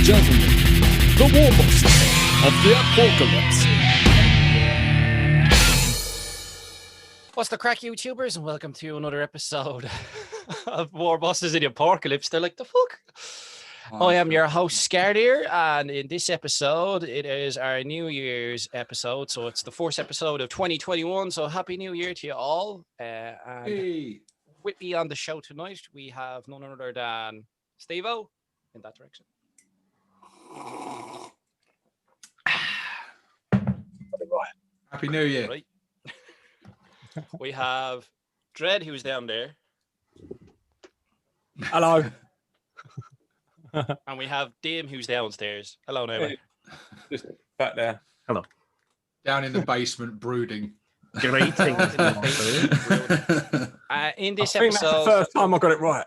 gentlemen, the Warbosses of Da ApORKalypse. What's the crack, YouTubers, and welcome to another episode of Warbosses of Da ApORKalypse. They're like, the fuck? I am your host, Scared here, and in this episode, it is our New Year's episode, so it's the first episode of 2021, so Happy New Year to you all. And with me on the show tonight, we have none other than Steve-O, in that direction. Happy New Year. Right. We have Dread, who's down there. Hello. And we have Dim, who's downstairs. Hello, neighbor. Just back there. Hello. Down in the basement brooding. Greetings. In this I think episode, that's the first time I got it right.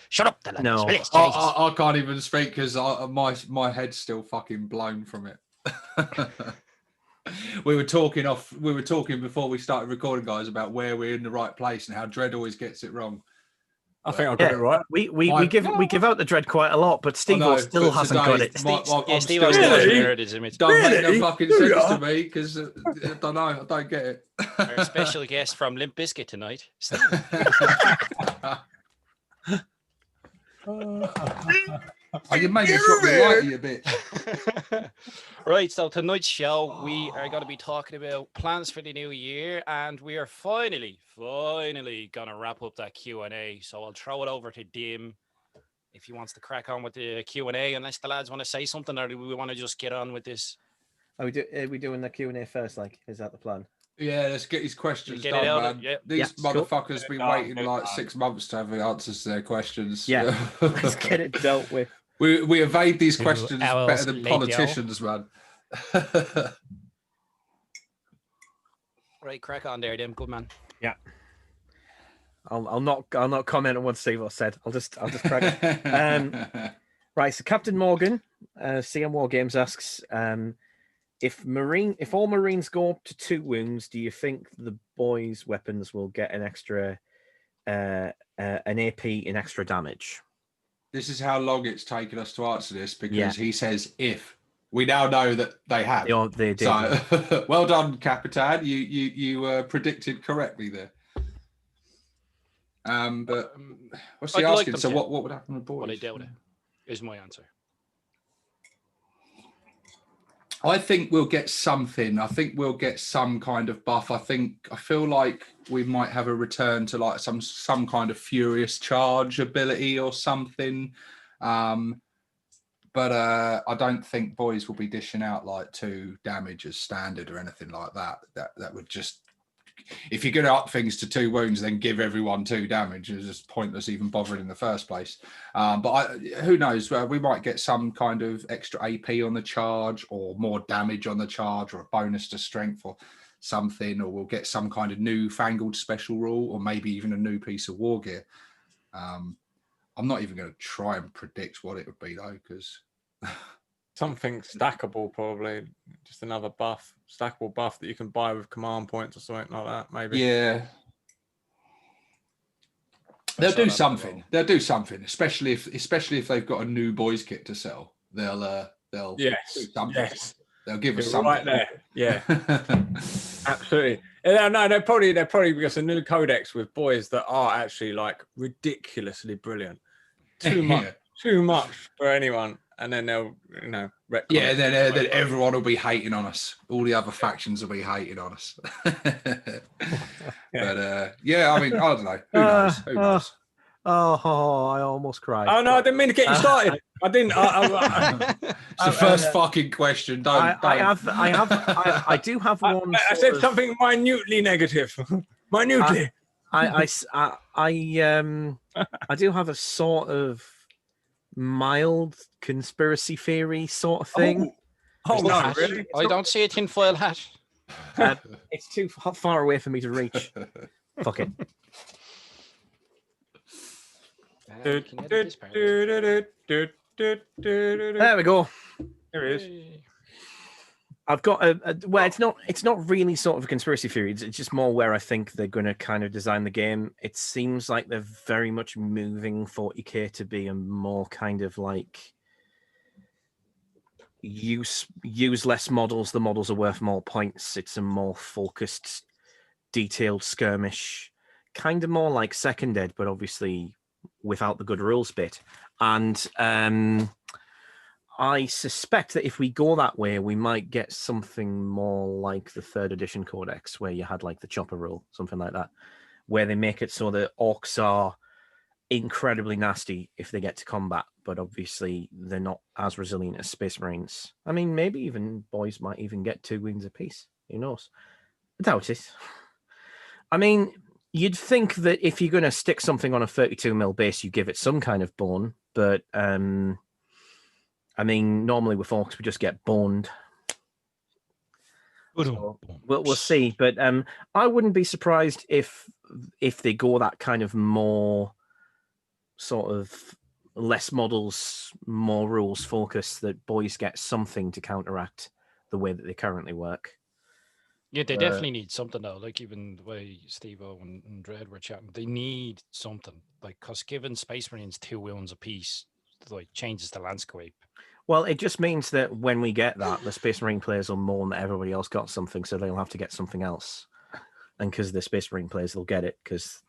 shut up, Dylan. No. Jesus. I can't even speak because my head's still fucking blown from it. We were talking before we started recording, guys, about where we're in the right place and how Dread always gets it wrong. I think I got it right. We give out the Dread quite a lot, but Steve still hasn't got it. Steve-O still hasn't heard his image. Don't make no fucking sense to me because I don't know. I don't get it. Our special guest from Limp Bizkit tonight. Oh, you made me drop the lighty a bit. Right, so tonight's show, we are going to be talking about plans for the new year, and we are finally going to wrap up that Q&A. So I'll throw it over to Dim if he wants to crack on with the Q&A, unless the lads want to say something, or do we want to just get on with this? Are we doing the Q&A first? Like, is that the plan? Yeah, let's get his questions Get it done, out, man. yeah. These Yeah, motherfuckers been waiting like 6 months to have the answers to their questions. Yeah. Let's get it dealt with. We evade these questions hours better than later. politicians, man. Right, crack on there, Dim. Good man. Yeah. I'll not comment on what Steve said. I'll just crack it. Right, so Captain Morgan, CM War Games asks, if all Marines go up to 2 wounds, do you think the boys' weapons will get an extra an AP in extra damage? This is how long it's taken us to answer this because he says if. We now know that they have. They did. So, well done, Capitan. You predicted correctly there. But what's he asking? So what would happen with boys? Well, I doubt it, is my answer. I think we'll get something. I think we'll get some kind of buff. I feel like we might have a return to like some kind of furious charge ability or something. But I don't think boys will be dishing out like 2 damage as standard or anything like that. That would just, if you're going to up things to 2 wounds, then give everyone 2 damage. It's just pointless even bothering in the first place. But who knows? We might get some kind of extra AP on the charge, or more damage on the charge, or a bonus to strength or something, or we'll get some kind of new fangled special rule, or maybe even a new piece of war gear. I'm not even going to try and predict what it would be though, because Something stackable, probably. Just another buff, stackable buff that you can buy with command points or something like that, maybe. Yeah. They'll do something. They'll do something, especially if they've got a new boys kit to sell. They'll do something. Yes. They'll give us You're something. right there. Yeah. Absolutely. No, they're probably because a new codex with boys that are actually like ridiculously brilliant. Too much for anyone, and then they'll retcon Yeah, then everyone will be hating on us. All the other factions will be hating on us. But yeah, I mean, I don't know. Who knows? Who knows? Oh, I almost cried. Oh no, I didn't mean to get you started. I didn't. It's the first fucking question. I do have one. I said something minutely negative. Minutely. I do have a sort of mild conspiracy theory sort of thing. Oh no, really? I don't see a tinfoil hat. It's too far away for me to reach. Fuck it. There There we go. There it is. I've got well, it's not really sort of a conspiracy theory. It's just more where I think they're going to kind of design the game. It seems like they're very much moving 40k to be a more kind of like use less models. The models are worth more points. It's a more focused, detailed skirmish, kind of more like Second Ed, but obviously without the good rules bit. And I suspect that if we go that way, we might get something more like the 3rd edition Codex, where you had like the chopper rule, something like that, where they make it so that orcs are incredibly nasty if they get to combat, but obviously they're not as resilient as Space Marines. I mean, maybe even boys might even get 2 wounds apiece. Who knows? I doubt it. I mean, you'd think that if you're going to stick something on a 32mm base, you give it some kind of bone, but I mean, normally with orcs, we just get boned. So we'll see, but I wouldn't be surprised if they go that kind of more sort of less models, more rules focus, that boys get something to counteract the way that they currently work. Yeah, they definitely need something though. Like even the way Steve-O and Dread were chatting, they need something. Like, because giving Space Marines 2 wounds apiece, like, changes the landscape. Well, it just means that when we get that, the Space Marine players will mourn that everybody else got something, so they'll have to get something else. And because the Space Marine players, they'll get it because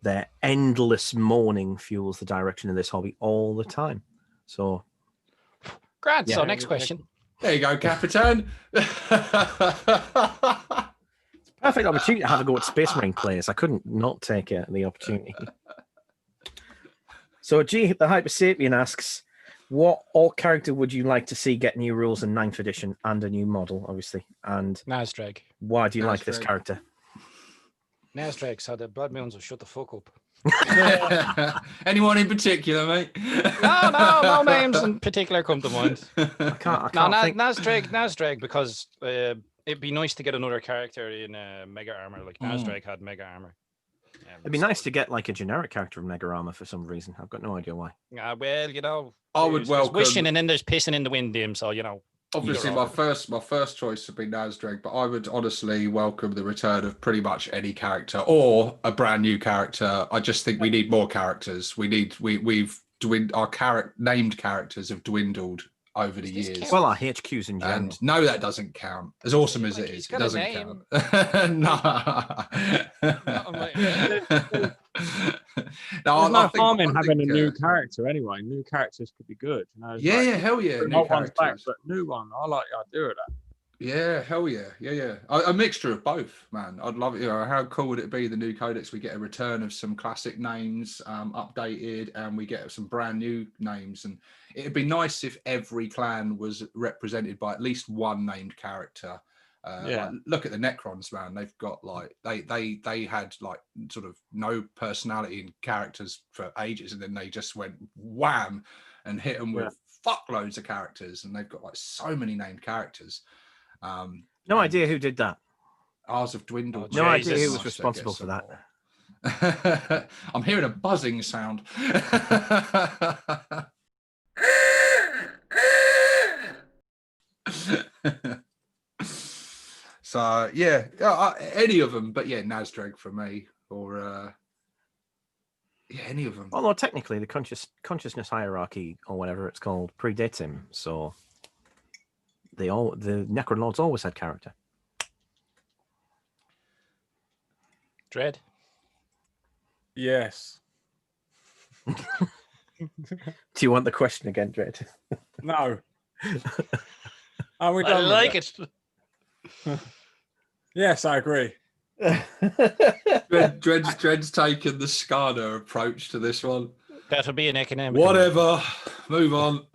their endless mourning fuels the direction of this hobby all the time. So, Grant, yeah. so next question. There you go, Capitan. Perfect opportunity to have a go at Space Marine players. I couldn't not take the opportunity. So, G, the Hyper Sapien asks, what orc character would you like to see get new rules in 9th edition and a new model, obviously? And Nazdrag. why do you like this character? Nazdrag, so the Blood Moons will shut the fuck up. Anyone in particular, mate? No names in particular come to mind. I can't think. Nazdrag, because it'd be nice to get another character in Mega Armor, like Nazdrag had Mega Armor. It'd be nice to get like a generic character of Mega Armor for some reason. I've got no idea why. Well, you know, I would welcome. There's wishing and then there's pissing in the wind, Dim. So you know. Obviously, my first choice would be Nazdrag, but I would honestly welcome the return of pretty much any character or a brand new character. I just think we need more characters. We've our named characters have dwindled over the years. Well, our HQs in general. And no, that doesn't count. As awesome as it is, it doesn't count. There's no harm in having a new character anyway. New characters could be good. You know, yeah, hell yeah. Not one's back, but new one. I like the idea of that. Yeah, hell yeah. Yeah. A mixture of both, man. I'd love it. You know, how cool would it be, the new codex, we get a return of some classic names, updated, and we get some brand new names. And it'd be nice if every clan was represented by at least one named character. Like, look at the Necrons, man. They've got like they had like sort of no personality in characters for ages, and then they just went wham and hit them with fuckloads of characters, and they've got like so many named characters. No idea who did that. Ours have dwindled. No idea who was responsible for that. I'm hearing a buzzing sound. So yeah, any of them, but yeah, Nazdrag for me, or any of them. Although technically the consciousness hierarchy or whatever it's called predates him, so the Necron Lords always had character. Dread. Yes. Do you want the question again, Dread? No. Are we I done? like it. Yes, I agree. Dread's taken the SCADA approach to this one. That'll be an economic. Whatever. Move on.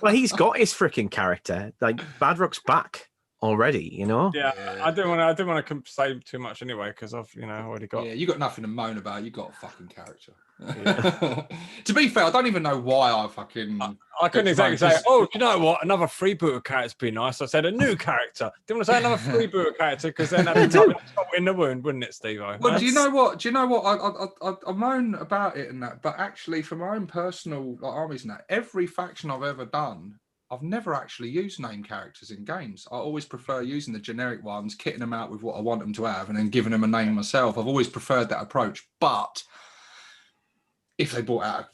Well, he's got his freaking character. Like, Badrock's back already, you know? Yeah. I didn't want to say too much anyway, because I've already got. Yeah, you got nothing to moan about. You got a fucking character. Yeah. To be fair, I don't even know why I fucking. I couldn't exactly say, oh, you know what? Another freebooter character'd be nice. I said a new character. Didn't want to say another freebooter character because then that'd be in the wound, wouldn't it, Steve-O? Well, do you know what? I moan about it and that, but actually, for my own personal armies and that, every faction I've ever done, I've never actually used name characters in games. I always prefer using the generic ones, kitting them out with what I want them to have, and then giving them a name myself. I've always preferred that approach. But if they brought out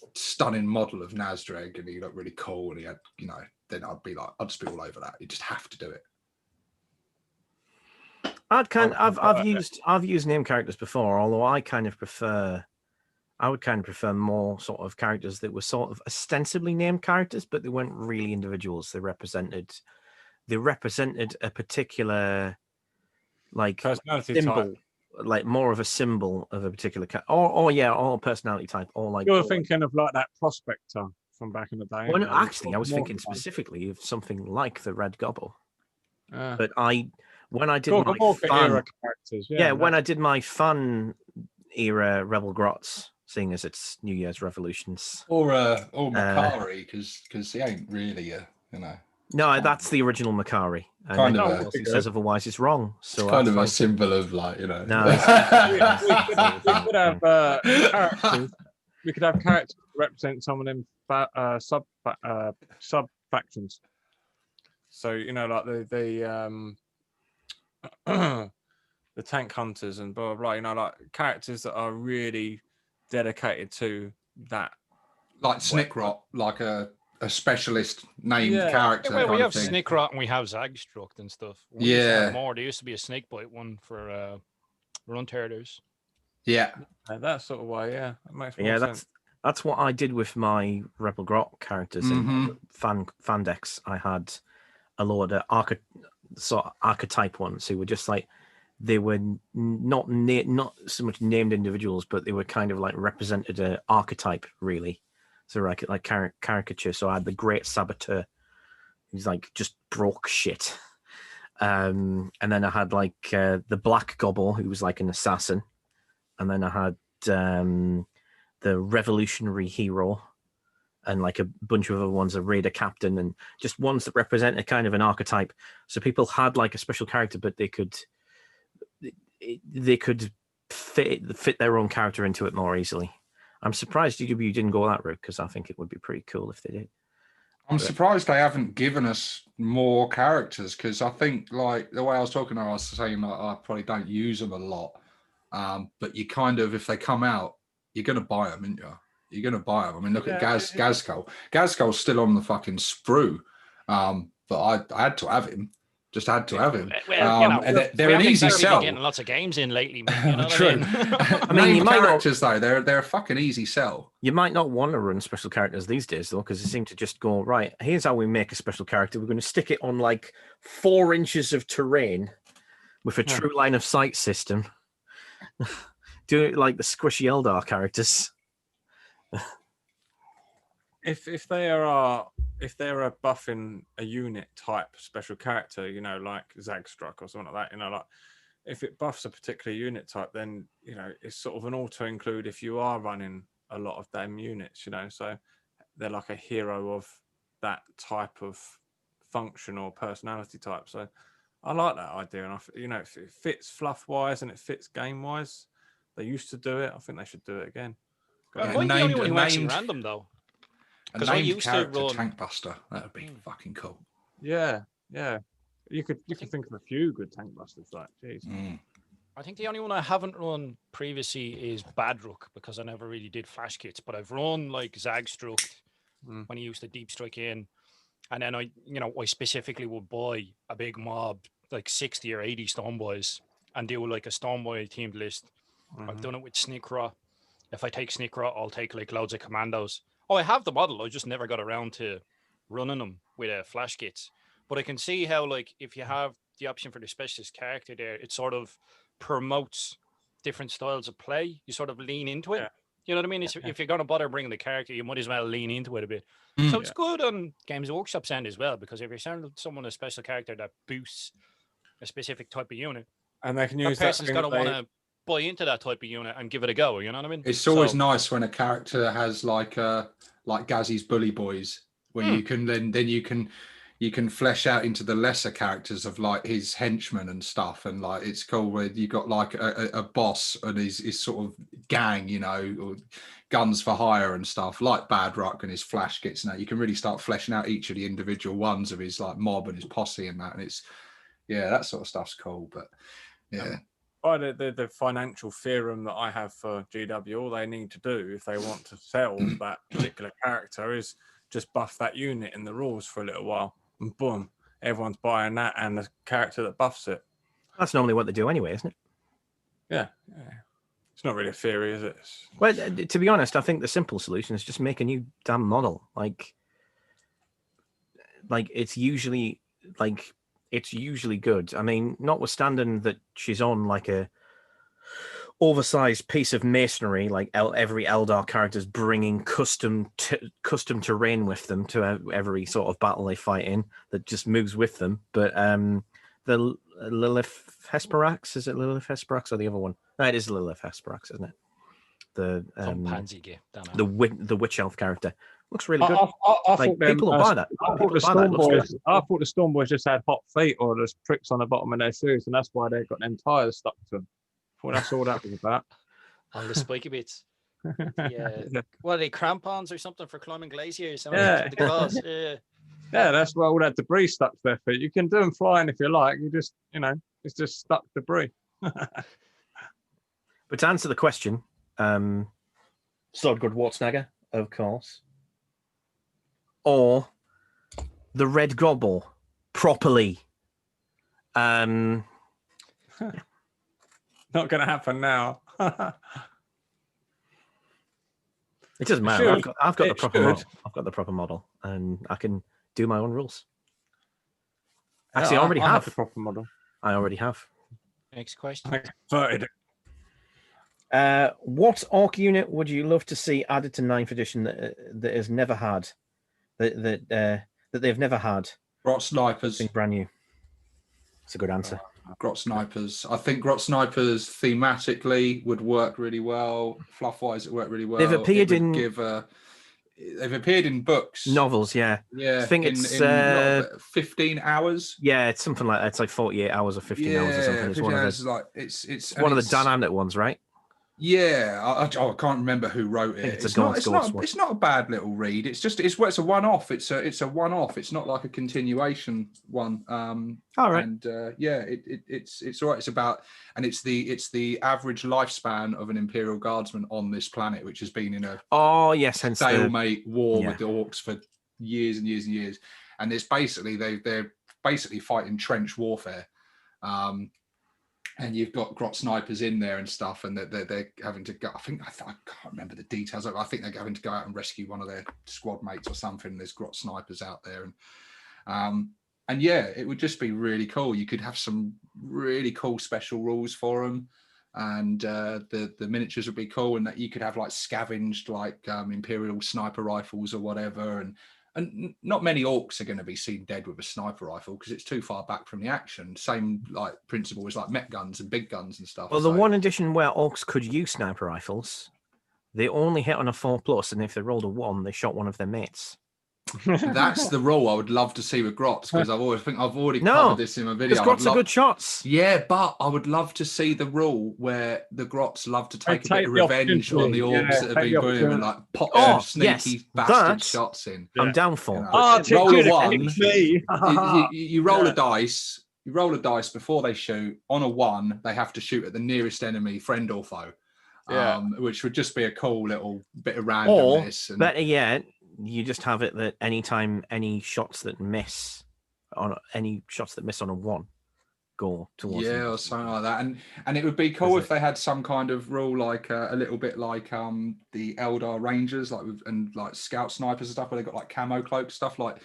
a stunning model of Nazdreg and he looked really cool and he had, you know, then I'd just be all over that. You just have to do it. I've used name characters before, although I would kind of prefer more sort of characters that were sort of ostensibly named characters, but they weren't really individuals. They represented a particular like personality symbol, type. like more of a symbol of a particular or personality type, or like you're thinking of like that prospector from back in the day. Well, no, actually, I was thinking specifically of something like the Red Gobble. But when I did my fun, when I did my fun era Rebel Grots, seeing as it's New Year's Revolutions, or Makari, because he ain't really a, you know. No, that's the original Makari. Kind of he says otherwise it's wrong. So it's kind of a symbol of like, you know. No, we could have characters. We could have characters represent some of them sub factions. So you know, like the the tank hunters and blah blah blah. You know, like characters that are really dedicated to that. Like Snickrot, like a specialist named character. Yeah, well, we have thing. Snickrot and we have Zagstruct and stuff. We used to have more. There used to be a Snakebite one for Run Terriers. Yeah, that sort of way. Yeah, that makes more sense. That's what I did with my Rebel Grot characters in fan decks. I had a load of archetype ones who were just like, they were not so much named individuals, but they were kind of like represented an archetype, really. So like caricature. So I had the Great Saboteur. He's like just broke shit. And then I had like the Black Gobble, who was like an assassin. And then I had the Revolutionary Hero, and like a bunch of other ones, a Raider Captain, and just ones that represent a kind of an archetype. So people had like a special character, but they could fit their own character into it more easily. I'm surprised GW didn't go that route, because I think it would be pretty cool if they did. I'm surprised they haven't given us more characters, because I think, like the way I was talking, I was saying like, I probably don't use them a lot. But you kind of, if they come out, you're going to buy them, aren't you? You're going to buy them. I mean, look at Gazgul. Gazgul's still on the fucking sprue. But I had to have him. Just had to have him. Well, and they're an easy sell. Getting lots of games in lately. You know True. What I mean, you might characters though, they're a fucking easy sell. You might not want to run special characters these days though, because they seem to just go, right, here's how we make a special character. We're going to stick it on like 4 inches of terrain with a true line of sight system. Do it like the squishy Eldar characters. If they are buffing a unit type special character, you know, like Zagstruck or something like that, you know, like if it buffs a particular unit type, then you know it's sort of an auto include if you are running a lot of them units, you know, so they're like a hero of that type of function or personality type. So I like that idea, and you know, if it fits fluff wise and it fits game wise, they used to do it. I think they should do it again. I'm the only one who actually random though. Because I used to run Tank Buster. That would be fucking cool. Yeah. You could think of a few good Tank Busters, like jeez. I think the only one I haven't run previously is Badrook, because I never really did flash kits, but I've run like Zagstruck when he used to deep strike in, and then I specifically would buy a big mob, like 60 or 80 Stormboys, and do like a Stormboy themed list. I've done it with Snickrot. If I take Snickrot, I'll take like loads of commandos. Oh, I have the model. I just never got around to running them with flash kits. But I can see how, like, if you have the option for the specialist character there, it sort of promotes different styles of play. You sort of lean into it. Yeah. You know what I mean? If you're going to bother bringing the character, you might as well lean into it a bit. So it's good on Games Workshop's end as well, because if you're sending someone a special character that boosts a specific type of unit, and they can use that person's going to want to buy into that type of unit and give it a go. You know what I mean? It's always nice when a character has like Gazzy's Bully Boys, where you can then you can flesh out into the lesser characters of like his henchmen and stuff, and like it's cool where you got like a boss and his sort of gang, you know, or guns for hire and stuff, like Badrook and his flash kits. Now you can really start fleshing out each of the individual ones of his like mob and his posse and that, and it's that sort of stuff's cool. But by the financial theorem that I have for GW, all they need to do if they want to sell that particular character is just buff that unit in the rules for a little while, and boom, everyone's buying that and the character that buffs it. That's normally what they do anyway, isn't it? Yeah. It's not really a theory, is it? Well, to be honest, I think the simple solution is just make a new damn model. Like it's usually good. I mean, notwithstanding that she's on like a oversized piece of masonry, like every Eldar character's bringing custom terrain with them to every sort of battle they fight in that just moves with them. But the Lilith Hesperax, is it Lilith Hesperax or the other one? No, it is Lilith Hesperax, isn't it? The the witch elf character looks really good. I like, thought people will buy that. I thought the Storm Boys just had hot feet or there's pricks on the bottom of their shoes, and that's why they got them tires stuck to them. I thought that's all that was about. On the spiky bits. Yeah. What are they, crampons or something for climbing glaciers? Yeah. The claws. Yeah. Yeah, that's why all that debris stuck to their feet. You can do them flying if you like. You just, it's just stuck debris. But to answer the question, Swordgod Wartsnagger, of course, or the Red Gobble properly. Not going to happen now. It doesn't matter. I've got the proper model. I've got the proper model, and I can do my own rules. Actually, I already have the proper model. I already have. Next question. I converted it. What Ork unit would you love to see added to 9th edition that has never had that they've never had? Grot snipers. Something brand new. It's a good answer. Grot snipers. I think Grot snipers thematically would work really well. Fluff-wise, it worked really well. They've appeared They've appeared in books, novels. Yeah, yeah. I think it's 15 hours. Yeah, it's something like that. It's like 48 hours or 15 hours or something. It's one of those. Like it's one of the dynamic ones, right? Yeah, I can't remember who wrote it. It's not a bad little read. It's a one-off. It's a one-off. It's not like a continuation one. All right. And it's all right. It's about, and it's the average lifespan of an Imperial Guardsman on this planet, which has been in a stalemate war with the Orks for years and years and years. And it's basically they're basically fighting trench warfare. And you've got Grot snipers in there and stuff, and they're having to go. I can't remember the details. I think they're having to go out and rescue one of their squad mates or something. There's Grot snipers out there, and yeah, it would just be really cool. You could have some really cool special rules for them, and the miniatures would be cool, and that you could have like scavenged like Imperial sniper rifles or whatever, and not many Orks are going to be seen dead with a sniper rifle because it's too far back from the action. Same like principle as like mech guns and big guns and stuff. Well, the one edition where Orks could use sniper rifles, they only hit on a 4+, and if they rolled a 1, they shot one of their mates. That's the rule I would love to see with Grots, because I've already covered this in my video. Because Grots are good shots. Yeah, but I would love to see the rule where the Grots love to take a bit of revenge on the Orks that have been brilliant and like pop some sneaky bastard shots in. I'm down for. Roll a 1. You roll a dice. You roll a dice before they shoot. On a 1, they have to shoot at the nearest enemy, friend or foe. Which would just be a cool little bit of randomness. Or better yet, you just have it that anytime any shots that miss on a 1 go towards them. Or something like that. And it would be cool if they had some kind of rule like a little bit like the Eldar Rangers, like scout snipers and stuff, where they got like camo cloak stuff. Like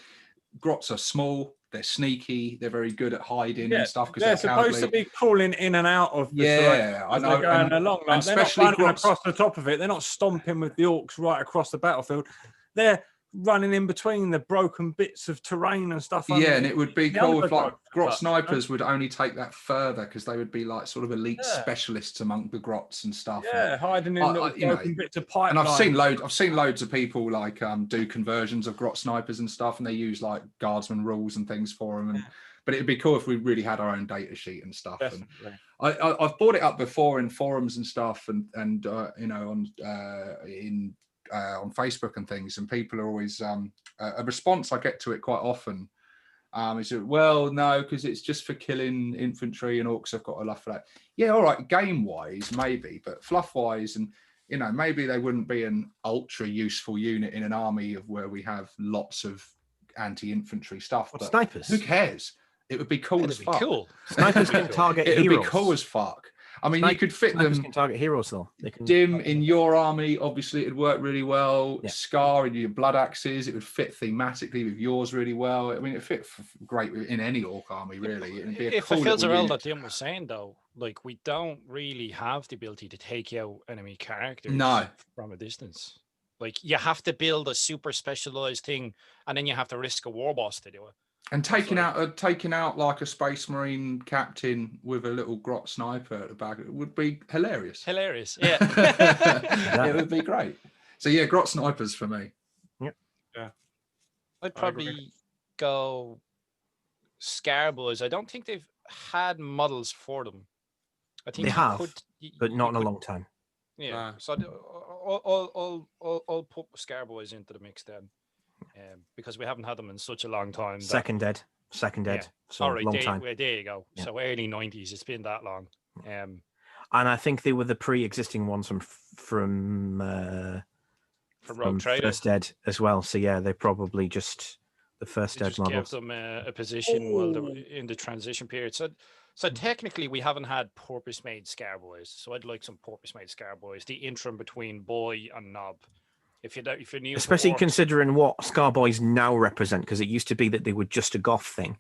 Grots are small, they're sneaky, they're very good at hiding and stuff, because they're supposed to be crawling in and out of the I know, going along. Like, they're not running across the top of it. They're not stomping with the Orks right across the battlefield. They're running in between the broken bits of terrain and stuff. And it would be cool if like Grot snipers would only take that further, because they would be like sort of elite specialists among the Grots and stuff. Hiding in little broken bits of pipeline. And I've seen loads of people like do conversions of Grot snipers and stuff, and they use like guardsman rules and things for them. But it'd be cool if we really had our own data sheet and stuff. Definitely. And I've brought it up before in forums and stuff, and on Facebook and things, and people are always a response I get to it quite often He said, well, no, because it's just for killing infantry and orcs have got enough for that. Yeah, all right, game-wise, maybe, but fluff-wise, and, maybe they wouldn't be an ultra-useful unit in an army of where we have lots of anti-infantry stuff. But snipers? Who cares? It would be cool as fuck. Cool. Snipers can target It heroes. would be cool as fuck. I mean, you could fit Snipers them. can target heroes, though. They can Dim in your army, obviously, it'd work really well. Yeah. Scar in your blood axes, it would fit thematically with yours really well. I mean, it fit great in any orc army, really. It'd be a It cool fulfills a little role unit. that Dim was saying, though. Like, we don't really have the ability to take out enemy characters from a distance. Like, you have to build a super specialized thing, and then you have to risk a warboss to do it. And taking out like a Space Marine captain with a little Grot sniper at the back would be hilarious. Hilarious, yeah. It would be great. So yeah, Grot snipers for me. Yep. Yeah. I'd probably go Scarboys. I don't think they've had models for them. I think They have, but not in a long time. Yeah. So I'll put Scarboys into the mix then. Because we haven't had them in such a long time. Second dead. Yeah. So All right, long time. there you go. Yeah. So early 90s. It's been that long. And I think they were the pre-existing ones from Rogue Trader. First Dead as well. So yeah, they're probably just the First Dead just models. gave them a position while they were in the transition period. So technically, we haven't had purpose-made Scarboys. So I'd like some purpose-made Scarboys. The interim between boy and knob. If you're new, Especially considering what Scarboys now represent, because it used to be that they were just a goth thing,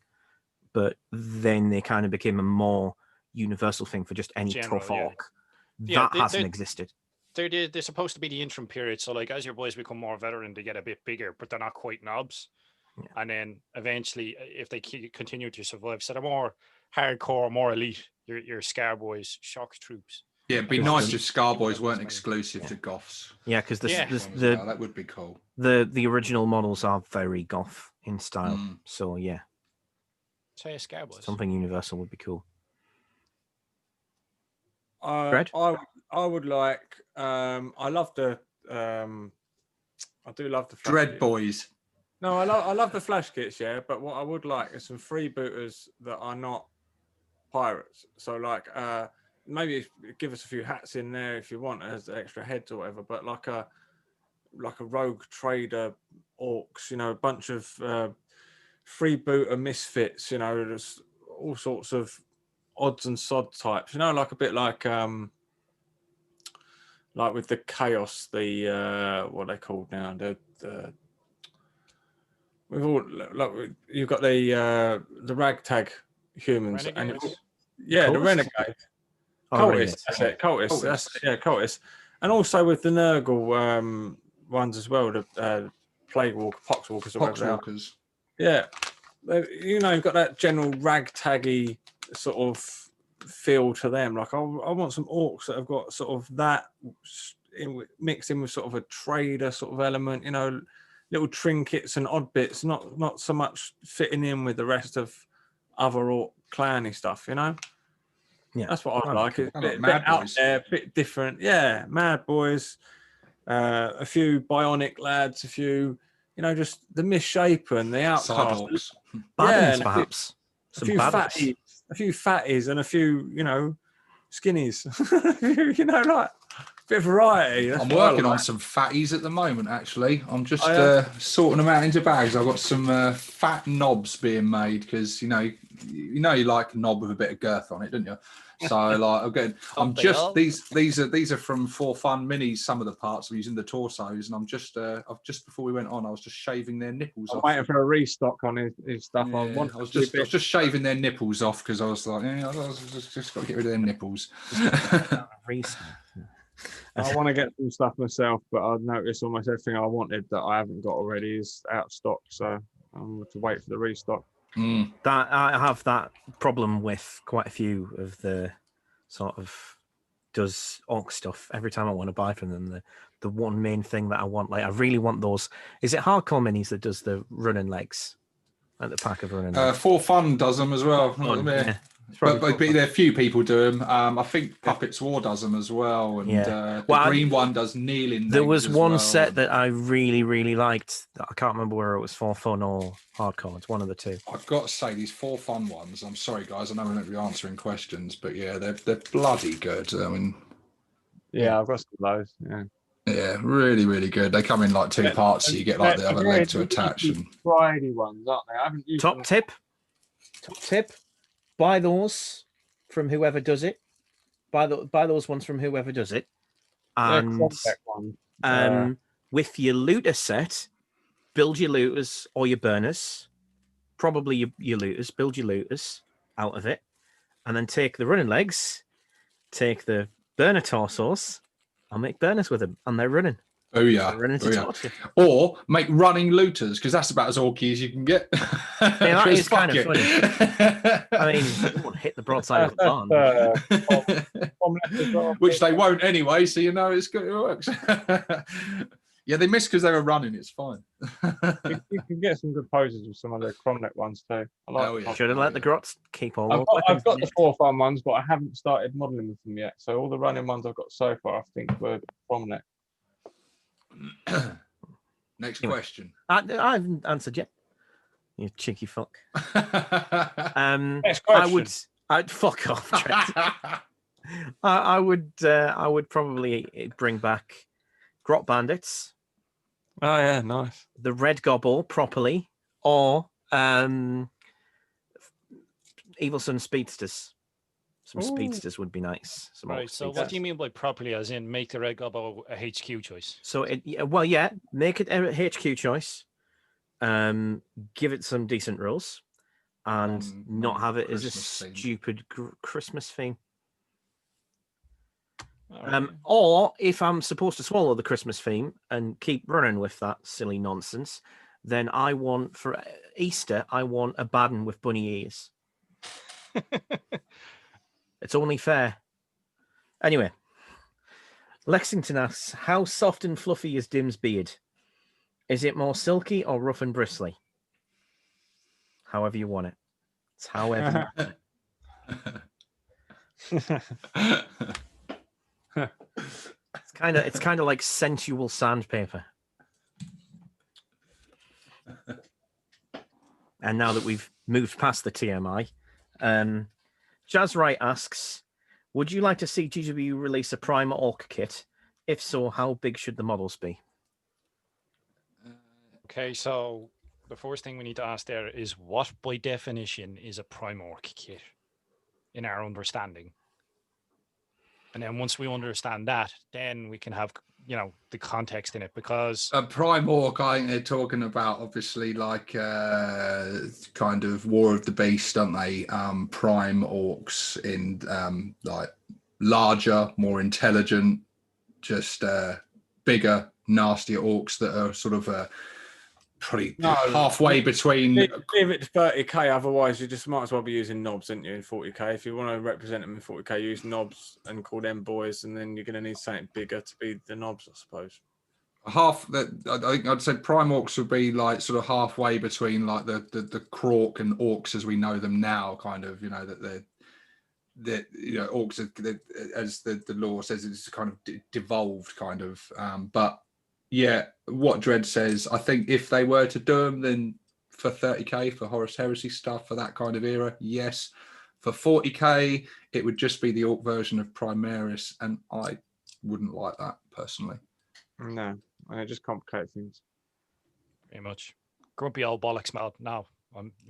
but then they kind of became a more universal thing for just any tough orc. That hasn't existed. They're supposed to be the interim period. So like as your boys become more veteran, they get a bit bigger, but they're not quite knobs. Yeah. And then eventually, if they continue to survive, so they're more hardcore, more elite. Your Scarboys, shock troops. Yeah, it'd be nice if Scarboys weren't exclusive to goths. Yeah, because that would be cool. The original models are very goth in style. So yeah. Say a Scarboys. Something universal would be cool. I would like. I love the. I do love the Dread Boys. No, I love the flash kits, yeah. But what I would like is some freebooters that are not pirates. So like, maybe give us a few hats in there if you want as extra heads or whatever. But like a rogue trader orcs, a bunch of freebooter misfits. There's all sorts of odds and sod types. Like a bit like with the chaos, the what are they called now? We've all you've got the ragtag humans. Renegades? The renegade. Cultists, that's it. Cultists. And also with the Nurgle ones as well, the Plague Walker, Poxwalkers, or whatever. Poxwalkers. Yeah. You've got that general ragtaggy sort of feel to them. Like, I want some orcs that have got sort of that mixed in with sort of a trader sort of element, little trinkets and odd bits, not so much fitting in with the rest of other orc clanny stuff, Yeah, that's what I like. It's a bit out there, a bit different. Yeah, mad boys, a few bionic lads, a few, just the misshapen, the outcasts. Baddies, perhaps. A few fatties and a few, skinnies. Like a bit of variety. I'm working on some fatties at the moment, actually. I'm just sorting them out into bags. I've got some fat knobs being made because, you like a knob with a bit of girth on it, don't you? So these are from For Fun Minis. Some of the parts I'm using the torsos, and I've just before we went on, I was just shaving their nipples off. Waiting for a restock on his stuff. Yeah, I was just shaving their nipples off because I was like, I was just got to get rid of their nipples. I want to get some stuff myself, but I've noticed almost everything I wanted that I haven't got already is out of stock, so I'm going to wait for the restock. That I have that problem with quite a few of the sort of does orc stuff. Every time I want to buy from them, the one main thing that I want, like I really want those. Is it Hardcore Minis that does the running legs? Like the pack of running legs? For Fun does them as well. But there are few people do them. I think Puppets War does them as well, and the green one does kneeling. There was one well. set that I really, really liked. I can't remember whether it was for fun or hardcore. It's one of the two. I've got to say, these 4 fun ones. I'm sorry, guys. I know we're not be answering questions, but yeah, they're bloody good. I mean, yeah, I've got some of those. Yeah, really, really good. They come in like 2 parts, so you get like the other leg to attach. And Friday ones, aren't they? I haven't used Top tip. Buy those from whoever does it. Buy those ones from whoever does it. And with your looter set, build your looters or your burners. Probably your looters. Build your looters out of it. And then take the running legs, take the burner torsos, and make burners with them. And they're running. Oh yeah. Or make running looters, because that's about as orky as you can get. Yeah, that is kind of funny. I mean, you won't hit the broadside of the barn. Which they won't anyway, so you know it works. Yeah, they missed because they were running. It's fine. You can get some good poses with some of the Cromlech ones too. I like. Should have let the Grots keep all. I've got the 4 fun ones, but I haven't started modelling with them yet. So all the running ones I've got so far, I think, were Cromlech. Next question. I haven't answered yet. You cheeky fuck. Next question. I'd fuck off. I would probably bring back Grot Bandits. Oh yeah, nice. The Red Gobble properly, or Evil Sun Speedsters. Some speedsters would be nice. Right. So, what do you mean by properly? As in, make the Red Gobble a HQ choice? So, make it a HQ choice. Give it some decent rules, and not have it as a stupid Christmas theme. Right. Or if I'm supposed to swallow the Christmas theme and keep running with that silly nonsense, then I want for Easter a Baden with bunny ears. It's only fair. Anyway, Lexington asks, how soft and fluffy is Dim's beard? Is it more silky or rough and bristly? However you want it. It's however you want it. It's kind of like sensual sandpaper. And now that we've moved past the TMI, Jazz Wright asks, would you like to see GW release a Primork kit? If so, how big should the models be? Okay, so the first thing we need to ask there is what, by definition, is a Primork kit in our understanding? And then once we understand that, then we can have, the context in it, because Primork, I think they're talking about obviously like kind of War of the Beast, don't they? Prime orcs in like larger, more intelligent, just bigger, nastier orcs that are sort of probably halfway between. Leave it to 30k, otherwise you just might as well be using knobs, didn't you, in 40k? If you want to represent them in 40k, use knobs and call them boys, and then you're going to need something bigger to be the knobs, I suppose. I think I'd say Prime Orcs would be like sort of halfway between like the Krork and Orks as we know them now, kind of, that Orks as the lore says, it's kind of devolved kind of, but yeah, what Dread says, I think if they were to do them, then for 30k for Horus Heresy stuff, for that kind of era, yes. For 40k, it would just be the Orc version of Primaris, and I wouldn't like that personally. No, it just complicates things. Very much. Grumpy old bollocks, Mel. No,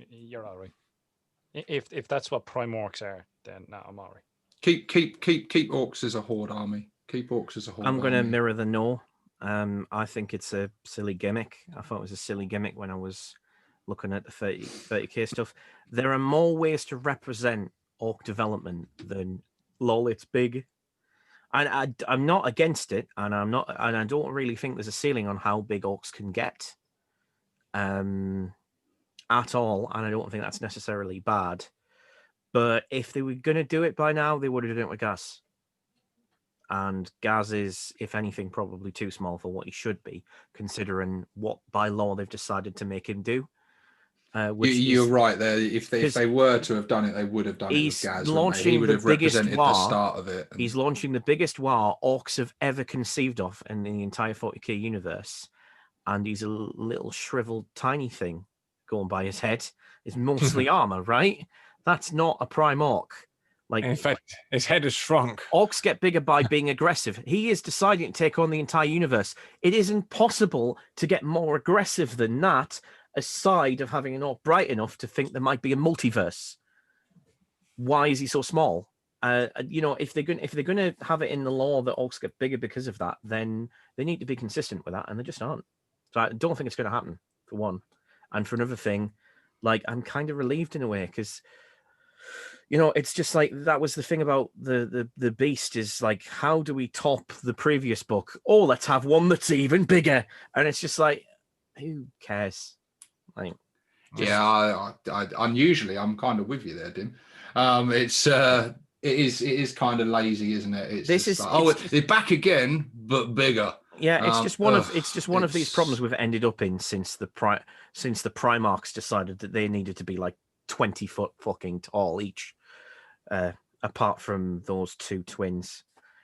you're all right. If that's what Primorks are, then no, I'm all right. Keep Orcs as a horde army. Keep Orcs as a horde. I'm going to mirror the no. I think it's a silly gimmick. I thought it was a silly gimmick when I was looking at the 30k stuff. There are more ways to represent orc development than lol, it's big. And I'm not against it, and I don't really think there's a ceiling on how big orcs can get at all, and I don't think that's necessarily bad. But if they were going to do it by now, they would have done it with Gaz. And Gaz is, if anything, probably too small for what he should be, considering what by law they've decided to make him do. You're right there. If they were to have done it, they would have done it with Gaz. He would have represented the start of it. He's launching the biggest war Orks have ever conceived of in the entire 40k universe, and he's a little shriveled, tiny thing going by his head. It's mostly armor, right? That's not a Primork. Like, in fact, his head has shrunk. Orks get bigger by being aggressive. He is deciding to take on the entire universe. It is impossible to get more aggressive than that, aside of having an Ork bright enough to think there might be a multiverse. Why is he so small? If they're going to have it in the law that Orks get bigger because of that, then they need to be consistent with that, and they just aren't. So I don't think it's going to happen, for one. And for another thing, like, I'm kind of relieved in a way, because it's just like, that was the thing about the beast, is like, how do we top the previous book? Oh, let's have one that's even bigger. And it's just like, who cares? Like, yeah, I unusually I'm kind of with you there, Dim. It is kind of lazy, isn't it? They're back again, but bigger. Yeah, it's just one of these problems we've ended up in since the Primarchs decided that they needed to be like 20 foot fucking tall each, apart from those two twins.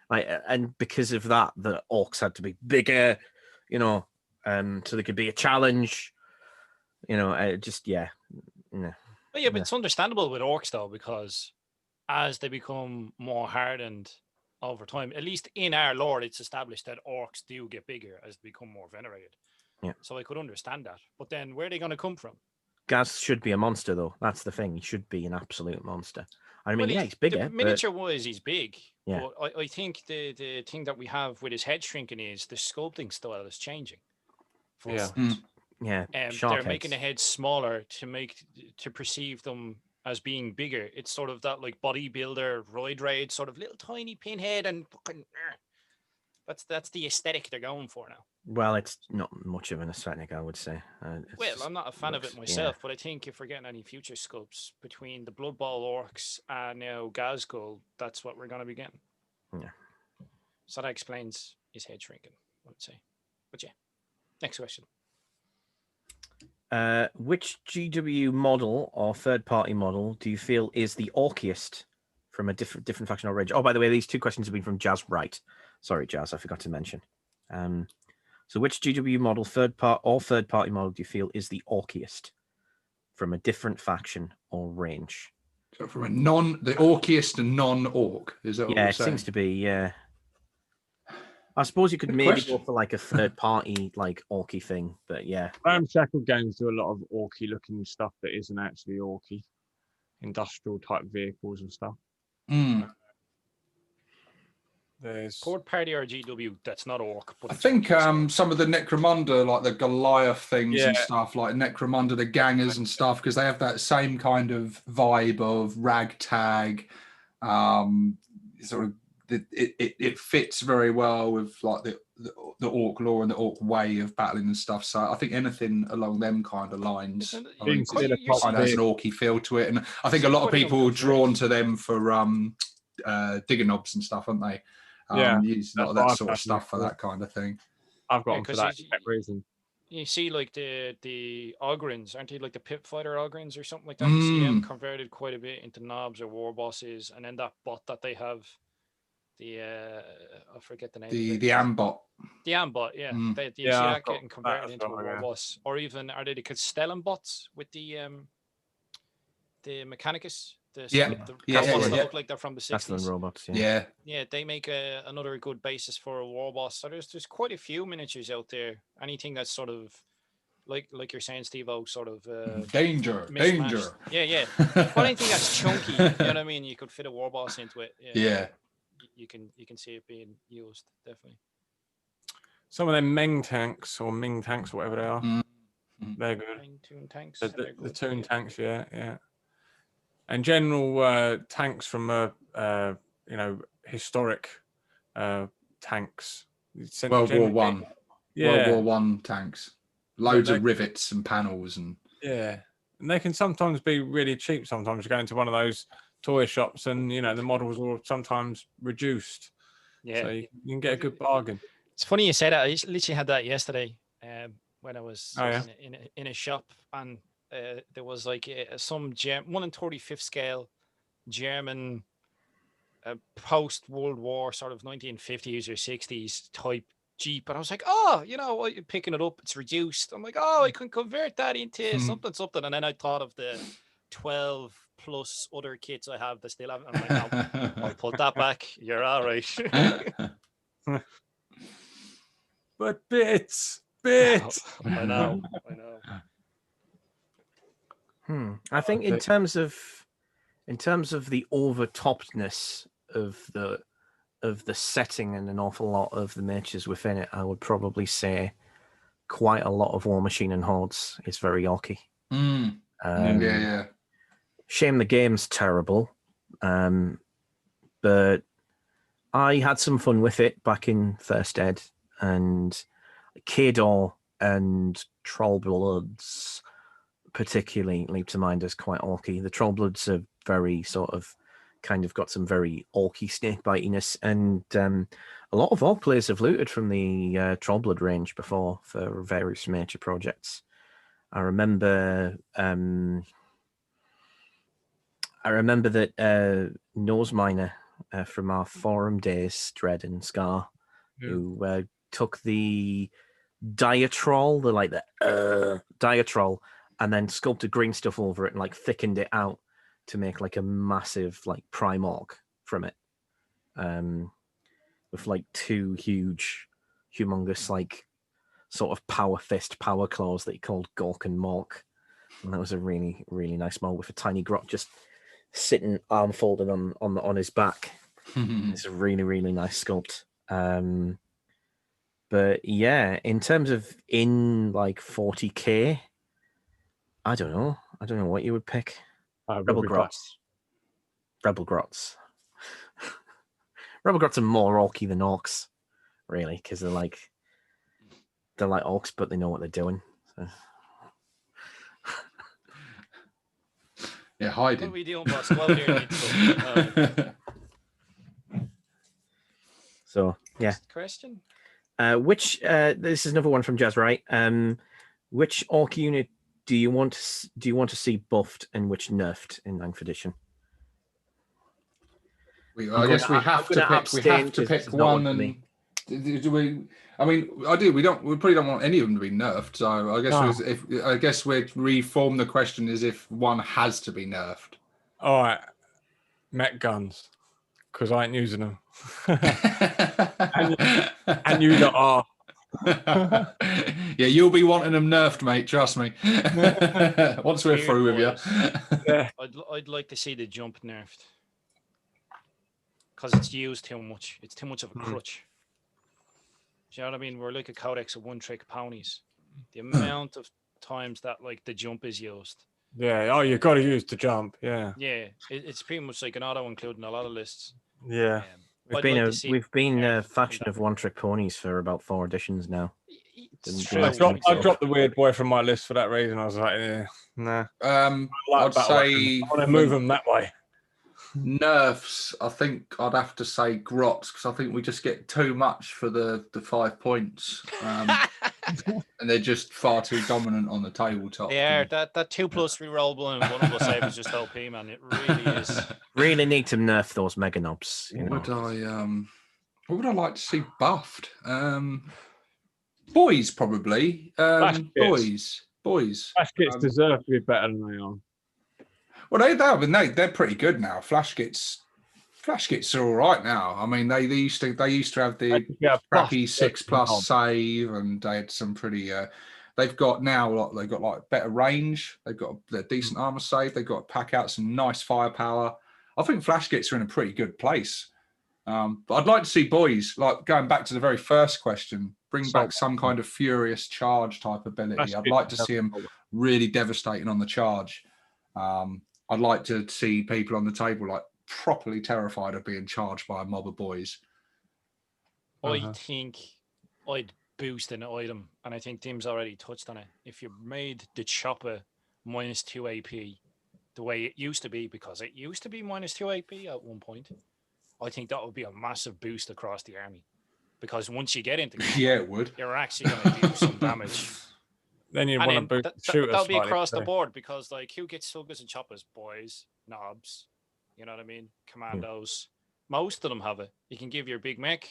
And because of that, the Orks had to be bigger, so they could be a challenge. But it's understandable with Orks though, because as they become more hardened over time, at least in our lore, it's established that Orks do get bigger as they become more venerated. Yeah. So I could understand that. But then where are they going to come from? Gaz should be a monster, though. That's the thing. He should be an absolute monster. I mean, he's bigger. Miniature-wise, he's big. Yeah. But I think the thing that we have with his head shrinking is the sculpting style is changing. Yeah. They're making the heads smaller to perceive them as being bigger. It's sort of that like bodybuilder, roid raid, sort of little tiny pinhead, and fucking. That's the aesthetic they're going for now. Well, it's not much of an aesthetic, I would say. I'm not a fan of it myself, but I think if we're getting any future sculpts between the Blood Bowl Orks and now Gazgul, that's what we're going to be getting. Yeah. So that explains his head shrinking, I would say. But yeah, next question. Which GW model or third-party model do you feel is the orkiest from a different faction or range? Oh, by the way, these two questions have been from Jazz Wright. Sorry, Jazz, I forgot to mention. So which GW model, third-party model do you feel is the orkiest from a different faction or range? So from the orkiest and non-orc, is that what yeah, you're it saying? seems to be, yeah. I suppose you could maybe go for like a third-party like orky thing, but yeah. Ramshackle games do a lot of orky-looking stuff that isn't actually orky, industrial-type vehicles and stuff. There's Port Party or GW that's not Orc. But I think some of the Necromunda, like the Goliath things and stuff, like Necromunda, the gangers and stuff, because they have that same kind of vibe of ragtag. Sort of, it fits very well with like the Orc lore and the Orc way of battling and stuff. So I think anything along them kind of lines kind of has an Orky feel to it, and I think a lot of people are drawn to them for digger knobs and stuff, aren't they? Use a lot of that sort of stuff for that kind of thing. I've got them for that reason. You see, like the Ogrins, aren't they like the Pit Fighter Ogrins or something like that? You see them converted quite a bit into knobs or Warbosses, and then that bot that they have, I forget the name. The Ambot. The Ambot, yeah. You see that getting converted into a Warboss, or even are they the Castellan bots with the Mechanicus? The robots that look like they're from the 60s. Castellan robots, yeah, they make another good basis for a Warboss. So there's quite a few miniatures out there. Anything that's sort of like you're saying, Steve-O, sort of danger. Yeah. But anything that's chunky, you know what I mean? You could fit a Warboss into it. Yeah. You can see it being used, definitely. Some of them Ming tanks, or whatever they are, they're good. Toon tanks. The Toon tanks, yeah. And general tanks from historic tanks. World War One. Yeah. World War One tanks. Loads of rivets and panels and and they can sometimes be really cheap. Sometimes you go into one of those toy shops and the models are sometimes reduced. Yeah. So you can get a good bargain. It's funny you say that. I literally had that yesterday when I was in a shop, and there was like some 1 in 35th scale German post World War, sort of 1950s or 60s type Jeep, and I was like, oh, picking it up, it's reduced. I'm like, oh, I can convert that into something, and then I thought of the 12 plus other kits I have that still haven't. I'm like, no, I'll put that back. You're all right. But bits. I know. I think in terms of the overtoppedness of the setting and an awful lot of the matches within it, I would probably say quite a lot of War Machine and Hordes is very Orky. Yeah. Shame the game's terrible, but I had some fun with it back in First Ed, and Kador and Trollbloods particularly leap to mind as quite Orky. The Trollbloods are very sort of kind of got some very Orky snake bitiness, and a lot of Ork players have looted from the Trollblood range before for various major projects. I remember that Nose Miner from our forum days, Dread and Scar, who took the Diatrol, the Diatrol, and then sculpted green stuff over it and like thickened it out to make like a massive like Primork from it, with like two huge, humongous like sort of power fist, power claws that he called Gork and Mork, and that was a really, really nice model with a tiny Grot just sitting arm folded on his back. It's a really, really nice sculpt. But yeah, in terms of in like 40k, I don't know what you would pick. Rebel Grots. Rebel Grots are more Orky than Orks, really, because they're like Orks, but they know what they're doing. So. Yeah, hiding. What are we doing, boss? Go out there and get stuff. So yeah. Question. Which this is another one from Jazz Wright. Which Ork unit do you want to see buffed and which nerfed in 9th edition? I guess we have to pick one. And do we? I mean, I do. We probably don't want any of them to be nerfed. So I guess we'd reform the question as if one has to be nerfed. All right, mech guns, because I ain't using them. and you lot are. Yeah, you'll be wanting them nerfed, mate. Trust me. Once we're through with you. Yeah. I'd like to see the jump nerfed because it's used too much. It's too much of a crutch. Do you know what I mean? We're like a codex of one-trick ponies. The amount of times that like the jump is used. Yeah. Oh, you've got to use the jump. Yeah. Yeah. It's pretty much like an auto include in a lot of lists. Yeah. We've been a faction of one-trick ponies for about 4 editions now. I dropped the weird boy from my list for that reason. I was like, yeah, nah. I'd say I want to move them that way. Nerfs. I think I'd have to say Grots because I think we just get too much for the 5 points, and they're just far too dominant on the tabletop. Yeah, that 2+ rerollable and 1+ save is just OP, man. It really is. Really need to nerf those mega knobs. What would I like to see buffed? Boys, probably. Boys. Flash kits deserve to be better than they are. Well, they're pretty good now. Flash kits are all right now. I mean, they used to have the crappy 6+ save, and they had some pretty. They've got like better range. They've got their decent armor save. They've got to pack out some nice firepower. I think flash kits are in a pretty good place. But I'd like to see boys, like going back to the very first question, bring back some kind of furious charge type ability. I'd like to see them really devastating on the charge. I'd like to see people on the table like properly terrified of being charged by a mob of boys. I think I'd boost an item, and I think Tim's already touched on it. If you made the chopper -2 AP the way it used to be, because it used to be -2 AP at one point, I think that would be a massive boost across the army. Because once you get into it would. You're actually going to do some damage. then you And want to then shoot that'll be slightly, across the so- board because like who gets sluggers and choppers? Boys, knobs, you know what I mean? Commandos. Most of them have it. You can give your big mech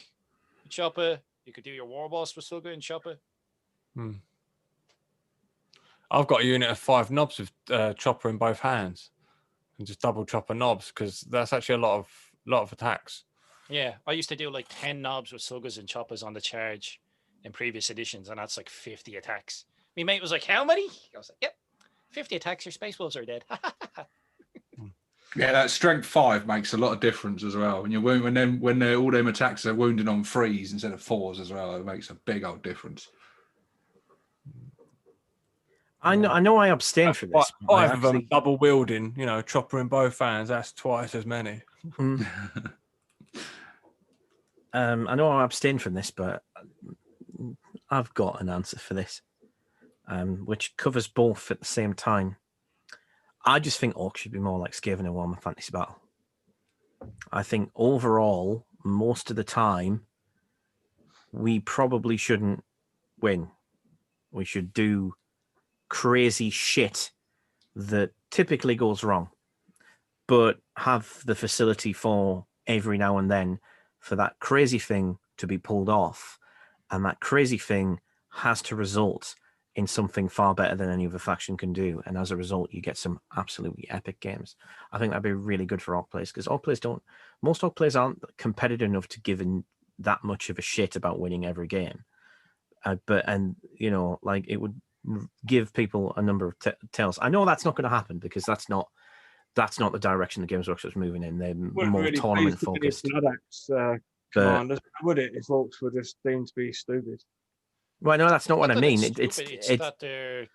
a chopper. You could do your warboss with slugger and chopper. I've got a unit of 5 knobs with chopper in both hands, and just double chopper knobs because that's actually a lot of attacks. Yeah, I used to do like 10 knobs with sluggers and choppers on the charge in previous editions, and that's like 50 attacks. My mate was like, "How many?" I was like, "Yep, 50 attacks. Your space wolves are dead." Yeah, that strength 5 makes a lot of difference as well. When they're all them attacks are wounding on 3s instead of 4s as well, it makes a big old difference. I know I abstain for this. but I 5 of them actually- double wielding, chopper in both hands. That's twice as many. I know I abstain from this, but I've got an answer for this, which covers both at the same time. I just think Orcs should be more like Skaven in Warhammer Fantasy Battle. I think overall, most of the time, we probably shouldn't win. We should do crazy shit that typically goes wrong, but have the facility for every now and then for that crazy thing to be pulled off, and that crazy thing has to result in something far better than any other faction can do, and as a result you get some absolutely epic games. I think that'd be really good for Orc players, because most Orc players aren't competitive enough to give in that much of a shit about winning every game, like it would give people a number of tells. I know that's not going to happen because that's not the direction the Games Workshop's moving in. They're more tournament focused. Commanders, would it, if Orcs were just deemed to be stupid? Well, no, that's not what I mean. It's that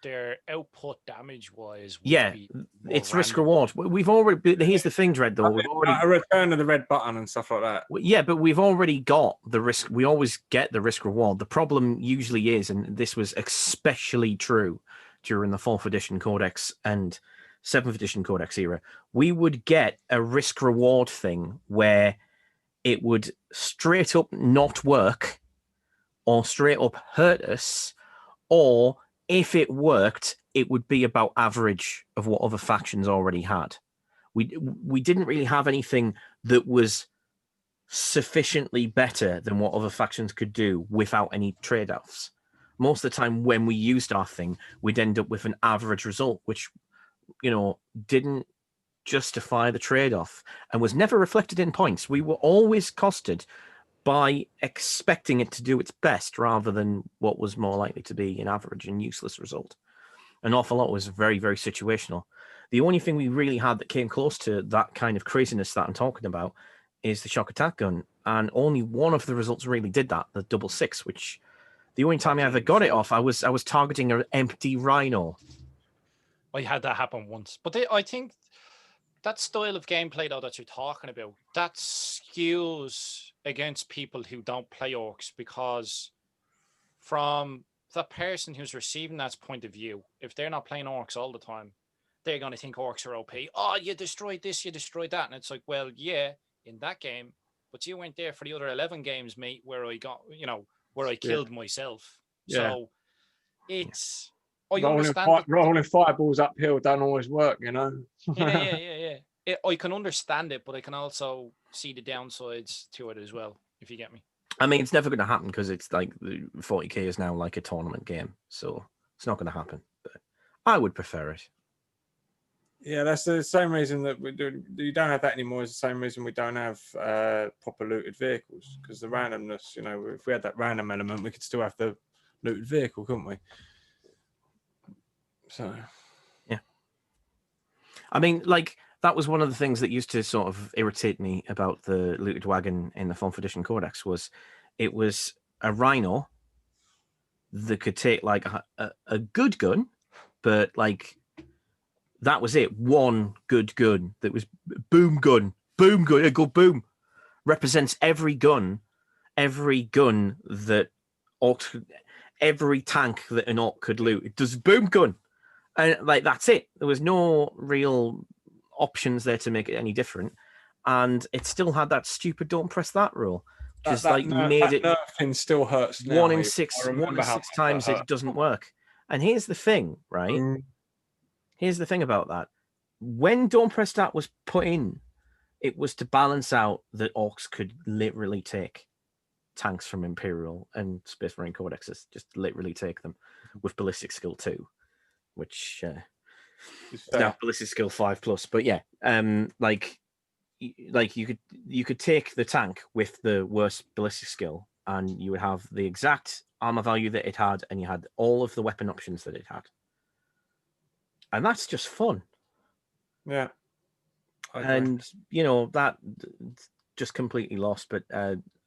their output damage wise. It's risk reward. We've already. Here's the thing, Dread. Though we've already a return of the red button and stuff like that. Yeah, but we've already got the risk. We always get the risk reward. The problem usually is, and this was especially true during the 4th edition Codex and 7th edition Codex era, we would get a risk reward thing where it would straight up not work, or straight up hurt us, or if it worked, it would be about average of what other factions already had. We didn't really have anything that was sufficiently better than what other factions could do without any trade-offs. Most of the time when we used our thing, we'd end up with an average result, which, didn't justify the trade-off and was never reflected in points. We were always costed by expecting it to do its best rather than what was more likely to be an average and useless result. An awful lot was very, very situational. The only thing we really had that came close to that kind of craziness that I'm talking about is the shock attack gun. And only one of the results really did that, the 666, which the only time I ever got it off, I was targeting an empty rhino. I had that happen once. But I think that style of gameplay, though, that you're talking about, that skews against people who don't play Orcs, because from the person who's receiving that point of view, if they're not playing Orcs all the time, they're going to think Orcs are OP. Oh, you destroyed this, you destroyed that. And it's like, well, yeah, in that game, but you weren't there for the other 11 games, mate, where I got, where I killed myself. Yeah. So it's... rolling fireballs uphill don't always work, Yeah. I can understand it, but I can also see the downsides to it as well, if you get me. I mean, it's never going to happen because it's like 40k is now like a tournament game, so it's not going to happen. But I would prefer it. Yeah, that's the same reason that you don't have that anymore. Is the same reason we don't have proper looted vehicles, because the randomness. If we had that random element, we could still have the looted vehicle, couldn't we? So, yeah. I mean, like, that was one of the things that used to sort of irritate me about the looted wagon in the 4th edition Codex, was it was a rhino that could take like a good gun, but like that was it. One good gun that was boom gun, it go boom, represents every gun that Orc, every tank that an Orc could loot. It does boom gun. And like that's it. There was no real options there to make it any different, and it still had that stupid "don't press that" rule. Just made it. Nothing still hurts. Now, 1 in 6 times it doesn't work, And here's the thing, right? Here's the thing about that. When Don't Press Start was put in, it was to balance out that Orks could literally take tanks from Imperial and Space Marine Codexes, just literally take them with ballistic skill 2, which now ballistic skill 5+. But yeah, like you could take the tank with the worst ballistic skill, and you would have the exact armor value that it had, and you had all of the weapon options that it had, and that's just fun. Yeah. And you know that just completely lost, but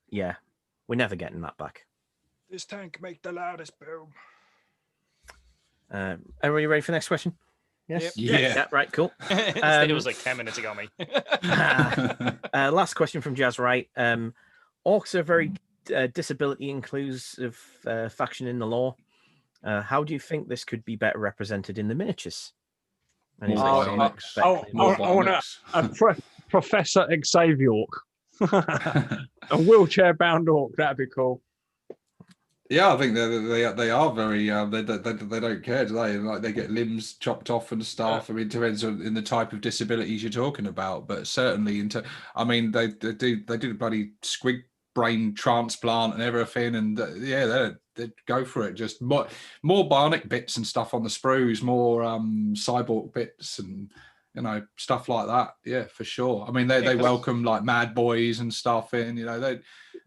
yeah, we're never getting that back. This tank make the loudest boom. Everybody ready for the next question? Yes. Yep. Yeah. Right. Cool. It was like 10 minutes ago, mate. Last question from Jazz Wright. Orks are a very disability inclusive faction in the lore. How do you think this could be better represented in the miniatures? And he's More like, bionics. I want a Professor Xavier Ork. A wheelchair-bound Ork. That'd be cool. Yeah, I think they are very they don't care, do they? Like they get limbs chopped off and stuff. I mean, it depends on in the type of disabilities you're talking about, but certainly I mean they do the bloody squig brain transplant and everything, and yeah, they go for it. Just more bionic bits and stuff on the sprues, more cyborg bits and stuff like that. Yeah, for sure. I mean, they welcome like Mad Boys and stuff in. They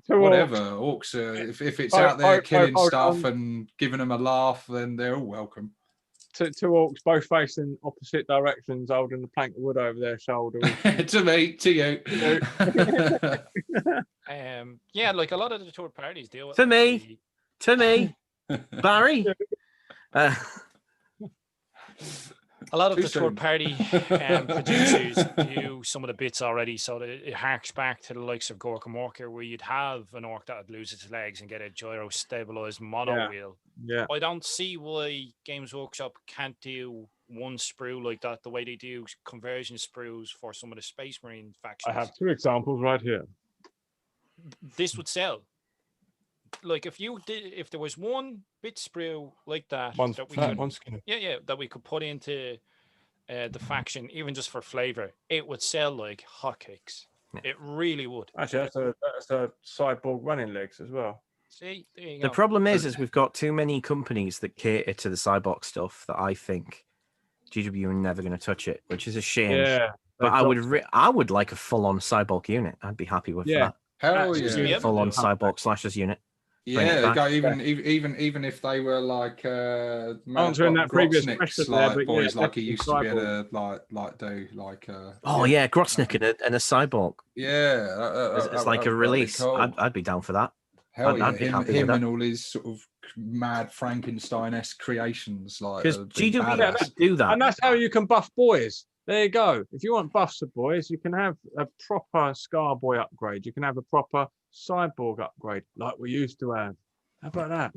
whatever Orks. If it's out there killing stuff and giving them a laugh, then they're all welcome. Two Orks both facing opposite directions, holding a plank of wood over their shoulder. To you. Yeah, like a lot of the third parties deal with to me, Barry. A lot of Too the soon. third party producers do some of the bits already, so that it harks back to the likes of Gork and Morker, where you'd have an Ork that would lose its legs and get a gyro stabilized mono wheel. Yeah. I don't see why Games Workshop can't do one sprue like that, the way they do conversion sprues for some of the Space Marine factions. I have 2 examples right here. This would sell. Like if there was one bit sprue like that, One skin. that we could put into the faction, even just for flavor, it would sell like hotcakes. It really would. Actually, that's a cyborg running legs as well. See, there you go. The problem is we've got too many companies that cater to the cyborg stuff that I think GW are never going to touch it, which is a shame. Yeah, but I would like a full-on cyborg unit. I'd be happy with that. Hell yeah. Full-on cyborg slashers unit. Yeah, even if they were like answering that previous question, like boys like he used to be able to do Grotsnick and a cyborg. Yeah, it's like a release. Cool. I'd be down for that. Hell yeah, I'd be happy him with and that. all his sort of mad Frankenstein-esque creations, like because GW do that, and that's how you can buff boys. There you go. If you want buffs of boys, you can have a proper Scar Boy upgrade. You can have a proper cyborg upgrade, like we used to have. How about that?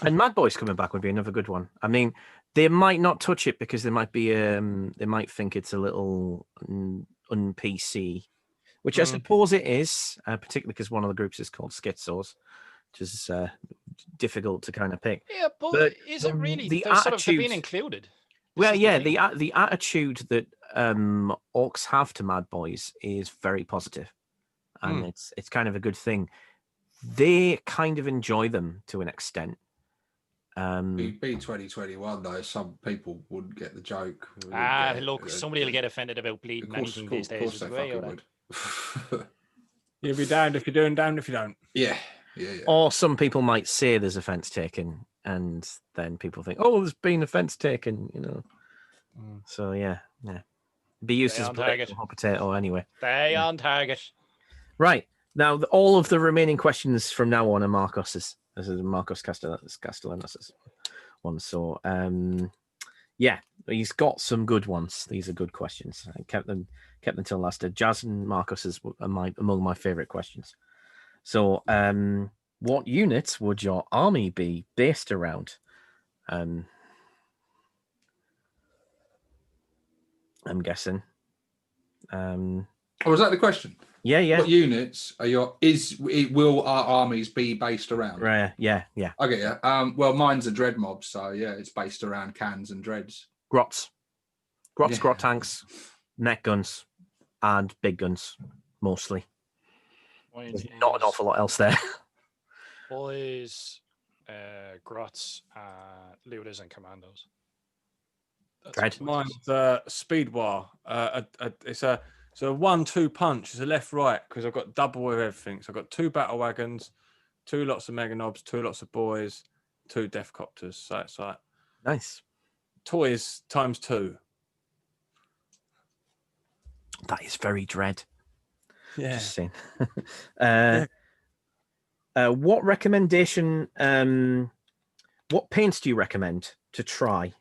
And Mad Boys coming back would be another good one. I mean, they might not touch it because they might be they might think it's a little un-PC, which I suppose it is, particularly because one of the groups is called Schizos, which is difficult to kind of pick. Yeah, but is it really? They're sort of being included. Well, yeah, the attitude that Orks have to Mad Boys is very positive, and it's kind of a good thing. They kind of enjoy them to an extent. Be 2021 though, some people wouldn't get the joke. Look, somebody will get offended about bleeding anything these days. You'll be damned if you do and damned if you don't. Yeah. Or some people might say there's offence taken, and then people think, "Oh, there's been offence taken," So yeah. Be used as a hot potato anyway. Stay on target. Right now, all of the remaining questions from now on are Marcos's. This is Marcos Castellanos' one. So yeah, he's got some good ones. These are good questions. I kept them till last. Jazz and Marcos's are among my favourite questions. So, what units would your army be based around? I'm guessing. Was that the question? Yeah. What units are will our armies be based around? Right. Yeah. Okay, yeah. Well, mine's a dread mob, so yeah, it's based around cans and dreads. Grots, Yeah. grot tanks, net guns, and big guns mostly. There's not an awful lot else there. Boys, grots, looters, and commandos. Dread. Mine's speed war. It's a 1-2 punch. It's a left-right because I've got double of everything. So I've got 2 battle wagons, 2 lots of mega knobs, 2 lots of boys, 2 death copters. So it's like Nice. toys times 2. That is very dread. Yeah. Just saying. What recommendation? What paints do you recommend to try?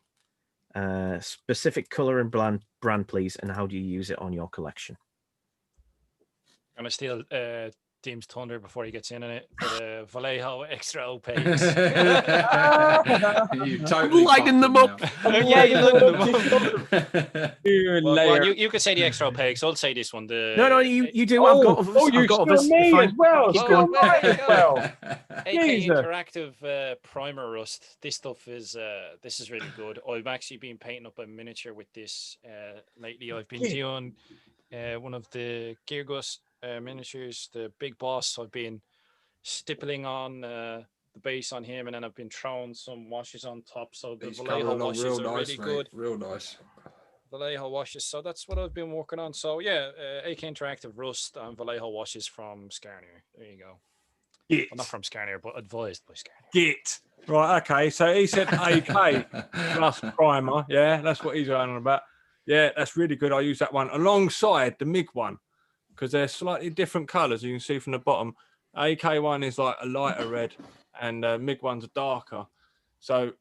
Specific color and brand, please, and how do you use it on your collection? I'm gonna steal Team's thunder before he gets in on it. The Vallejo extra opaques. You totally lighting them up. Yeah, you Layer. you could say the extra opaques. I'll say this one. No, you do. Oh, I've got you I've got still others. me Fine. as well. Keep Still going. me as well. AK Jesus. Interactive Primer Rust. This stuff is this is really good. I've actually been painting up a miniature with this lately. I've been doing one of the Geargus miniatures, the big boss. I've been stippling on the base on him, and then I've been throwing some washes on top. So the He's Vallejo coming along washes real are nice, really mate. good. Real nice. Vallejo washes. So that's what I've been working on. So yeah, AK Interactive Rust and Vallejo washes from Skarnier. There you go. Git. Well, not from Skarnier, but advised by Skarnier. Git. Right, okay. So he said AK plus primer. Yeah, that's what he's going on about. Yeah, that's really good. I use that one alongside the MIG one because they're slightly different colours. You can see from the bottom. AK one is like a lighter red and MIG one's a darker. So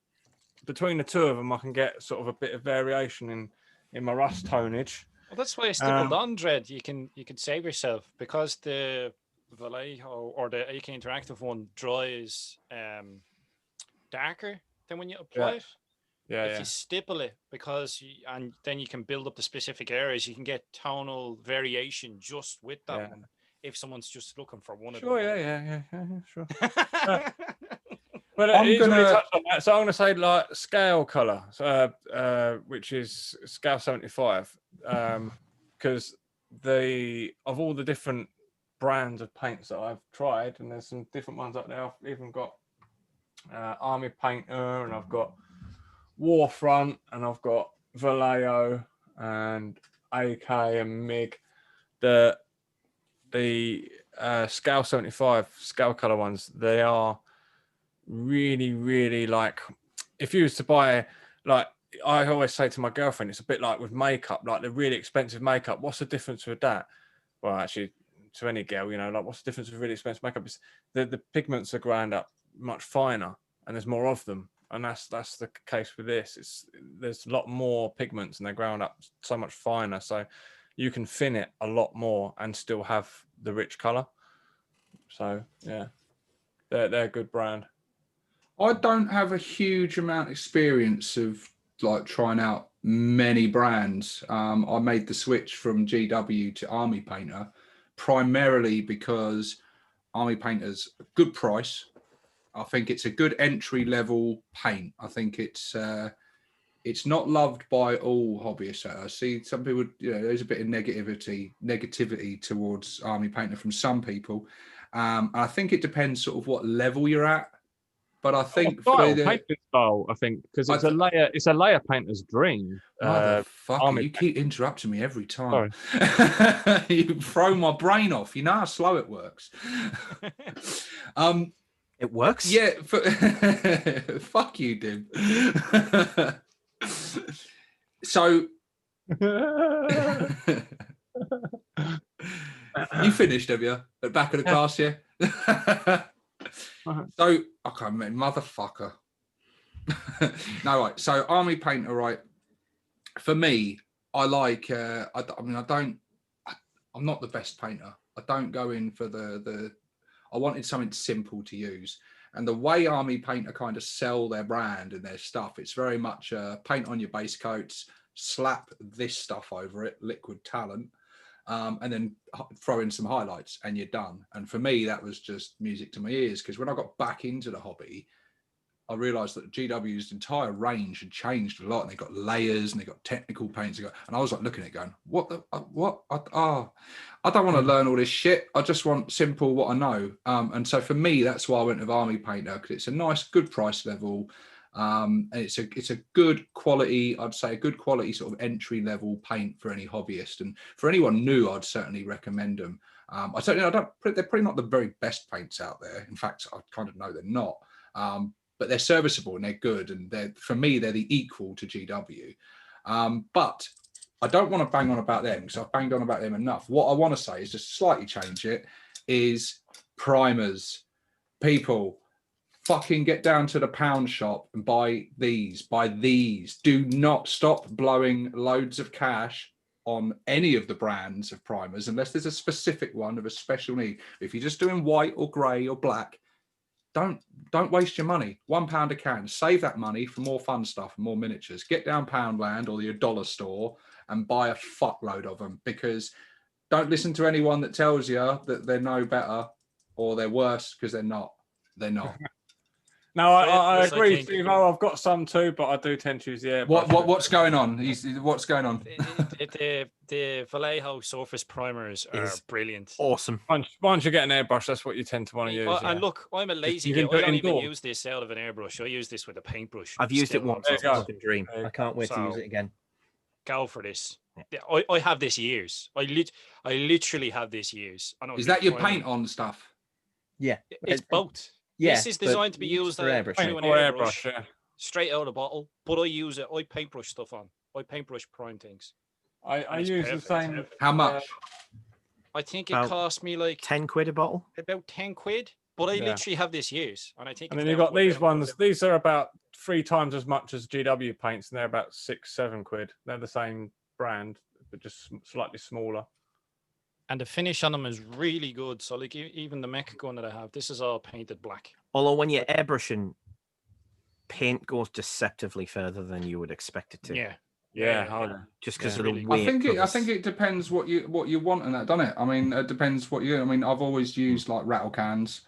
between the two of them, I can get sort of a bit of variation in my rust tonage. Well, that's why I stippled on Dread. You can save yourself because the Vallejo or the AK Interactive one dries darker than when you apply it. Yeah, if you stipple it, and then you can build up the specific areas, you can get tonal variation just with that one. If someone's just looking for one of them. Yeah, sure. But I'm going to touch on that. So I'm going to say like scale color, which is scale 75, because of all the different brands of paints that I've tried, and there's some different ones up there. I've even got Army Painter, and I've got Warfront, and I've got Vallejo and AK and MIG. The scale 75 scale color ones, they are really, really like, if you was to buy, like I always say to my girlfriend, it's a bit like with makeup, like the really expensive makeup. What's the difference with that? Well, actually, to any girl, you know, like what's the difference with really expensive makeup? It's the pigments are ground up much finer, and there's more of them. And that's the case with this. There's a lot more pigments, and they're ground up so much finer, so you can thin it a lot more and still have the rich color. So yeah, they're a good brand. I don't have a huge amount of experience of like trying out many brands. I made the switch from GW to Army Painter primarily because Army Painter's a good price. I think it's a good entry level paint. I think it's not loved by all hobbyists. I see some people, you know, there's a bit of negativity towards Army Painter from some people. I think it depends sort of what level you're at. But I think painting style, I think, because it's a layer painter's dream. Motherfucker, you keep interrupting me every time. You throw my brain off. You know how slow it works. It works? Yeah. Fuck you, Dim. So you finished, have you? At the back of the class, yeah? So, okay, motherfucker. No, right. So, Army Painter, right? For me, I like. I'm not the best painter. I don't go in for the. I wanted something simple to use, and the way Army Painter kind of sell their brand and their stuff, it's very much paint on your base coats, slap this stuff over it, liquid talent, and then throw in some highlights and you're done. And for me, that was just music to my ears, because when I got back into the hobby, I realized that GW's entire range had changed a lot, and they got layers and they got technical paints. And I was like looking at it going, what? I don't want to learn all this shit. I just want simple what I know. And so for me, that's why I went with Army Painter, because it's a nice, good price level. And it's a good quality, I'd say a good quality sort of entry level paint for any hobbyist. And for anyone new, I'd certainly recommend them. They're probably not the very best paints out there. In fact, I kind of know they're not. But they're serviceable and they're good, and for me they're the equal to GW. But I don't want to bang on about them, because I've banged on about them enough. What I want to say is just slightly change it, is primers. People, fucking get down to the pound shop and buy these. Do not stop blowing loads of cash on any of the brands of primers unless there's a specific one of a special need. If you're just doing white or grey or black, don't waste your money. £1 a can. Save that money for more fun stuff and more miniatures. Get down Poundland or your dollar store and buy a fuckload of them, because don't listen to anyone that tells you that they're no better or they're worse, because they're not. They're not. No, I agree, Steve. I've got some too, but I do tend to use the airbrush. What's going on? What's going on? The Vallejo surface primers are brilliant. Awesome. Once you get an airbrush, that's what you tend to want to use. And look, I'm a lazy guy. I don't even use this out of an airbrush. I use this with a paintbrush. I've used it once. It's a fucking dream. I can't wait to use it again. Go for this. Yeah. I have this years. I literally have this years. Is that your paint on stuff? Yeah. It's both. Yeah, this is designed to be used for airbrush. Airbrush, yeah. Straight out of the bottle. But I use it. I paintbrush stuff on. I paintbrush prime things. I use the same. How much? I think it cost me like £10 a bottle. About £10. But I literally have this years, and I think. And then you've got these ones. These are about 3 times as much as GW paints, and they're about £6-7. They're the same brand, but just slightly smaller. And the finish on them is really good. So like even the mecha gun that I have, this is all painted black. Although when you're airbrushing, paint goes deceptively further than you would expect it to. Yeah. Just because of the weight. I think it depends what you want in that, doesn't it? I mean, it depends what you. I mean, I've always used like rattle cans,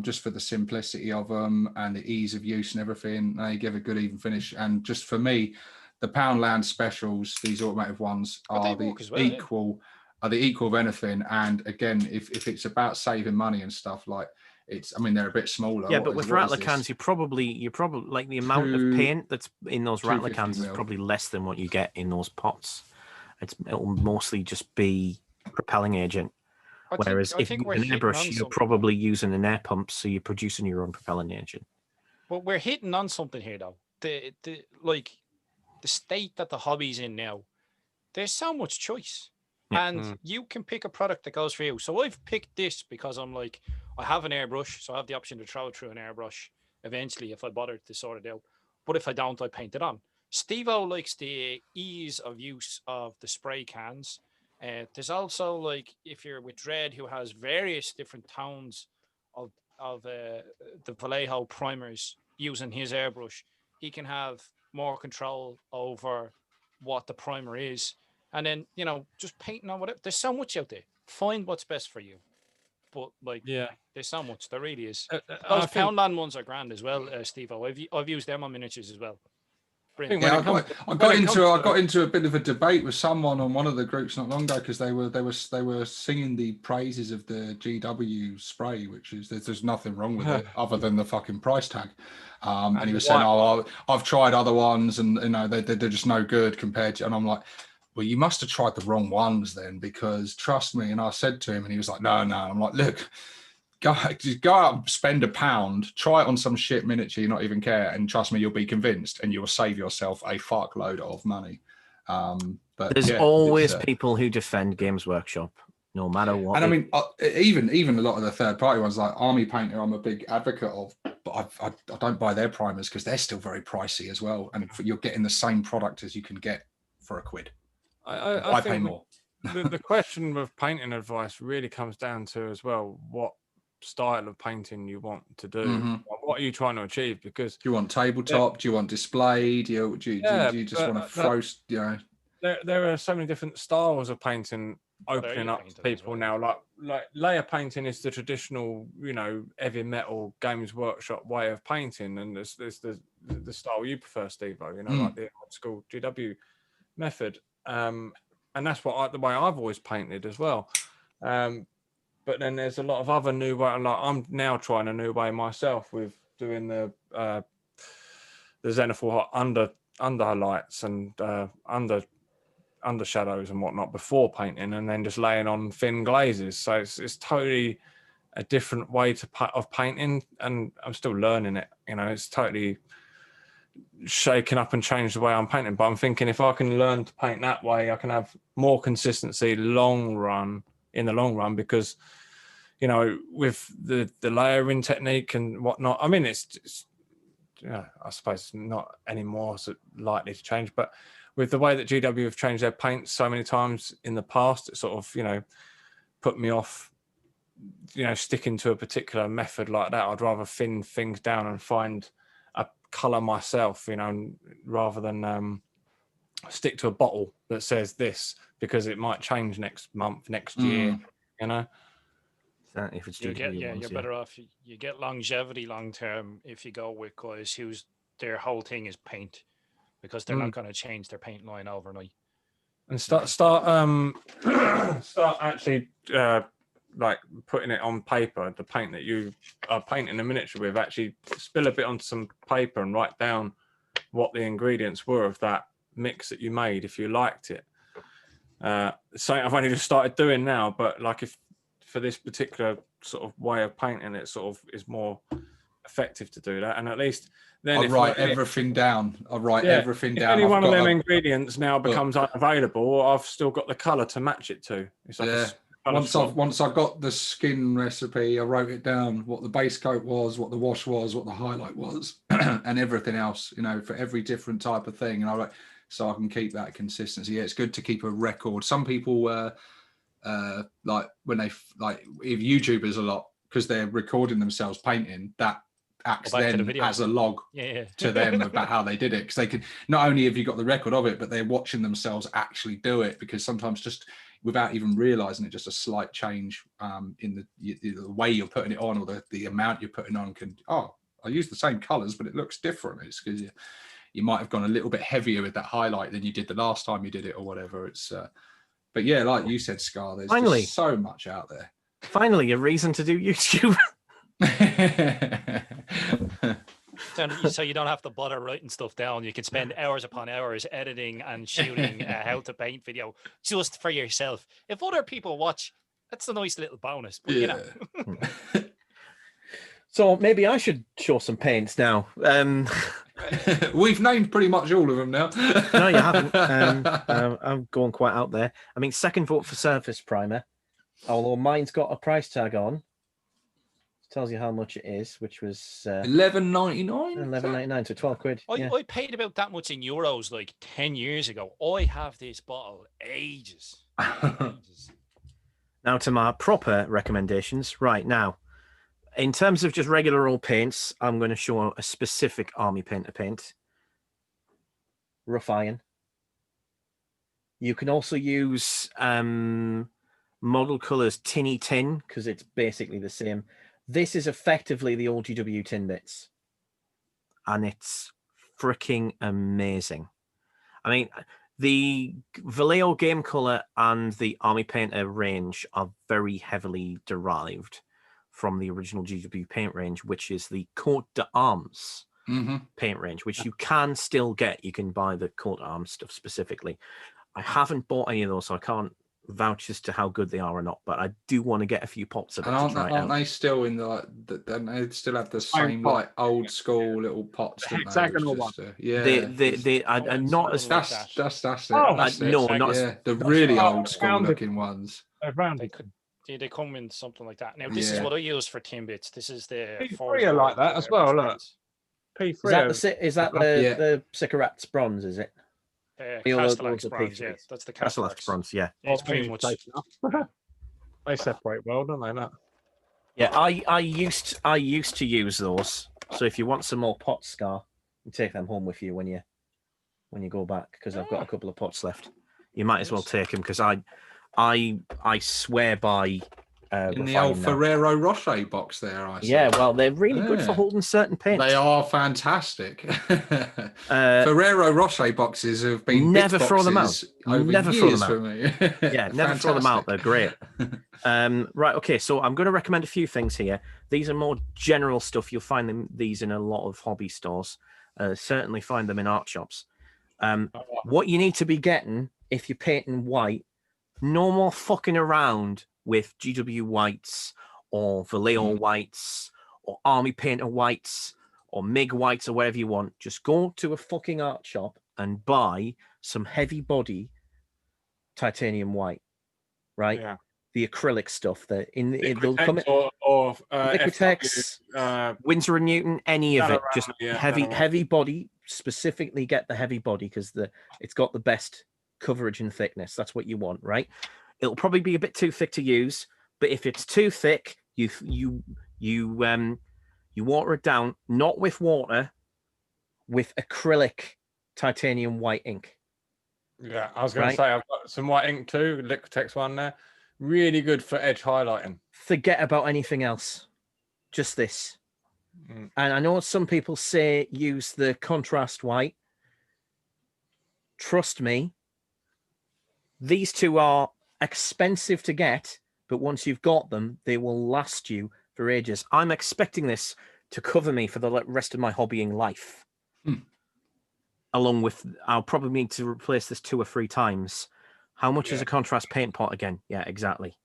just for the simplicity of them and the ease of use and everything. They give a good even finish. And just for me, the Poundland specials, these automotive ones, are the equal. Are the equal of anything. And again, if it's about saving money and stuff, like they're a bit smaller. Yeah, but with rattler cans, you're probably like the amount of paint that's in those rattler cans is probably less than what you get in those pots. It'll mostly just be propelling agent. Whereas if you use an airbrush, you're probably using an air pump, so you're producing your own propelling agent. But we're hitting on something here, though. The state that the hobby's in now, there's so much choice. And you can pick a product that goes for you. So I've picked this because I'm like, I have an airbrush, so I have the option to throw it through an airbrush eventually if I bother to sort it out. But if I don't, I paint it on. Steve-O likes the ease of use of the spray cans. There's also, like, if you're with Dread, who has various different tones of the Vallejo primers using his airbrush, he can have more control over what the primer is. And then, just painting on whatever. There's so much out there. Find what's best for you. But, there's so much. There really is. Those Poundland ones are grand as well, Steve-O. I've used them on miniatures as well. Yeah, I got into a bit of a debate with someone on one of the groups not long ago, because they were singing the praises of the GW spray, which is there's nothing wrong with it other than the fucking price tag. And he was saying, I've tried other ones, and they're just no good compared to. And I'm like, well, you must have tried the wrong ones then, because trust me. And I said to him, and he was like, no. I'm like, look, go out and spend £1, try it on some shit miniature you not even care, and trust me, you'll be convinced, and you'll save yourself a fuckload of money. But there's always people who defend Games Workshop, no matter what. And I mean, even a lot of the third-party ones, like Army Painter, I'm a big advocate of, but I don't buy their primers because they're still very pricey as well, and you're getting the same product as you can get for £1. I pay more. The question with painting advice really comes down to as well what style of painting you want to do. What are you trying to achieve? Because do you want tabletop? Do you want display? Do you just want to throw? There are so many different styles of painting opening up to people now. Like layer painting is the traditional, heavy metal Games Workshop way of painting, and there's the style you prefer, Steve-O, like the old school GW method. And that's the way I've always painted as well. But then there's a lot of other new way. Like I'm now trying a new way myself with doing the Xenophil under highlights and under shadows and whatnot before painting, and then just laying on thin glazes. So it's totally a different way of painting, and I'm still learning it. It's totally shaken up and changed the way I'm painting. But I'm thinking if I can learn to paint that way, I can have more consistency in the long run, because with the layering technique and whatnot. I mean, it's I suppose not anymore so likely to change, but with the way that GW have changed their paints so many times in the past, it sort of put me off sticking to a particular method like that. I'd rather thin things down and find a color myself, rather than stick to a bottle that says this, because it might change next month, next year, If it's you're better off. You get longevity long term if you go with guys whose their whole thing is paint, because they're not going to change their paint line overnight. And start actually like putting it on paper, the paint that you are painting a miniature with. Actually spill a bit onto some paper and write down what the ingredients were of that mix that you made, if you liked it. Something I've only just started doing now, but like if for this particular sort of way of painting, it sort of is more effective to do that. And at least then I'll write everything down. If any one of them ingredients now becomes unavailable, I've still got the color to match it to. It's like once I got the skin recipe, I wrote it down, what the base coat was, what the wash was, what the highlight was, and everything else, for every different type of thing. And I wrote, so I can keep that consistency. Yeah, it's good to keep a record. Some people like when they if YouTubers a lot, because they're recording themselves painting, that acts then as a log to them about how they did it, because they can, not only have you got the record of it, but they're watching themselves actually do it, because sometimes just without even realizing it, just a slight change in the way you're putting it on, or the amount you're putting on can, I use the same colors but it looks different. It's because you might have gone a little bit heavier with that highlight than you did the last time you did it, or whatever. It's but yeah, like you said, Scar, there's just so much out there. Finally, a reason to do YouTube. So you don't have to bother writing stuff down. You can spend hours upon hours editing and shooting a how to paint video just for yourself. If other people watch, that's a nice little bonus. But, So maybe I should show some paints now. We've named pretty much all of them now. No, you haven't. I'm going quite out there. I mean, second vote for Surface Primer, although mine's got a price tag on. It tells you how much it is, which was $11.99. $11.99, so 12 quid. I paid about that much in euros like 10 years ago. I have this bottle ages. Now to my proper recommendations. Right now, in terms of just regular old paints, I'm going to show a specific army paint to paint. Rough iron. You can also use model colors tinny tin, because it's basically the same. This is effectively the old GW tin bits, and it's freaking amazing. I mean, the Vallejo game color and the Army Painter range are very heavily derived from the original GW paint range, which is the Coat d'Arms paint range, which you can still get. You can buy the Coat d'Arms stuff specifically. I haven't bought any of those, so I can't vouch as to how good they are or not, but I do want to get a few pots of it. Aren't they still in they still have the same like old school little pots? Hexagonal one. They are not as that's it. No, not the really old school looking ones. They come in something like that. Now this is what I use for tin bits. This is the P3 are like that as well. Look, P3 is that the Sycorax bronze? Is it? Castellax bronze, yeah. That's the Castellax bronze, yeah. It's pretty much. They separate well, don't they? That. Yeah, I used to use those. So if you want some more pots, Scar, you take them home with you when you go back, because I've got a couple of pots left. You might as well take them, because I swear by in the old refining that. Ferrero Rocher box there, I see. Yeah, well, they're really good for Yeah. holding certain paints. They are fantastic. Ferrero Rocher boxes have been never bits throw them out. boxes over Never throw years them for me. Yeah, never throw them out. They're great. Right, okay, so I'm going to recommend a few things here. These are more general stuff. You'll find these in a lot of hobby stores. Certainly find them in art shops. What you need to be getting if you're painting white, no more fucking around with GW whites or Vallejo whites or Army Painter whites or MIG whites or whatever you want. Just go to a fucking art shop and buy some heavy body titanium white, right? Yeah. The acrylic stuff that they'll come in or Liquitex, Winsor and Newton, any of it. Just Panorama. heavy body. Specifically, get the heavy body because it's got the best coverage and thickness. That's what you want, right? It'll probably be a bit too thick to use, but if it's too thick, you water it down, not with water, with acrylic titanium white ink. Yeah, I was going to say I've got some white ink too, Liquitex one there. Really good for edge highlighting. Forget about anything else. Just this. And I know some people say use the contrast white. Trust me, these two are expensive to get, but once you've got them, they will last you for ages. I'm expecting this to cover me for the rest of my hobbying life. Along with, I'll probably need to replace this 2 or 3 times. How much is a contrast paint pot again? Yeah, exactly.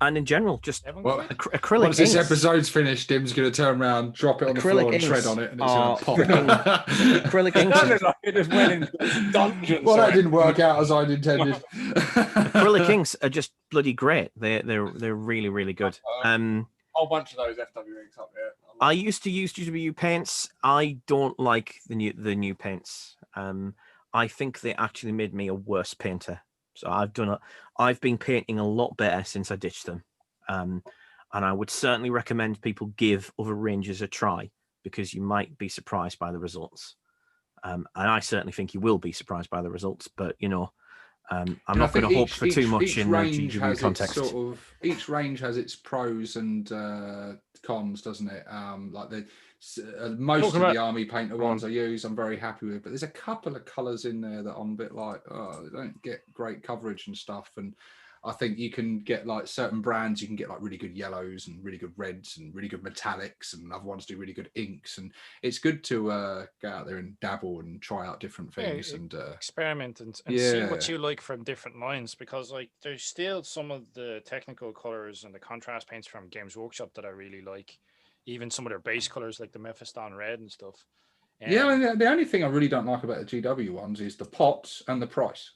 And in general, just acrylic Once this inks. episode's finished, Dim's going to turn around, drop it on the floor and tread on it, and it's going to pop. Acrylic inks. Sounded like it just went into dungeons. Well, that didn't work out as I'd intended. Acrylic inks are just bloody great. They're really, really good. Whole bunch of those FW inks up there. I used to use GW paints. I don't like the new paints. I think they actually made me a worse painter. So I've been painting a lot better since I ditched them. And I would certainly recommend people give other ranges a try because you might be surprised by the results. And I certainly think you will be surprised by the results, but I'm not going to hope for too much in the GW context. Each range has its pros and cons, doesn't it? Like most of the Army Painter ones I use, I'm very happy with, but there's a couple of colours in there that I'm a bit like, oh, they don't get great coverage and stuff. And I think you can get like certain brands, you can get like really good yellows and really good reds and really good metallics, and other ones do really good inks. And it's good to go out there and dabble and try out different things and experiment and see what you like from different lines, because like there's still some of the technical colors and the contrast paints from Games Workshop that I really like. Even some of their base colors like the Mephiston red and stuff. Yeah, the only thing I really don't like about the GW ones is the pots and the price.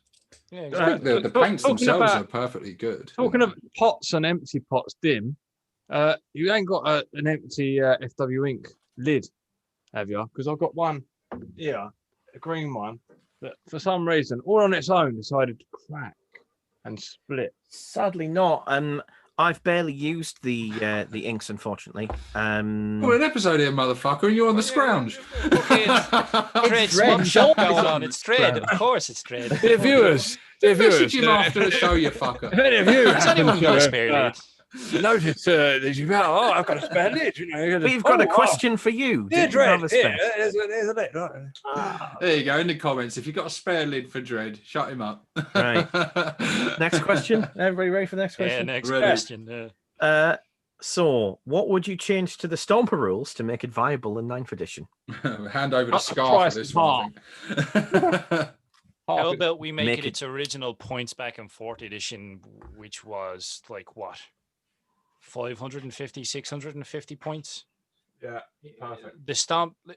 Yeah, exactly. The paints themselves are perfectly good. Talking of pots and empty pots, Dim, you ain't got an empty FW ink lid, have you? Because I've got one here, a green one, that for some reason, all on its own, decided to crack and split. Sadly not. I've barely used the inks, unfortunately. We're an episode here, motherfucker, and you're on the scrounge. It's Dread. Going on. It's Dread. Of course, it's Dread. Dear viewers, Message him after the show, you fucker. If any of you Has anyone got a spare lid? Notice that you've got, I've got a spare lid. We've got a question for you. Dear Dread, there's a lid. There you go, in the comments. If you've got a spare lid for Dread, shut him up. Right. Next question. Everybody ready for the next question? Yeah, next question. So, what would you change to the Stomper rules to make it viable in 9th edition? Hand over the scarf for this one, I think. How about we make it its original points back in 4th edition, which was like what? 550, 650 points? Yeah, perfect.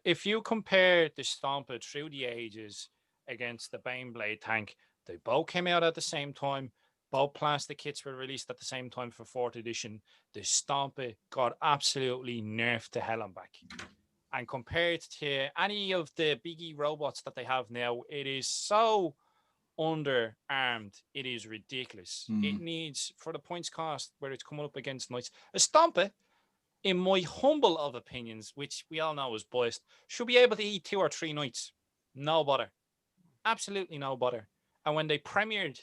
If you compare the Stomper through the ages against the Baneblade tank, they both came out at the same time. Both plastic kits were released at the same time for 4th edition. The Stomper got absolutely nerfed to hell and back. And compared to any of the biggie robots that they have now, it is so underarmed. It is ridiculous. It needs, for the points cost where it's coming up against knights, a Stomper, in my humble of opinions, which we all know is biased, should be able to eat 2 or 3 knights. No bother. Absolutely no bother. And when they premiered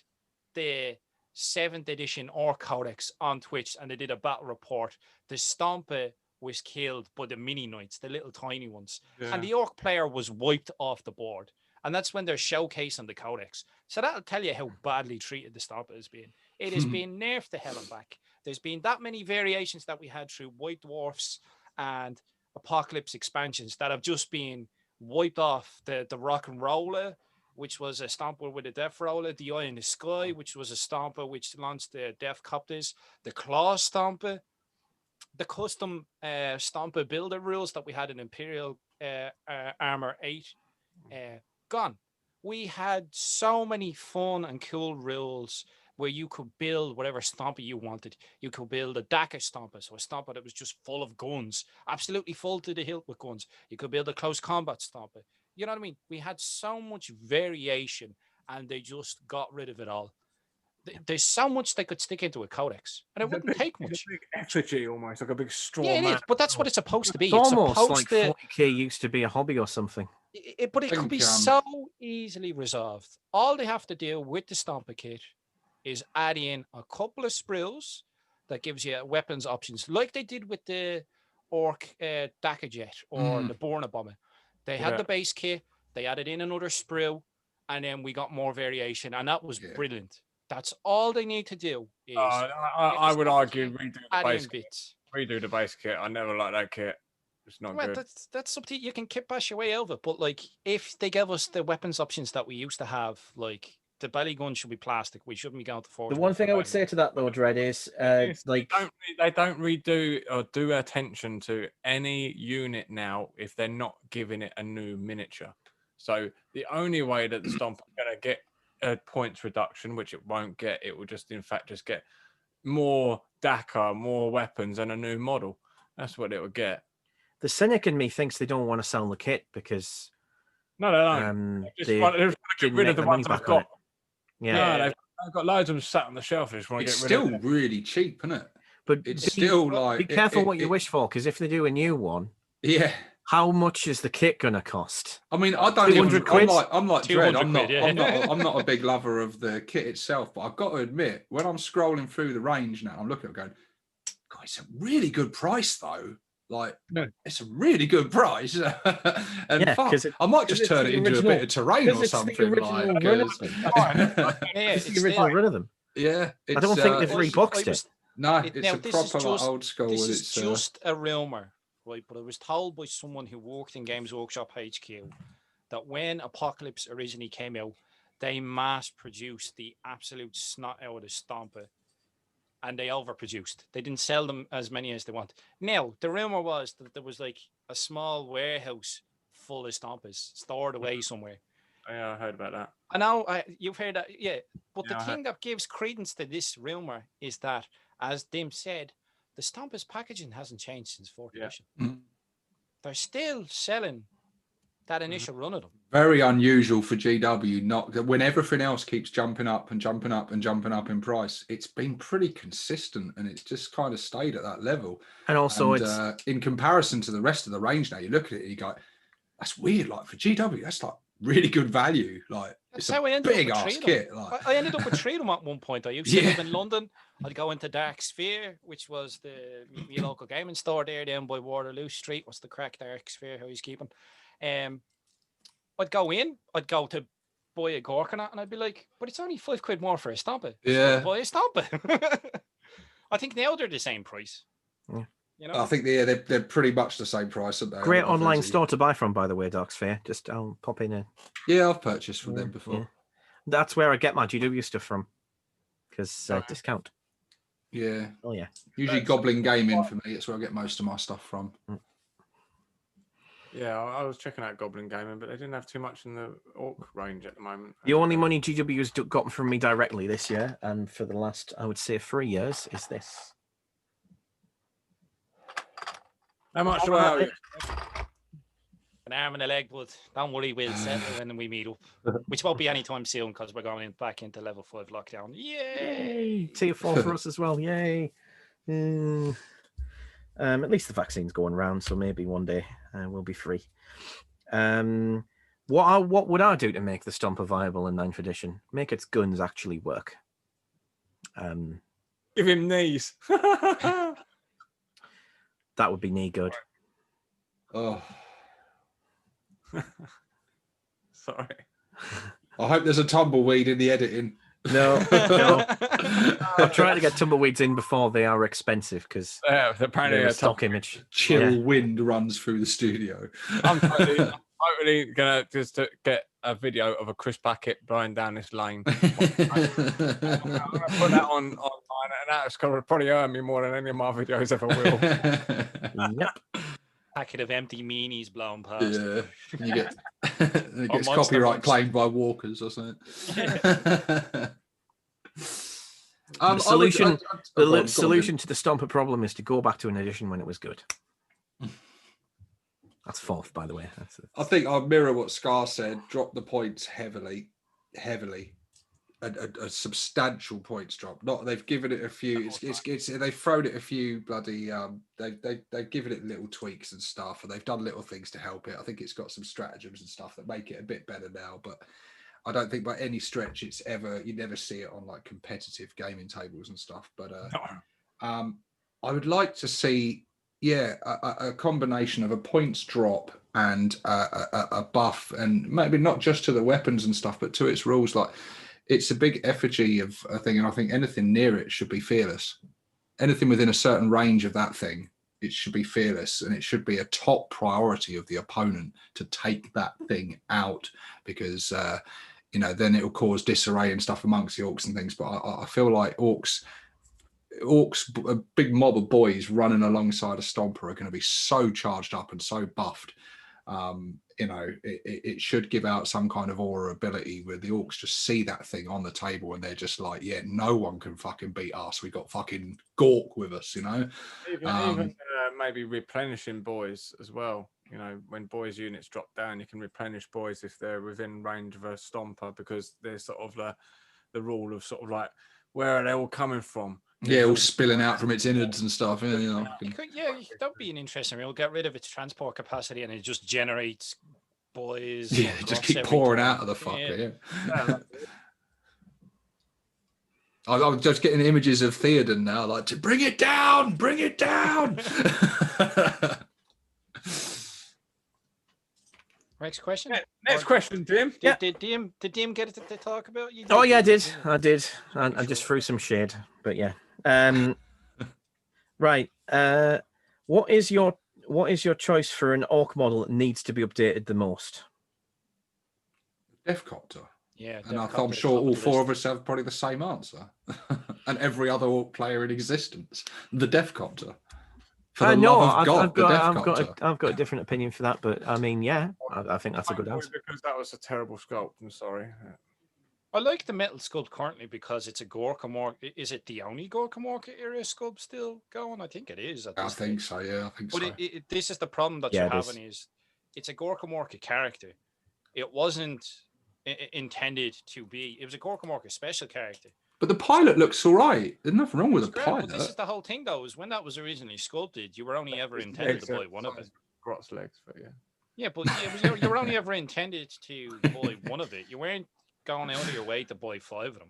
the 7th edition Ork Codex on Twitch and they did a battle report, the Stomper was killed by the mini knights, the little tiny ones. And the Ork player was wiped off the board. And that's when they're showcasing the Codex. So that'll tell you how badly treated the Stomper has been. It has been nerfed to hell and back. There's been that many variations that we had through White Dwarfs and Apocalypse expansions that have just been wiped off. The Rock and Roller, which was a Stomper with a Death Roller, the Eye in the Sky, which was a Stomper which launched the Death Copters, the Claw Stomper, the custom Stomper builder rules that we had in Imperial Armor 8, gone. We had so many fun and cool rules where you could build whatever Stomper you wanted. You could build a Daka Stomper, so a Stomper that was just full of guns, absolutely full to the hilt with guns. You could build a close combat Stomper. You know what I mean? We had so much variation, and they just got rid of it all. There's so much they could stick into a codex, and it wouldn't take much. It's a big effigy, almost like a big straw. Yeah, it is, but that's what it's supposed to be. It's almost like 40k used to be a hobby or something. But it could be so easily resolved. All they have to do with the Stomper kit is add in a couple of sprues that gives you weapons options, like they did with the Ork Daka Jet or the Borna Bomber. They had the base kit, they added in another sprue, and then we got more variation, and that was brilliant. That's all they need to do. Is I would argue redo the base kit. Bits. Redo the base kit. I never liked that kit. It's not good. That's something you can kitbash your way over. But like, if they give us the weapons options that we used to have, like the belly gun should be plastic. We shouldn't be going to forge. The one thing I would say to that though, Dread, is like they don't redo or do attention to any unit now if they're not giving it a new miniature. So the only way that the Stomper is going to get a points reduction, which it won't get, it will just in fact just get more Daka, more weapons, and a new model. That's what it will get. The cynic in me thinks they don't want to sell the kit because no, they just want to get rid of the ones I've got. Yeah, no, they've got loads of them sat on the shelf. They just want to It's get rid of still really cheap, isn't it? but It's still like be careful what you wish for, because if they do a new one, how much is the kit gonna cost? I mean, I don't 200 even. quid? I'm like Dread. I'm not. quid, yeah. I'm not a big lover of the kit itself, but I've got to admit, when I'm scrolling through the range now, I'm looking at it going, God, it's a really good price though. Like, it's a really good price. And I might just turn it into a bit of terrain or something. It's the original run of them. Yeah, I don't think they've reboxed it. No, it's a proper like, old school. This is just a rumor, right? But I was told by someone who worked in Games Workshop HQ that when Apocalypse originally came out, they mass produced the absolute snot out of the Stomper. And they overproduced. They didn't sell them as many as they want. Now, the rumor was that there was like a small warehouse full of Stompers stored away somewhere. Yeah, I heard about that. I know you've heard that, yeah. But the thing that gives credence to this rumor is that, as Dim said, the Stompers packaging hasn't changed since 4th edition. They're still selling that initial run of them. Very unusual for GW. Not when everything else keeps jumping up and jumping up and jumping up in price. It's been pretty consistent, and it's just kind of stayed at that level. And also, it's in comparison to the rest of the range. Now you look at it, and you go, "That's weird." Like for GW, that's like really good value. Like That's it's how a I ended big up with ass Treedom. kit. Like I ended up with Treedom at one point. I used to live in London. I'd go into Dark Sphere, which was the local gaming store there down by Waterloo Street. What's the crack, Dark Sphere? How he's keeping? I'd go in. I'd go to buy a Gorkanaut, and I'd be like, "But it's only £5 more for a Stomper." Yeah, buy a Stomper. I think now they're the same price. Yeah. You know, I think they're pretty much the same price, aren't they? Great online store to buy from, by the way, Dark Sphere. Just I'll pop in and yeah, I've purchased from them before. Yeah. That's where I get my GW stuff from, because discount. Yeah. Oh yeah. Usually Goblin Gaming for me. It's where I get most of my stuff from. Yeah, I was checking out Goblin Gaming, but they didn't have too much in the Ork range at the moment. The only money GW's gotten from me directly this year, and for the last, I would say, 3 years, is this. How much do I owe you? an arm and a leg, but don't worry, we'll settle when we meet up, which won't be anytime soon because we're going back into level 5 lockdown. Yay! Tier 4 for us as well. Yay! At least the vaccine's going around, so maybe one day we'll be free. What would I do to make the Stomper viable in 9th edition? Make its guns actually work. Give him knees. That would be knee good. Oh, Sorry. I hope there's a tumbleweed in the editing. No, no. I'm trying to get tumbleweeds in before they are expensive because apparently they're a a stock image. Chill wind runs through the studio. I'm totally gonna just get a video of a crisp packet blowing down this lane. I'm gonna put that online, and that's gonna probably earn me more than any of my videos ever will. Yep. Packet of empty meanies blown past. Yeah, you get it gets Monster copyright Monks. claimed by walkers or something. The solution, solution to the Stomper problem is to go back to an edition when it was good. That's fourth, by the way. I think I'll mirror what Scar said. Drop the points heavily. A substantial points drop. Not they've given it a few. It's they've thrown it a few bloody. They've given it little tweaks and stuff, and they've done little things to help it. I think it's got some stratagems and stuff that make it a bit better now. But I don't think by any stretch it's ever. You never see it on like competitive gaming tables and stuff. But I would like to see. Yeah, a combination of a points drop and a buff, and maybe not just to the weapons and stuff, but to its rules. Like, it's a big effigy of a thing, and I think anything near it should be fearless. Anything within a certain range of that thing, it should be fearless, and it should be a top priority of the opponent to take that thing out, because then it'll cause disarray and stuff amongst the orcs and things. But I feel like orcs, a big mob of boys running alongside a Stomper are going to be so charged up and so buffed. It should give out some kind of aura ability where the orcs just see that thing on the table and they're just like, yeah, no one can fucking beat us. We got fucking Gork with us, Even maybe replenishing boys as well. When boys units drop down, you can replenish boys if they're within range of a Stomper, because there's sort of the rule of sort of like, where are they all coming from? Yeah, all spilling out from its innards and stuff. Yeah, that would be an interesting. We'll get rid of its transport capacity, and it just generates boys. Yeah, just keep pouring out of the fucker. Yeah. I'm just getting images of Theoden now, like, to bring it down. Next question. Next question, Dim. Did Dim get it to talk about? Oh yeah, I did. I just threw some shade, but yeah. Right. What is your choice for an orc model that needs to be updated the most? Deathcopter. Yeah, and I'm sure all four of us have probably the same answer, and every other orc player in existence, the Deathcopter. I've got a different opinion for that, but I mean, yeah, I think that's a good answer. Because that was a terrible sculpt. I'm sorry. I like the metal sculpt currently because it's a Gorkamork. Is it the only Gorkamork era sculpt still going? I think it is. I think so. Yeah, I think so. But this is the problem that you're having is it's a Gorkamork character. It wasn't intended to be. It was a Gorkamork special character. But the pilot looks all right. There's nothing wrong with the pilot. But this is the whole thing, though, is when that was originally sculpted, you were only ever intended to buy one of it. Grot's legs, but yeah. Yeah, but you were only ever intended to buy one of it. You weren't going out of your way to buy 5 of them.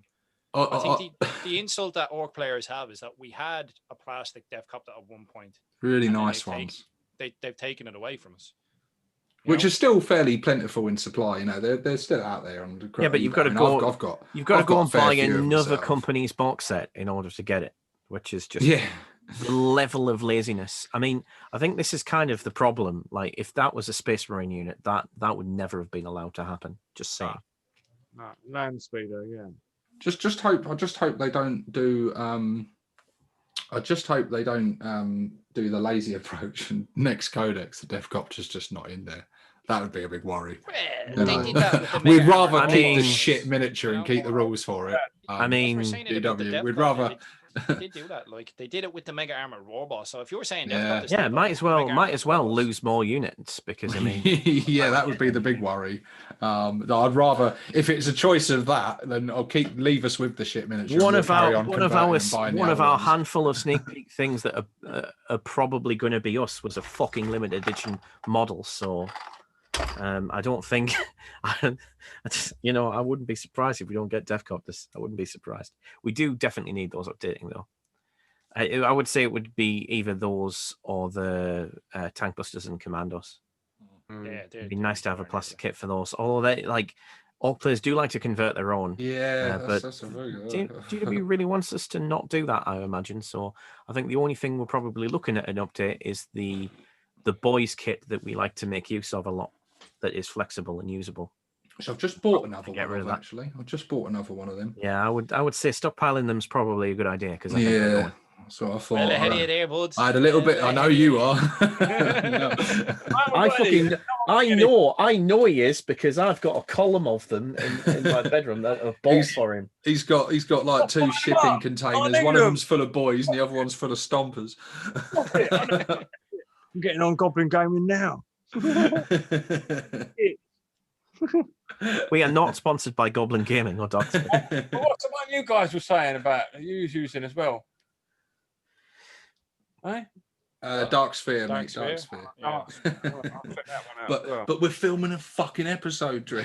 I think the insult that orc players have is that we had a plastic Deathcopter at one point. Really nice ones. They've taken it away from us. Which is still fairly plentiful in supply. They're still out there. Yeah, but you've got to go. You've got to go and buy another company's box set in order to get it, which is just the level of laziness. I mean, I think this is kind of the problem. Like, if that was a Space Marine unit, that would never have been allowed to happen. Just saying. No, land speeder, yeah. Just hope. I just hope they don't do. I just hope they don't do the lazy approach. And next codex, the Deathcopter's just not in there. That would be a big worry. Well, they did that with the we'd rather keep the shit miniature and keep the rules for it. I mean, DW, we'd rather. They did do that. Like, they did it with the Mega Armored Warboss. So if you were saying, might as well lose more units, because I mean, yeah, that would be the big worry. I'd rather, if it's a choice of that, then I'll leave us with the shit miniature. One of our handful of sneak peek things that are probably going to be us was a fucking limited edition model. So I don't think, I wouldn't be surprised if we don't get Devcopters. I wouldn't be surprised. We do definitely need those updating, though. I would say it would be either those or the Tank Busters and Commandos. Yeah, It'd be nice to have a plastic kit for those. Although all players do like to convert their own. Yeah, but that's a very good. GW really wants us to not do that, I imagine. So I think the only thing we're probably looking at an update is the boys kit that we like to make use of a lot, that is flexible and usable. So I've just bought another Get rid one. of that. Actually, I've just bought another one of them. Yeah, I would say stockpiling them's probably a good idea because Yeah. So I thought. Well ahead of you there, buds. I had a little bit. I know you are. I know he is because I've got a column of them in my bedroom that are bought for him. He's got like 2 shipping containers. One of them's full of boys, and the other one's full of stompers. I'm getting on Goblin Gaming now. We are not sponsored by Goblin Gaming or Doctor. What's the one you guys were saying about you was using as well? Eh? Dark Sphere, mate. Sphere? Dark Sphere. Yeah. I'll check that one out as well. But we're filming a fucking episode, Drew.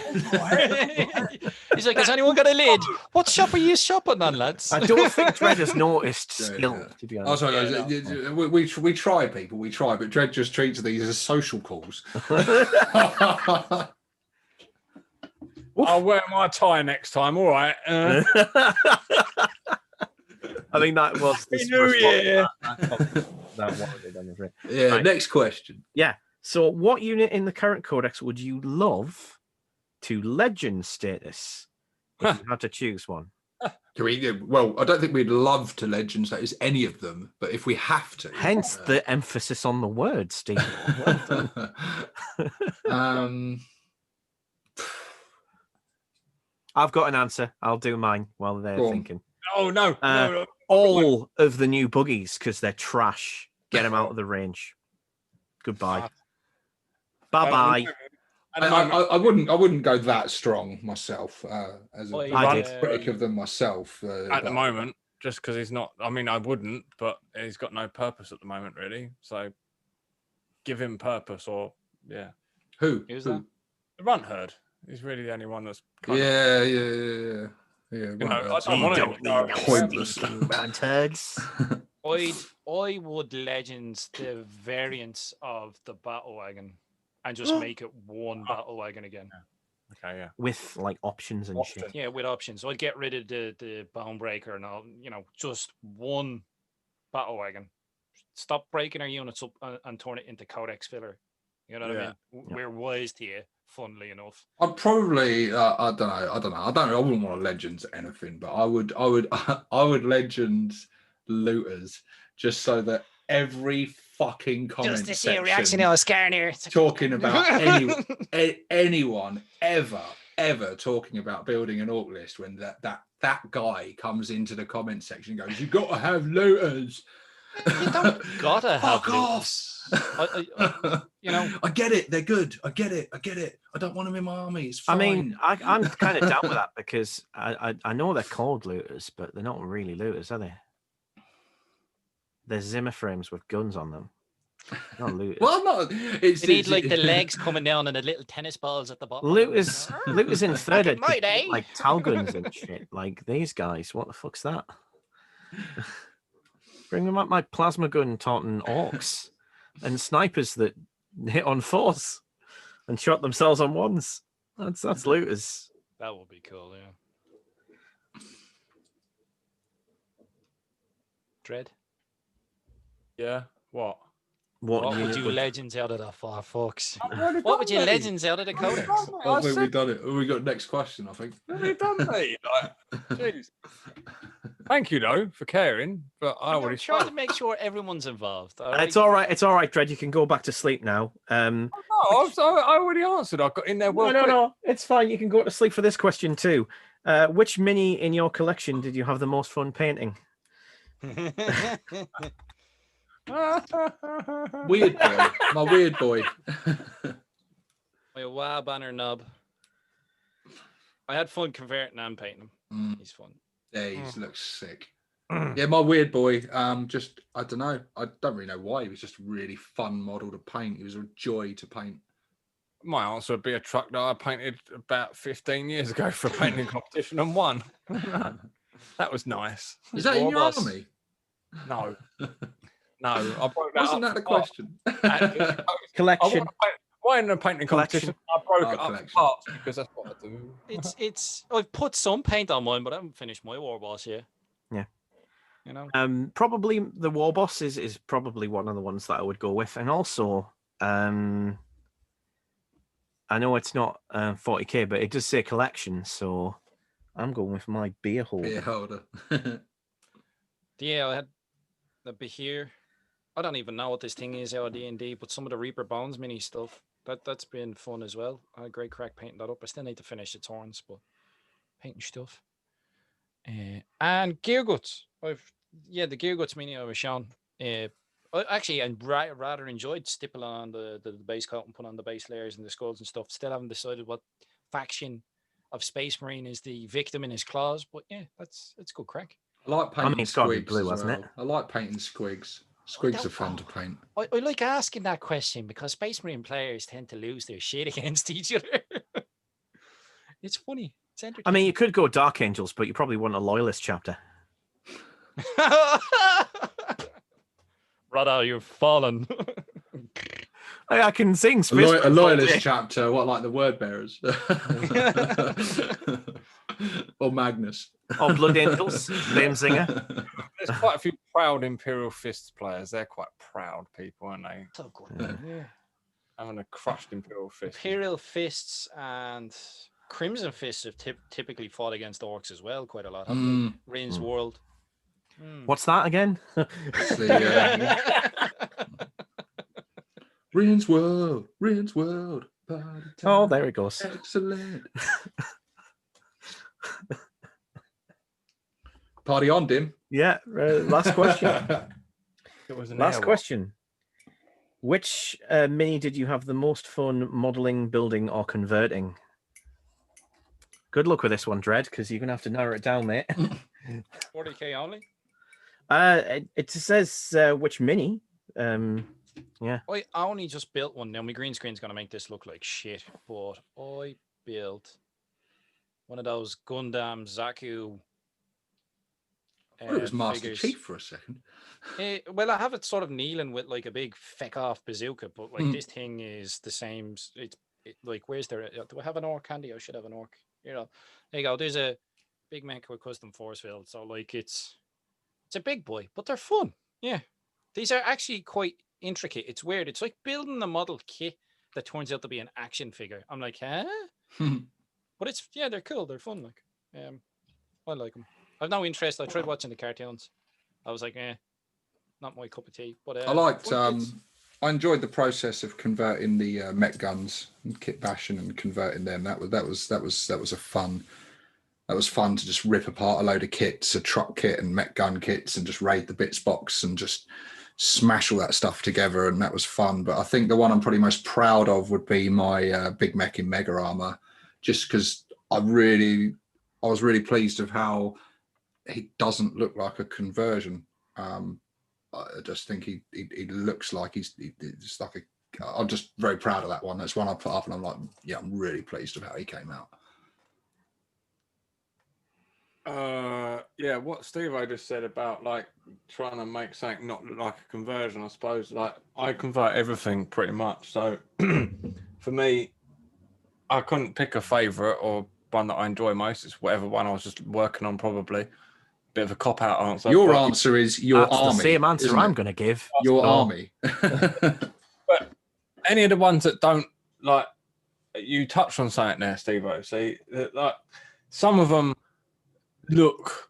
He's like, has anyone got a lid? What shop are you shopping on, lads? I don't think Dredd has noticed Yeah, skill, yeah. to be Oh, honest. sorry, guys. We try, people. We try, but Dredd just treats these as social calls. I'll wear my tie next time. All right. I think that was the Happy New Year. That wanted, I'm afraid. Yeah. Right. Next question. Yeah. So, what unit in the current codex would you love to legend status if you had to choose one? Well, I don't think we'd love to legend status any of them, but if we have to, Hence the emphasis on the word, Steve. Well done. I've got an answer. I'll do mine while they're Go on. thinking. Oh no, no. All of the new buggies because they're trash. Get them out of the range. Goodbye. Bye bye. I wouldn't go that strong myself as a I did. critic of them myself. At the moment, just because he's not. I mean, I wouldn't, but he's got no purpose at the moment, really. So give him purpose, or yeah. Who's that? The runt herd. He's really the only one that's. Kind Yeah. You know, I don't want don't to know. Pointless. Turds. I would legend the variants of the battle wagon and just make it one battle wagon again. Okay, yeah. With like options and shit. Yeah, with options. I'd get rid of the bone breaker and all, just one battle wagon. Stop breaking our units up and turn it into codex filler. You know what I mean? We're wise to you, funnily enough. I'd probably I don't know. I wouldn't want to legend anything, but I would legend looters just so that every fucking comment Just to see a section reaction to a Scarner. talking about anyone ever talking about building an orc list when that guy comes into the comment section and goes, "You got to have looters." You don't gotta have Fuck off. I get it. They're good. I get it. I don't want them in my army. It's fine. I mean, I'm kind of down with that because I know they're called looters, but they're not really looters, are they? They're Zimmer frames with guns on them. Not looters. Well, not. They need like the legs coming down and the little tennis balls at the bottom. Looters in third ed, My day. like Tal guns and shit. Like these guys, what the fuck's that? Bring them up my plasma gun taunting orcs and snipers that hit on fours and shot themselves on ones. That's looters. That would be cool, yeah. Dread. Yeah. What? What would you legends out of the far fox? What would you legends out of the codex? I think we've done it. We got next question, I think. Really done, mate. Jeez. Thank you, though, for caring. But I I'm already trying to make sure everyone's involved. It's all right. It's all right, Dredd. You can go back to sleep now. No, I already answered. I got in there. No. It's fine. You can go to sleep for this question too. Which mini in your collection did you have the most fun painting? Weird boy. My weird boy. My wow banner nub. I had fun converting and painting him. He's fun. Yeah, he looks sick. Yeah, my weird boy. Just I don't know. I don't really know why. He was just a really fun model to paint. He was a joy to paint. My answer would be a truck that I painted about 15 years ago for a painting competition and won. That was nice. Is that in your Warboss. army? No. No, I broke that Wasn't up that the for parts. question? Collection. Why in a painting competition? I broke it up collection. for parts because that's what I do. It's. I've put some paint on mine, but I haven't finished my Warboss yet. Yeah. You know. Probably the Warboss is probably one of the ones that I would go with, and also, I know it's not 40k, but it does say collection, so I'm going with my beer holder. Beer holder. Yeah, I had the Behir. I don't even know what this thing is out of D&D, but some of the Reaper Bones mini stuff, that's been fun as well. I had a great crack painting that up. I still need to finish its horns, but painting stuff. And Gear Guts. The Gear Guts mini I was shown. I rather enjoyed stippling on the base coat and put on the base layers and the skulls and stuff. Still haven't decided what faction of Space Marine is the victim in his claws, but yeah, it's good crack. I like painting it's gotta be squigs blue, as hasn't well. it? I like painting squigs. Squigs are fun to paint. I like asking that question because Space Marine players tend to lose their shit against each other. It's funny. It's entertaining. I mean, you could go Dark Angels, but you probably want a Loyalist chapter. Brother, you've fallen. I can sing. A loyalist chapter, what, like the word bearers? Or Magnus. Or Blood Angels, name singer. There's quite a few proud Imperial Fists players. They're quite proud people, aren't they? So good. Yeah. Having a crushed Imperial Fist. Imperial Fists and Crimson Fists have typically fought against Orks as well quite a lot. Rain's World. What's that again? Rin's World. Oh, there it goes. Excellent. Party on, Dim. Yeah, last question. It was Last question. Which mini did you have the most fun modeling, building, or converting? Good luck with this one, Dread, because you're going to have to narrow it down, mate. 40k only? It says which mini. Yeah. I only just built one. Now, my green screen's going to make this look like shit, but I built one of those Gundam Zaku. It was Master figures. Chief for a second. Well, I have it sort of kneeling with like a big feck off bazooka, but like this thing is the same. It's like, where's there? Do I have an Ork handy? I should have an Ork. You know, there you go. There's a big mecha with custom force field. So like it's a big boy, but they're fun. Yeah, these are actually quite intricate. It's weird. It's like building a model kit that turns out to be an action figure. I'm like, huh? But they're cool. They're fun. Like, I like them. I've no interest. I tried watching the cartoons. I was like, not my cup of tea. But I liked. I enjoyed the process of converting the mech guns and kit bashing and converting them. That was a fun. That was fun to just rip apart a load of kits, a truck kit and mech gun kits, and just raid the bits box and just smash all that stuff together. And that was fun. But I think the one I'm probably most proud of would be my big mech in Mega Armor, just because I was really pleased of how he doesn't look like a conversion. I just think he looks like he's just like I'm just very proud of that one. That's one I put up, and I'm like, yeah, I'm really pleased with how he came out. Yeah, what Steve-O just said about like trying to make something not look like a conversion, I suppose, like I convert everything pretty much. So for me, I couldn't pick a favorite or one that I enjoy most. It's whatever one I was just working on, probably. Bit of a cop-out answer. Your answer is your That's army. the same answer I'm going to give. Your army. But any of the ones that don't, like, you touched on something there, Steve-O. See, like, some of them look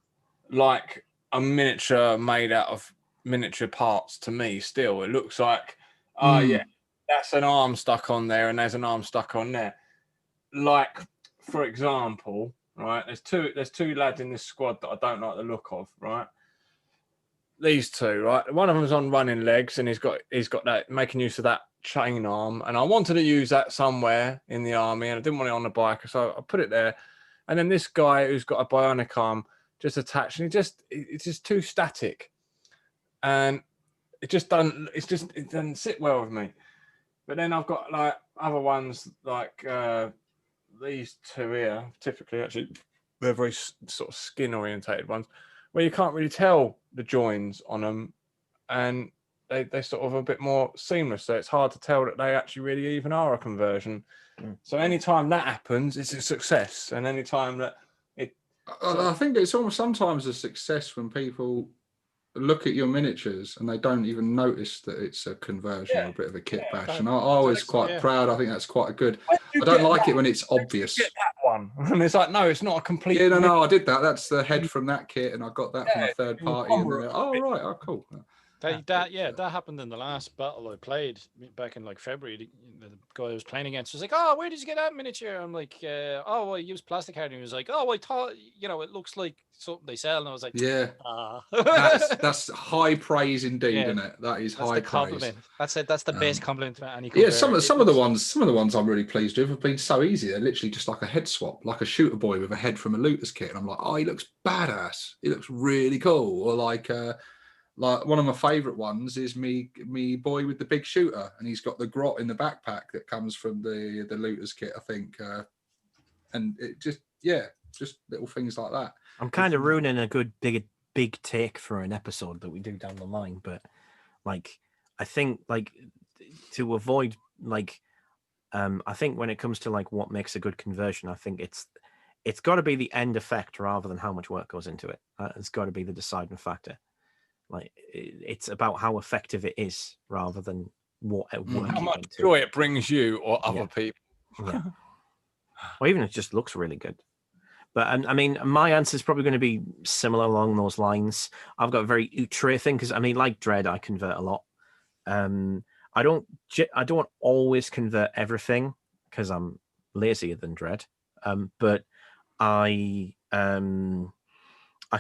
like a miniature made out of miniature parts to me still. It looks like, yeah, that's an arm stuck on there and there's an arm stuck on there. Like, for example, right, there's two lads in this squad that I don't like the look of, right? These two, right? One of them's on running legs and he's got that, making use of that chain arm, and I wanted to use that somewhere in the army and I didn't want it on the bike, so I put it there. And then this guy who's got a bionic arm just attached, and it's just too static, and it doesn't sit well with me. But then I've got like other ones like these two here, typically actually they're very sort of skin orientated ones, where you can't really tell the joins on them, and they sort of a bit more seamless. So it's hard to tell that they actually really even are a conversion. So anytime that happens, it's a success, and anytime that I think it's almost sometimes a success when people look at your miniatures and they don't even notice that it's a conversion or a bit of a kit bash. And I always quite proud. I think that's quite a good. I don't like it when it's obvious. Get that one, and it's like, no, it's not a complete. Yeah, no, I did that. That's the head from that kit, and I got that from a third party. And then, oh right, oh cool. That happened in the last battle I played back in like February. The guy I was playing against was like, "Oh, where did you get that miniature?" I'm like, "Oh, well, I used plastic card." And he was like, "Oh, I thought, it looks like something they sell." And I was like, "Yeah, that's high praise indeed, isn't it? That is high praise. That's it. That's the best compliment to any. Yeah, some of the ones I'm really pleased with have been so easy. They're literally just like a head swap, like a shooter boy with a head from a looter's kit, and I'm like, "Oh, he looks badass. He looks really cool." Or like one of my favourite ones is me boy with the big shooter, and he's got the Grot in the backpack that comes from the looter's kit, I think. And it just little things like that. I'm kind of ruining a good big take for an episode that we do down the line, but like I think like to avoid like I think when it comes to like what makes a good conversion, I think it's got to be the end effect rather than how much work goes into it. It's got to be the deciding factor. Like it's about how effective it is rather than what how much joy it brings you or other people. Yeah. Or even it just looks really good. But I mean, my answer is probably going to be similar along those lines. I've got a very outre thing because I mean, like Dread, I convert a lot. I don't always convert everything because I'm lazier than Dread. But I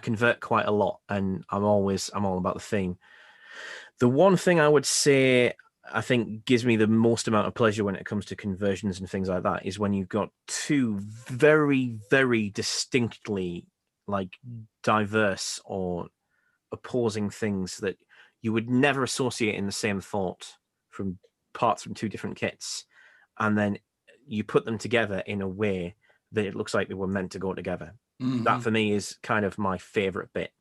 convert quite a lot, and I'm all about the theme. The one thing I would say I think gives me the most amount of pleasure when it comes to conversions and things like that is when you've got two very, very distinctly like diverse or opposing things that you would never associate in the same thought from parts from two different kits, and then you put them together in a way that it looks like they were meant to go together. Mm-hmm. That for me is kind of my favorite bit.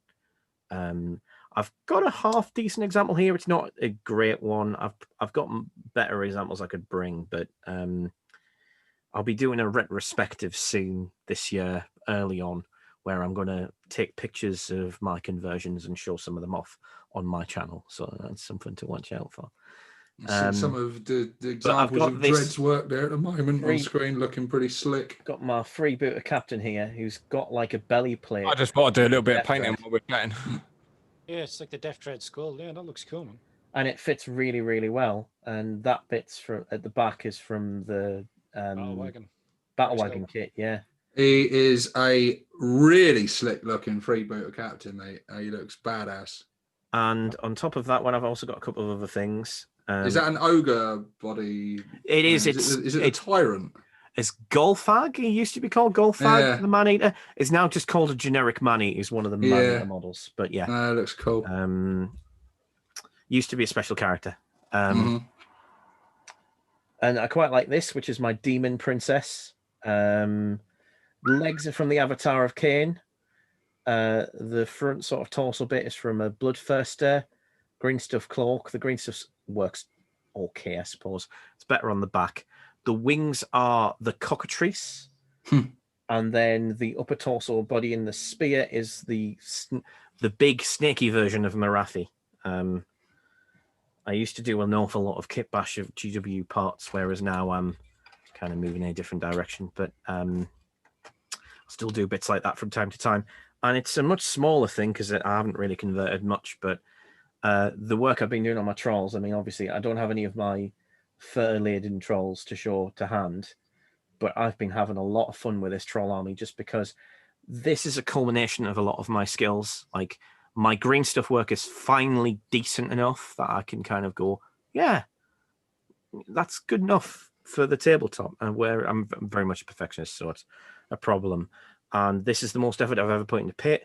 I've got a half decent example here. It's not a great one. I've got better examples I could bring, but I'll be doing a retrospective soon this year, early on, where I'm going to take pictures of my conversions and show some of them off on my channel. So that's something to watch out for. Some of the examples of Dread's work there at the moment on screen, looking pretty slick. Got my freebooter captain here, who's got like a belly plate. I just want to do a little bit of painting while we're chatting. Yeah, it's like the Death Dread skull. Yeah, that looks cool, man. And it fits really, really well. And that bit's at the back is from the Battle Wagon kit. Yeah, he is a really slick looking freebooter captain, mate. He looks badass. And on top of that one, I've also got a couple of other things. Is that an ogre body? It is. Is it a tyrant? It's Golfag. He used to be called Golfag, the man-eater. It's now just called a generic man-eater. He's one of the man-eater models. But yeah. It looks cool. Used to be a special character. And I quite like this, which is my demon princess. Legs are from the Avatar of Cain. The front sort of torso bit is from a Bloodthirster. Green stuff cloak. The green stuff works okay, I suppose. It's better on the back. The wings are the cockatrice, and then the upper torso body in the spear is the big snaky version of Marathi. I used to do an awful lot of kit bash of GW parts, whereas now I'm kind of moving in a different direction. But still do bits like that from time to time. And it's a much smaller thing because I haven't really converted much, but the work I've been doing on my trolls, I mean, obviously I don't have any of my fur-laden trolls to show to hand, but I've been having a lot of fun with this troll army just because this is a culmination of a lot of my skills. Like my green stuff work is finally decent enough that I can kind of go, yeah, that's good enough for the tabletop, and where I'm very much a perfectionist, so it's a problem. And this is the most effort I've ever put into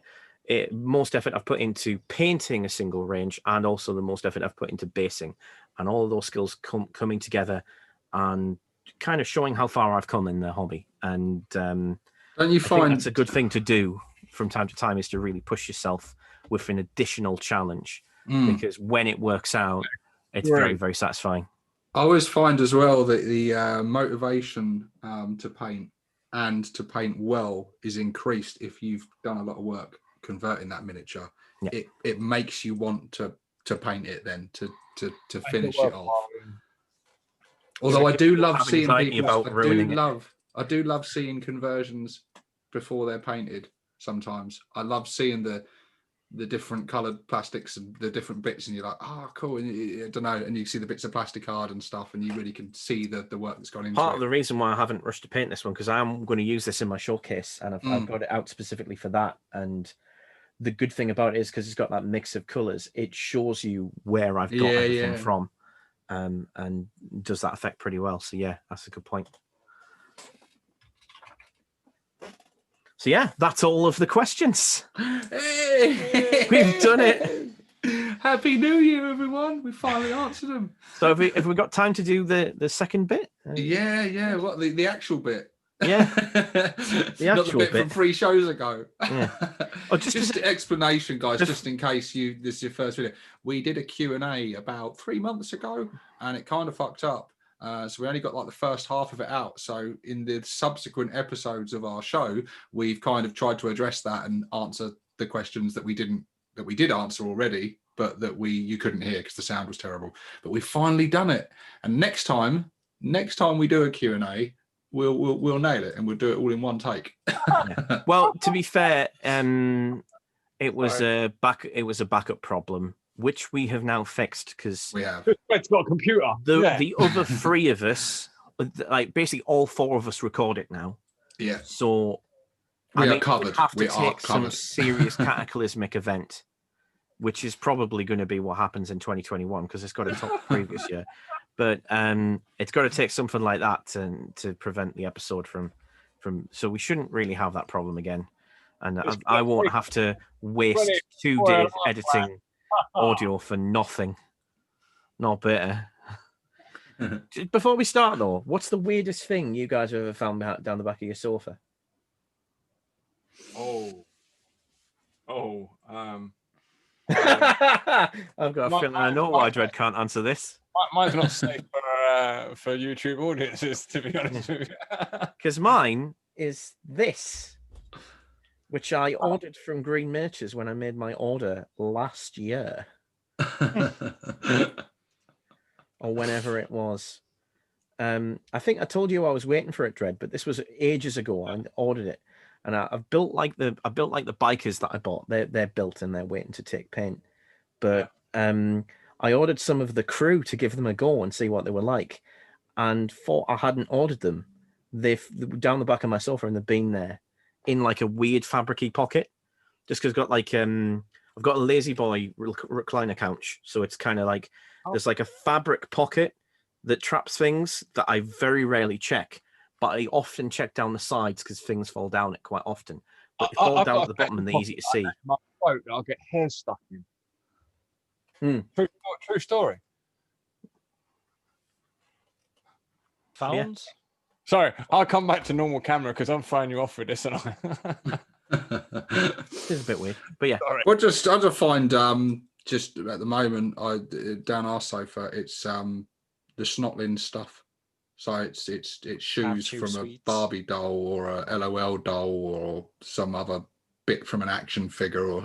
most effort I've put into painting a single range, and also the most effort I've put into basing, and all of those skills coming together and kind of showing how far I've come in the hobby, and Don't you I think find that's a good thing to do from time to time, is to really push yourself with an additional challenge, because when it works out, it's very, very satisfying. I always find as well that the motivation to paint and to paint well is increased if you've done a lot of work converting that miniature. Yeah. It makes you want to paint it then to finish it off. Although I do love seeing people. I do love seeing conversions before they're painted. Sometimes I love seeing the different coloured plastics and the different bits, and you're like, oh, cool. And I don't know, and you see the bits of plastic card and stuff, and you really can see the work that's gone into it. Part of the reason why I haven't rushed to paint this one, because I'm going to use this in my showcase, and I've got it out specifically for that. And the good thing about it is, because it's got that mix of colours, it shows you where I've got everything from, and does that effect pretty well. So yeah, that's a good point. So yeah, that's all of the questions. Hey! We've done it. Happy New Year, everyone. We finally answered them. So have we got time to do the second bit? Yeah. What, the actual bit? Yeah. Not the bit from 3 shows ago. Yeah. Oh, just an explanation, guys, just in case this is your first video. We did a Q&A about 3 months ago, and it kind of fucked up. So we only got like the first half of it out. So in the subsequent episodes of our show, we've kind of tried to address that and answer the questions that we did answer already, but that you couldn't hear because the sound was terrible. But we've finally done it. And next time we do a Q&A, we'll nail it, and we'll do it all in one take. Yeah. Well, to be fair, it was a backup problem, which we have now fixed, because we have. It's got a computer. The other 3 of us, like basically all 4 of us, record it now. Yeah. So we are covered. We have to we take some covered. serious cataclysmic event, which is probably going to be what happens in 2021, because it's got to top the previous year. But it's got to take something like that to prevent the episode from. So we shouldn't really have that problem again, and I won't have to waste 2 days editing audio for nothing. Not better. Before we start though, what's the weirdest thing you guys have ever found down the back of your sofa? I've got a feeling I know why Dread can't answer this. Mine's not safe for YouTube audiences, to be honest with you. Because mine is this, which I ordered from Green Merchers when I made my order last year. Or whenever it was. I think I told you I was waiting for it, Dread, but this was ages ago. I ordered it, and I've built like the bikers that I bought. They're built and they're waiting to take paint. But I ordered some of the crew to give them a go and see what they were like, and thought I hadn't ordered them. They've down the back of my sofa, and they've been there in like a weird fabricy pocket. Just because I've got like I've got a Lazy Boy recliner couch, so it's kind of like there's like a fabric pocket that traps things that I very rarely check, but I often check down the sides because things fall down it quite often. But they fall down at the bottom and they're easy to see. My boat, I'll get hair stuck in. True story. Phones? Yeah. Sorry, I'll come back to normal camera because I'm throwing you off with this, and It's a bit weird, but yeah. Sorry. Well, I just find just at the moment, down our sofa, it's the Snotlin stuff. So it's shoes from sweets. a Barbie doll or a LOL doll or some other bit from an action figure, or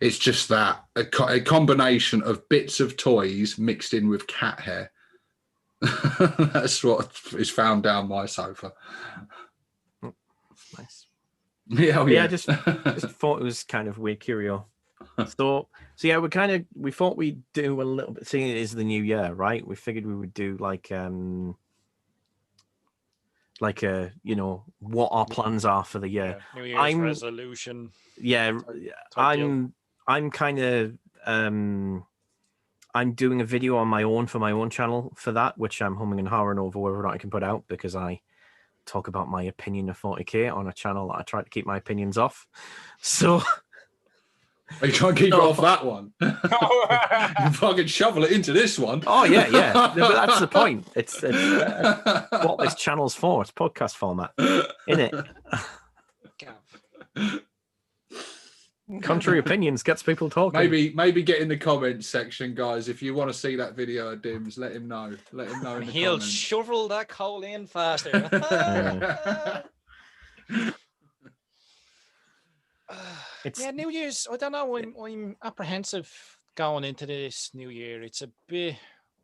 it's just that a combination of bits of toys mixed in with cat hair. That's what is found down my sofa. Nice. Yeah, yeah. Just thought it was kind of weird, curio. So yeah, we thought we'd do a little bit. Seeing it is the new year, right? We figured we would do like what our plans are for the year. Yeah, New Year's resolution. Yeah, I'm kind of I'm doing a video on my own for my own channel for that, which I'm humming and hawing over whether or not I can put out, because I talk about my opinion of 40k on a channel that I try to keep my opinions off. So Are you trying to keep it off that one? You fucking shovel it into this one. Oh yeah, yeah. But that's the point. It's what this channel's for. It's podcast format, isn't it? Contrary opinions gets people talking. Maybe get in the comments section, guys. If you want to see that video of Dims, let him know. Let him know in the He'll comments. shovel that coal in faster. Yeah, New Year's. I don't know. I'm apprehensive going into this New Year. It's a bit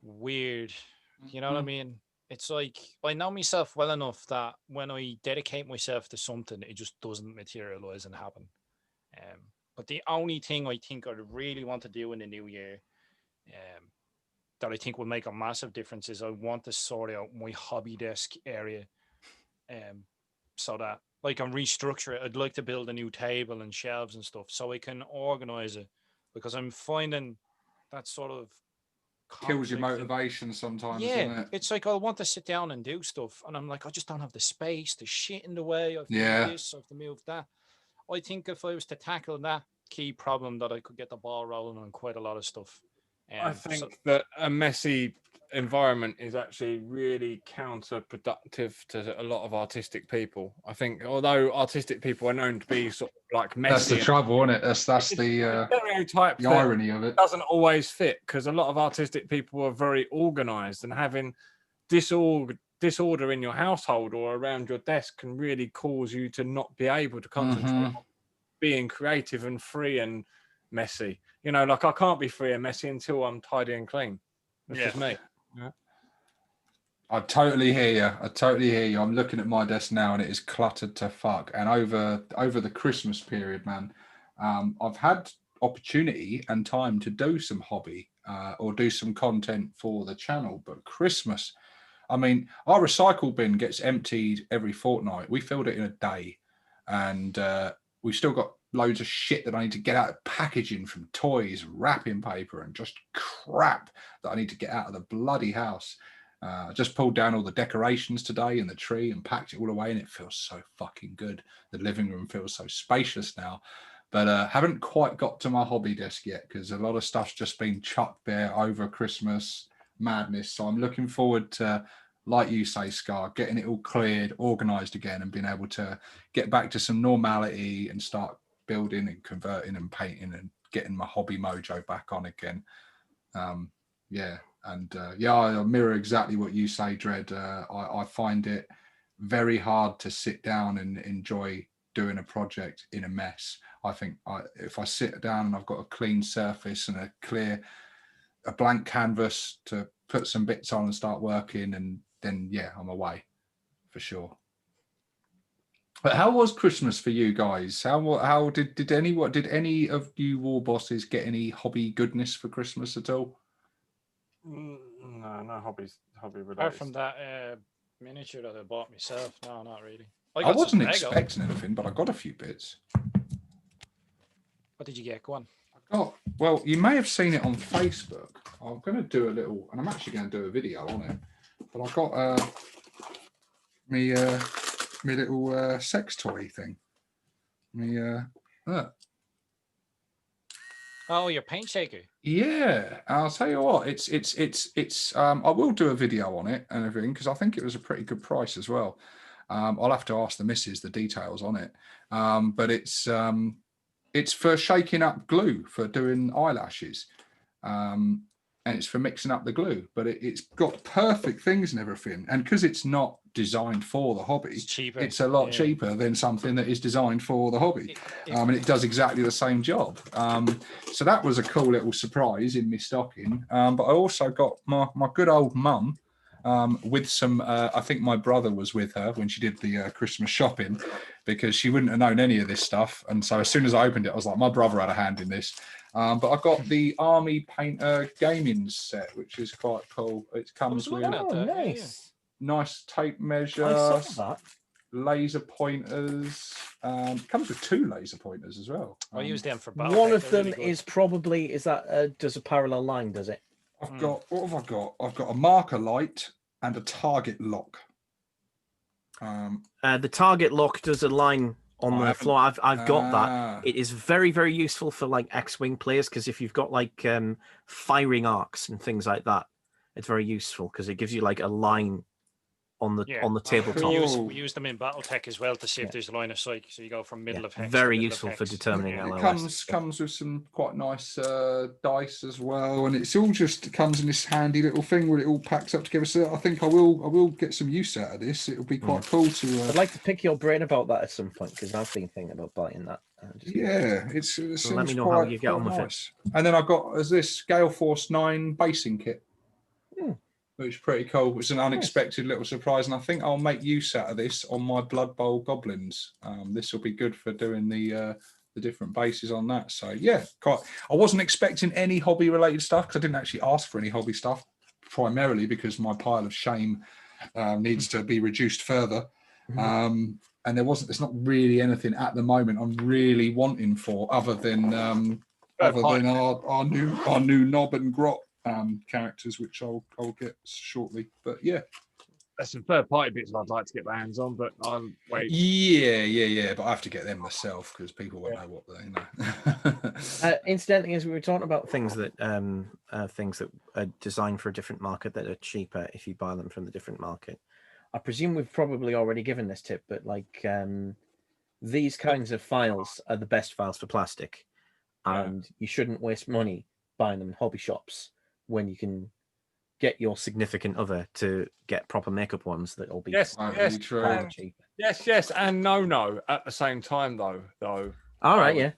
weird. You know what I mean? It's like I know myself well enough that when I dedicate myself to something, it just doesn't materialize and happen. But the only thing I think I really want to do in the new year, that I think will make a massive difference is I want to sort out my hobby desk area, so that I can restructure it. I'd like to build a new table and shelves and stuff so I can organize it, because I'm finding that sort of kills your motivation sometimes. Yeah, doesn't it? it's like I want to sit down and do stuff, and I'm like, I just don't have the space. The shit in the way. I have to do this. I have to move that. I think if I was to tackle that key problem, that I could get the ball rolling on quite a lot of stuff. I think that a messy environment is actually really counterproductive to a lot of artistic people. I think, although artistic people are known to be sort of like messy, that's the trouble, isn't it? That's the stereotype. The irony of it doesn't always fit, because a lot of artistic people are very organized, and having disorder in your household or around your desk can really cause you to not be able to concentrate on being creative and free and messy. You know, like I can't be free and messy until I'm tidy and clean. That's just me. Yeah. I totally hear you. I'm looking at my desk now and it is cluttered to fuck. And over the Christmas period, man, I've had opportunity and time to do some hobby or do some content for the channel. But Christmas, I mean, our recycle bin gets emptied every fortnight. We filled it in a day, and we've still got loads of shit that I need to get out of packaging, from toys, wrapping paper, and just crap that I need to get out of the bloody house. I just pulled down all the decorations today and the tree and packed it all away, and it feels so fucking good. The living room feels so spacious now. But haven't quite got to my hobby desk yet, because a lot of stuff's just been chucked there over Christmas madness. So I'm looking forward to, like you say, Scar, getting it all cleared, organised again, and being able to get back to some normality and start building and converting and painting and getting my hobby mojo back on again. I mirror exactly what you say, Dread. I find it very hard to sit down and enjoy doing a project in a mess. I think if I sit down and I've got a clean surface and a blank canvas to put some bits on and start working, and then I'm away for sure. But how was Christmas for you guys? How did any of you war bosses get any hobby goodness for Christmas at all? No hobby related. Apart from that miniature that I bought myself, no, not really. I wasn't expecting anything, but I got a few bits. What did you get? Go on. Well, you may have seen it on Facebook. I'm going to do a little, and I'm actually going to do a video on it. But I got me little sex toy thing. Oh, your paint shaker. Yeah, I'll tell you what. It's. I will do a video on it and everything, because I think it was a pretty good price as well. I'll have to ask the missus the details on it. But it's for shaking up glue for doing eyelashes. And it's for mixing up the glue, but it's got perfect things and everything. And because it's not designed for the hobby, it's cheaper. It's a lot cheaper than something that is designed for the hobby. And it does exactly the same job. So that was a cool little surprise in my stocking. But I also got my good old mum with some, I think my brother was with her when she did the Christmas shopping, because she wouldn't have known any of this stuff. And so as soon as I opened it, I was like, my brother had a hand in this. But I got the Army Painter gaming set, which is quite cool. It comes with nice tape measure, laser pointers. Comes with 2 laser pointers as well. I use them for battle. One of them is probably does a parallel line, does it? I've got, what have I got? I've got a marker light and a target lock. The target lock does a line on the haven't- floor. I've got that. Ah. It is very, very useful for like X-wing players because if you've got like firing arcs and things like that, it's very useful because it gives you like a line on the tabletop. We use them in BattleTech as well to see if there's line of sight. So you go from middle of hex. Very to middle useful of for hex. determining It LOS. comes with some quite nice dice as well, and it's all just comes in this handy little thing where it all packs up together. So I think I will get some use out of this. It'll be quite cool to. I'd like to pick your brain about that at some point because I've been thinking about buying that. It So seems let me know how you get on with it. And then I've got this Gale Force 9 basing kit. Which is pretty cool. It's an unexpected little surprise, and I think I'll make use out of this on my Blood Bowl goblins. This will be good for doing the different bases on that. So yeah, I wasn't expecting any hobby related stuff because I didn't actually ask for any hobby stuff, primarily because my pile of shame needs to be reduced further. And there's not really anything at the moment I'm really wanting for other than our new Knob and Grot characters, which I'll get shortly. But yeah, There's some third party bits I'd like to get my hands on, but I'll wait. Yeah. But I have to get them myself because people won't know what they know. Incidentally, as we were talking about things that are designed for a different market that are cheaper if you buy them from the different market, I presume we've probably already given this tip, but like these kinds of files are the best files for plastic, and you shouldn't waste money buying them in hobby shops when you can get your significant other to get proper makeup ones that will be true. cheap. Yes, and no at the same time though. All right,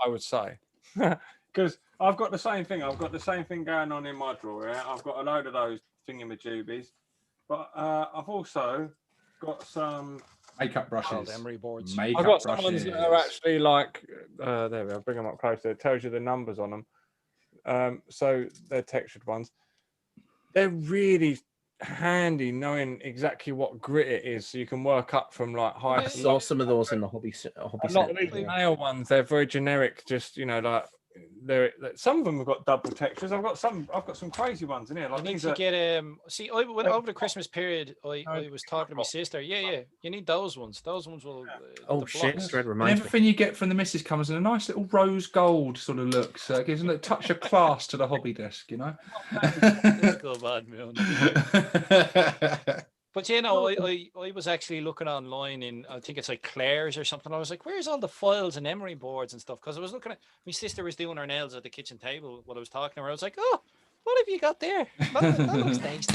I would say because I've got the same thing. I've got the same thing going on in my drawer. Yeah? I've got a load of those thingamajoobies, but I've also got some makeup brushes, emery boards. I've got some ones that are actually like there we are. Bring them up closer. It tells you the numbers on them. So they're textured ones. They're really handy knowing exactly what grit it is, so you can work up from like high. I saw some of those in the hobby A lot of these nail ones, they're very generic. Just like some of them have got double textures. I've got some crazy ones in here. Like you need these to are, get see, I went over the Christmas period. I was talking to my sister. Yeah. You need those ones. Those ones will. Oh shit! Straight reminds me. Everything you get from the missus comes in a nice little rose gold sort of look. So it gives a touch of class to the hobby desk, you know. Go bad, man. But I was actually looking online in, I think it's like Claire's or something. I was like, where's all the files and emery boards and stuff? Because I was looking at, my sister was doing her nails at the kitchen table while I was talking to her. I was like, oh, what have you got there? That looks nice.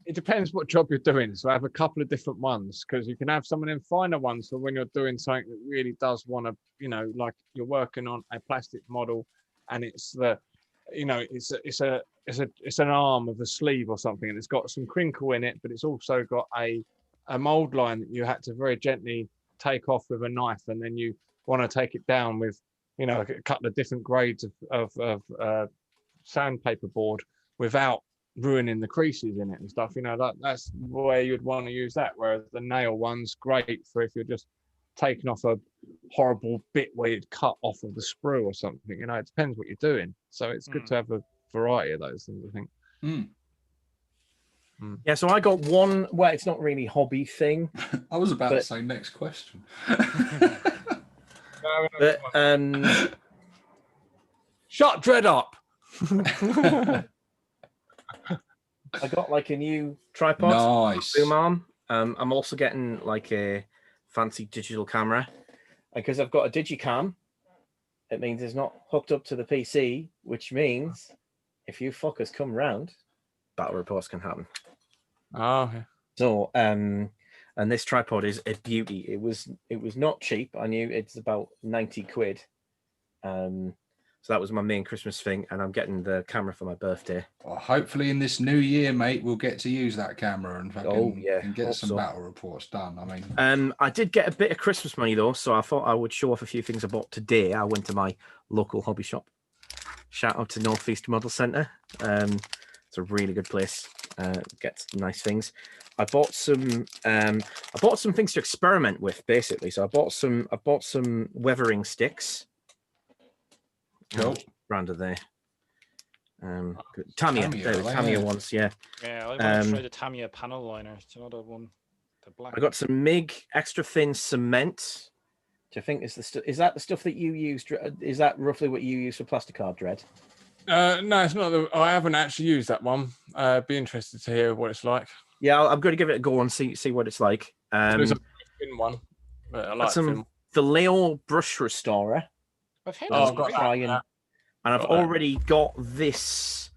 it depends what job you're doing. So I have a couple of different ones because you can have some of them finer ones for when you're doing something that really does want to, like you're working on a plastic model and it's the, it's an arm of a sleeve or something, and it's got some crinkle in it, but it's also got a mold line that you had to very gently take off with a knife, and then you want to take it down with, a couple of different grades of sandpaper board without ruining the creases in it and stuff. That's where you'd want to use that. Whereas the nail one's great for if you're just taking off a horrible bit where you'd cut off of the sprue or something. It depends what you're doing. So it's good to have a variety of those things, I think. Yeah, so I got one. Well, it's not really hobby thing. I was about to say next question. But, shut Dread up. I got like a new tripod. Nice. Boom arm. I'm also getting like a fancy digital camera because I've got a digicam. It means it's not hooked up to the PC, which means if you fuckers come round, battle reports can happen. Oh, yeah. So and this tripod is a beauty. It was not cheap. I knew it's about 90 quid. So that was my main Christmas thing, and I'm getting the camera for my birthday. Well, hopefully in this new year, mate, we'll get to use that camera and and get some battle reports done. I mean, I did get a bit of Christmas money though, so I thought I would show off a few things I bought today. I went to my local hobby shop. Shout out to Northeast Model Centre. It's a really good place. Gets nice things. I bought some things to experiment with, basically. So I bought some weathering sticks. Cool. Branded there. Tamiya. Tamiya ones, yeah. Yeah, I want to try the Tamiya panel liner. It's another one The black. I got some MIG extra thin cement. Do you think is that the stuff that you used? Is that roughly what you use for plasticard, Dread? No, it's not. I haven't actually used that one. Be interested to hear what it's like. Yeah, I'm going to give it a go and see what it's like. There's a thin one. But I like some Vallejo brush restorer. I've heard I've got try that. And I've already got this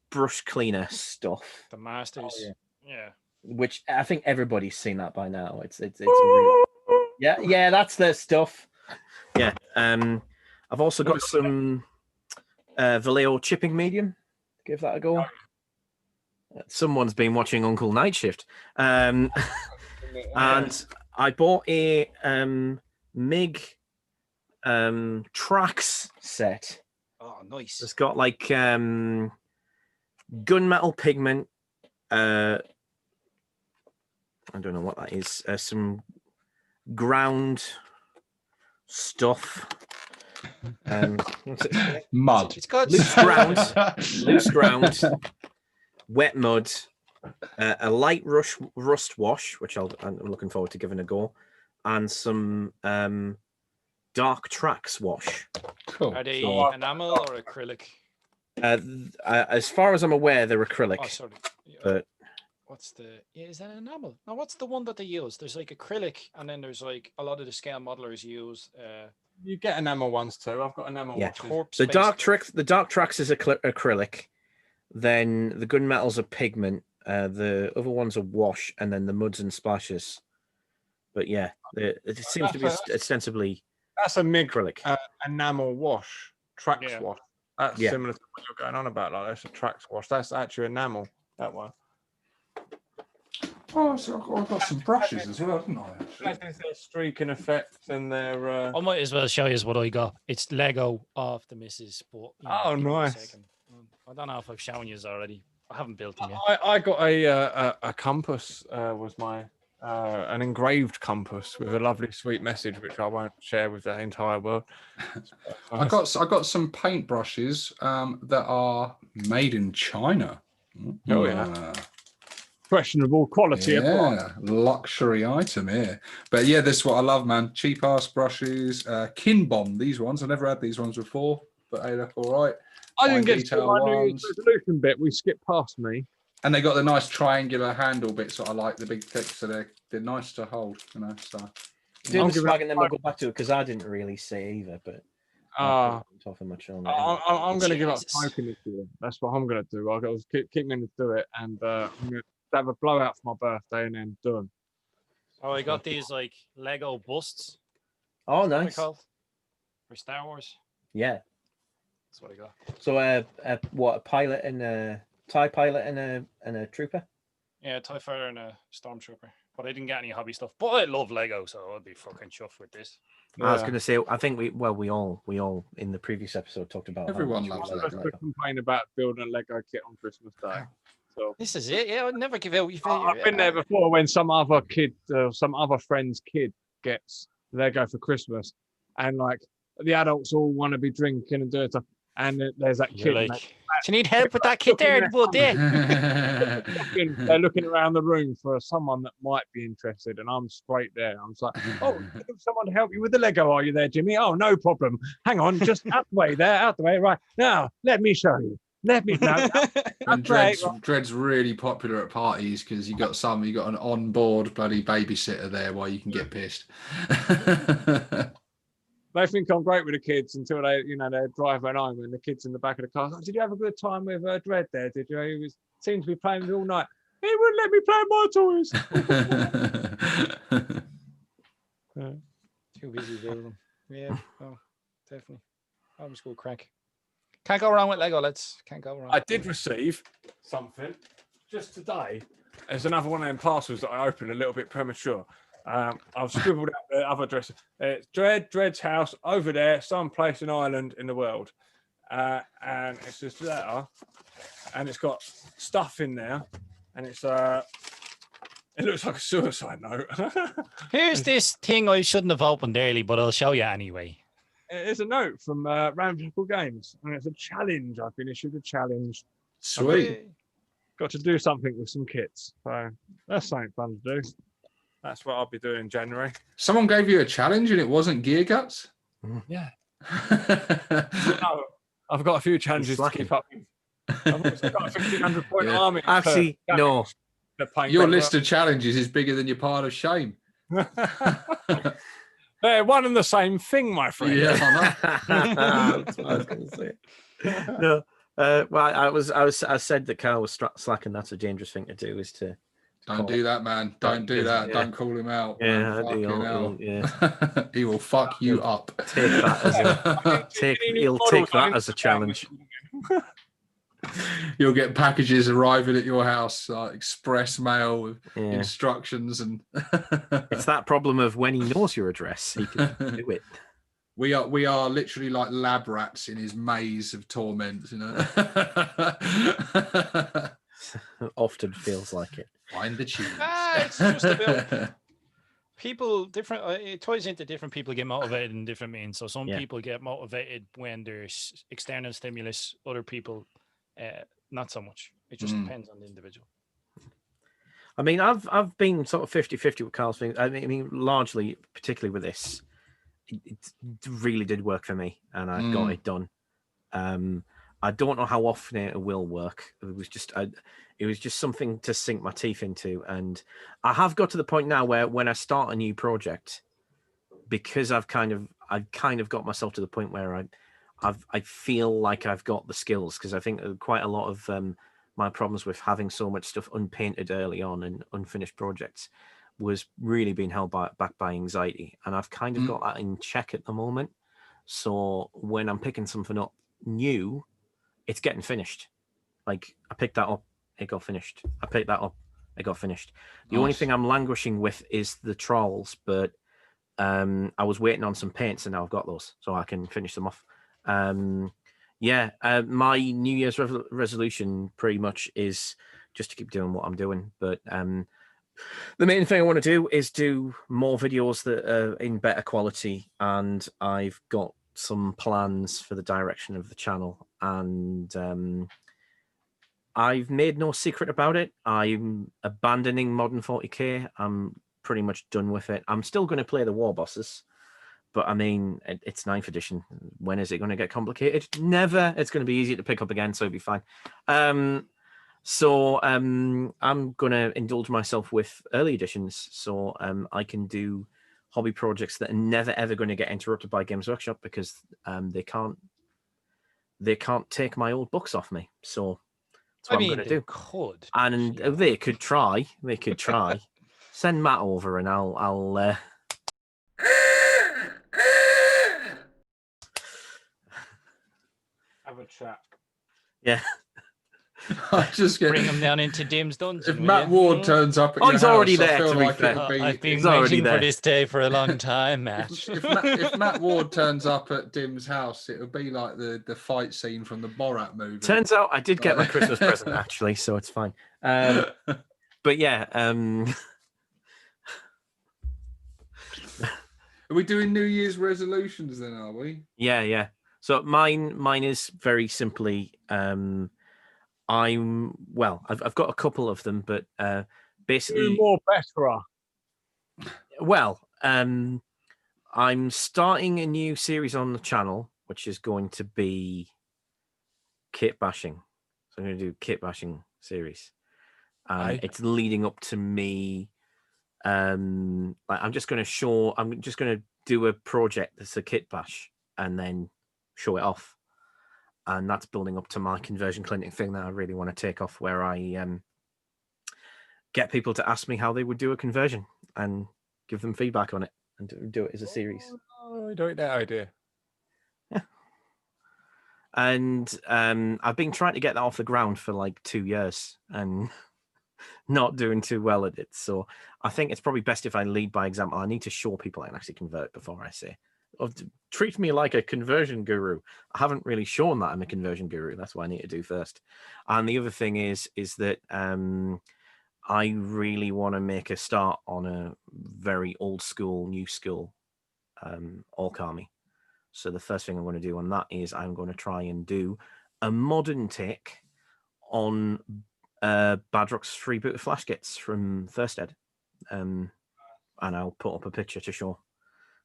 brush cleaner stuff. The Masters. Yeah. Which I think everybody's seen that by now. It's real. Yeah, that's the stuff. Yeah. I've also got some Vallejo chipping medium. Give that a go. Someone's been watching Uncle Night Shift. And I bought a MIG tracks set. Oh, nice. It's got like gunmetal pigment. I don't know what that is. Some ground stuff. What's it? Mud. It's got Loose ground, wet mud, a light rust wash, which I'm looking forward to giving a go, and some dark tracks wash. Cool. Are they enamel or acrylic? As far as I'm aware, they're acrylic. Oh, sorry. But what's the? Yeah, is that enamel? No, what's the one that they use? There's like acrylic, and then there's like a lot of the scale modelers use. You get enamel ones too. I've got enamel. Yeah. Watches. The dark tracks is acrylic. Then the gunmetals are pigment. The other ones are wash, and then the muds and splashes. But yeah, it seems to be ostensibly that's a MIG acrylic. Enamel wash, tracks wash. That's similar to what you're going on about. Like that's a tracks wash. That's actually enamel. That one. Oh, so I've got some brushes as well, haven't I? There's their streaking effects and their. I might as well show you what I got. It's Lego of the Missus. But oh, give me a nice. second. I don't know if I've shown you already. I haven't built them yet. I got a compass. Was my an engraved compass with a lovely sweet message, which I won't share with the entire world. I got some paint brushes that are made in China. Oh yeah. Questionable quality of luxury item here. But yeah, this is what I love, man. Cheap ass brushes, Kinbon. These ones I never had these ones before, but they look all right. I didn't get to my New Year's resolution bit. We skipped past me. And they got the nice triangular handle bits that I like, the big thick, so they're nice to hold, you know. So do the swag and then we'll go back to it because I didn't really say either, but talking much on I'm going to give up smoking this year. That's what I'm going to do. I'll keep meaning to do it, and I'm going to have a blowout for my birthday, and then done. Oh, I got these like Lego busts. Oh, nice. For Star Wars. Yeah. That's what I got. So, what, a pilot and a TIE pilot and a trooper? Yeah, TIE fighter and a stormtrooper. But I didn't get any hobby stuff. But I love Lego, so I'll be fucking chuffed with this. I was going to say, I think we all in the previous episode talked about everyone loves Lego. Complain about building a Lego kit on Christmas Day. So this is it. Yeah, I'd never give out. I've been there before when some other kid, some other friend's kid gets Lego for Christmas, and like the adults all want to be drinking and doing stuff. And there's that kid. Like, do you need help with that kid there? They're looking around the room for someone that might be interested, and I'm straight there. I'm just like, oh, someone to help you with the Lego. Are you there, Jimmy? Oh, no problem. Hang on, just out the way there, out the way. Right now, let me show you. Let me know. And Dread's really popular at parties because you got an on-board bloody babysitter there while you can get pissed. They think I'm great with the kids until they're driving home and the kids in the back of the car. Oh, did you have a good time with Dread there? Did you? He seemed to be playing with all night. He wouldn't let me play my toys. Too busy building them. Yeah, definitely. Homeschool crack. Can't go wrong with Lego, lads. Can't go wrong. I did receive something just today. There's another one of them parcels that I opened a little bit premature. I've scribbled out the other address. It's Dread's house over there, someplace in Ireland in the world. And it's this letter, and it's got stuff in there, and it looks like a suicide note. Here's this thing I shouldn't have opened early, but I'll show you anyway. It's a note from Revulushunz Games, and it's a challenge. I've been issued a challenge. Sweet. Got to do something with some kits, so that's something fun to do. That's what I'll be doing in January. Someone gave you a challenge and it wasn't Gear Guts? Yeah. No, I've got a few challenges to keep up with. I've also got a 1,500-point Yeah. army. Actually, no. Your list of challenges is bigger than your pile of shame. They're one and the same thing, my friend. Yeah, I know. That's what I was going to say. No, well, I said that Carl was slacking. That's a dangerous thing to do. Is to Don't do that, man. Don't do that. Yeah. Don't call him out. Yeah, man. Fucking hell. yeah. He will fuck you up. Take that as he'll take that as a challenge. You'll get packages arriving at your house, like express mail with Yeah. instructions, and It's that problem of when he knows your address, he can do it. we are literally like lab rats in his maze of torment, you know. Often feels like it. Find the cheese. It's just about people different. It ties into different people get motivated in different means. So some people get motivated when there's external stimulus. Other people, not so much. It just depends on the individual. I mean, I've been sort of 50-50 with Carl's thing. I mean, largely, particularly with this, it really did work for me, and I got it done. I don't know how often it will work. It was just something to sink my teeth into, and I have got to the point now where when I start a new project, because I've kind of got myself to the point where I feel like I've got the skills, because I think quite a lot of my problems with having so much stuff unpainted early on and unfinished projects was really being held back by anxiety, and I've kind of got that in check at the moment. So when I'm picking something up new, it's getting finished. Like I picked that up, it got finished. I picked that up, it got finished. The only thing I'm languishing with is the trolls, but I was waiting on some paints, and now I've got those, so I can finish them off. My New Year's resolution pretty much is just to keep doing what I'm doing. But the main thing I want to do is do more videos that are in better quality, and I've got some plans for the direction of the channel, and I've made no secret about it. I'm abandoning Modern 40k. I'm pretty much done with it. I'm still going to play the Warbosses, but I mean, it's 9th edition. When is it going to get complicated? Never. It's going to be easy to pick up again, so it'll be fine. So I'm going to indulge myself with early editions, so I can do hobby projects that are never ever going to get interrupted by Games Workshop, because they can't take my old books off me. So that's what I'm going to do. Could. And they could try. They could try. Send Matt over, and I'll have a chat. Yeah. I just get Bring him down into Dim's dungeon. if Matt Ward turns up at your he's house, already I there, feel to be like fair. it'll be I've been He's already waiting there. for this day for a long time, Matt. if Matt Ward turns up at Dim's house, it'll be like the fight scene from the Borat movie. Turns out I did get my Christmas present, actually, so it's fine. But yeah, Are we doing New Year's resolutions then, are we? yeah. So mine is very simply, I've got a couple of them, but basically Do more better. well, I'm starting a new series on the channel, which is going to be kit bashing. So I'm going to do kit bashing series. It's leading up to me. I'm just going to do a project that's a kit bash and then show it off. And that's building up to my conversion clinic thing that I really want to take off, where I get people to ask me how they would do a conversion and give them feedback on it and do it as a series. Oh, I don't like that idea. Yeah. And I've been trying to get that off the ground for like 2 years and not doing too well at it. So I think it's probably best if I lead by example. I need to show people I can actually convert before I say, treat me like a conversion guru. I haven't really shown that I'm a conversion guru. That's what I need to do first. And the other thing is that I really want to make a start on a very old school, new school Ork army. So the first thing I'm going to do on that is I'm going to try and do a modern take on Badrock's freebooter flash kits from First Ed. and I'll put up a picture to show.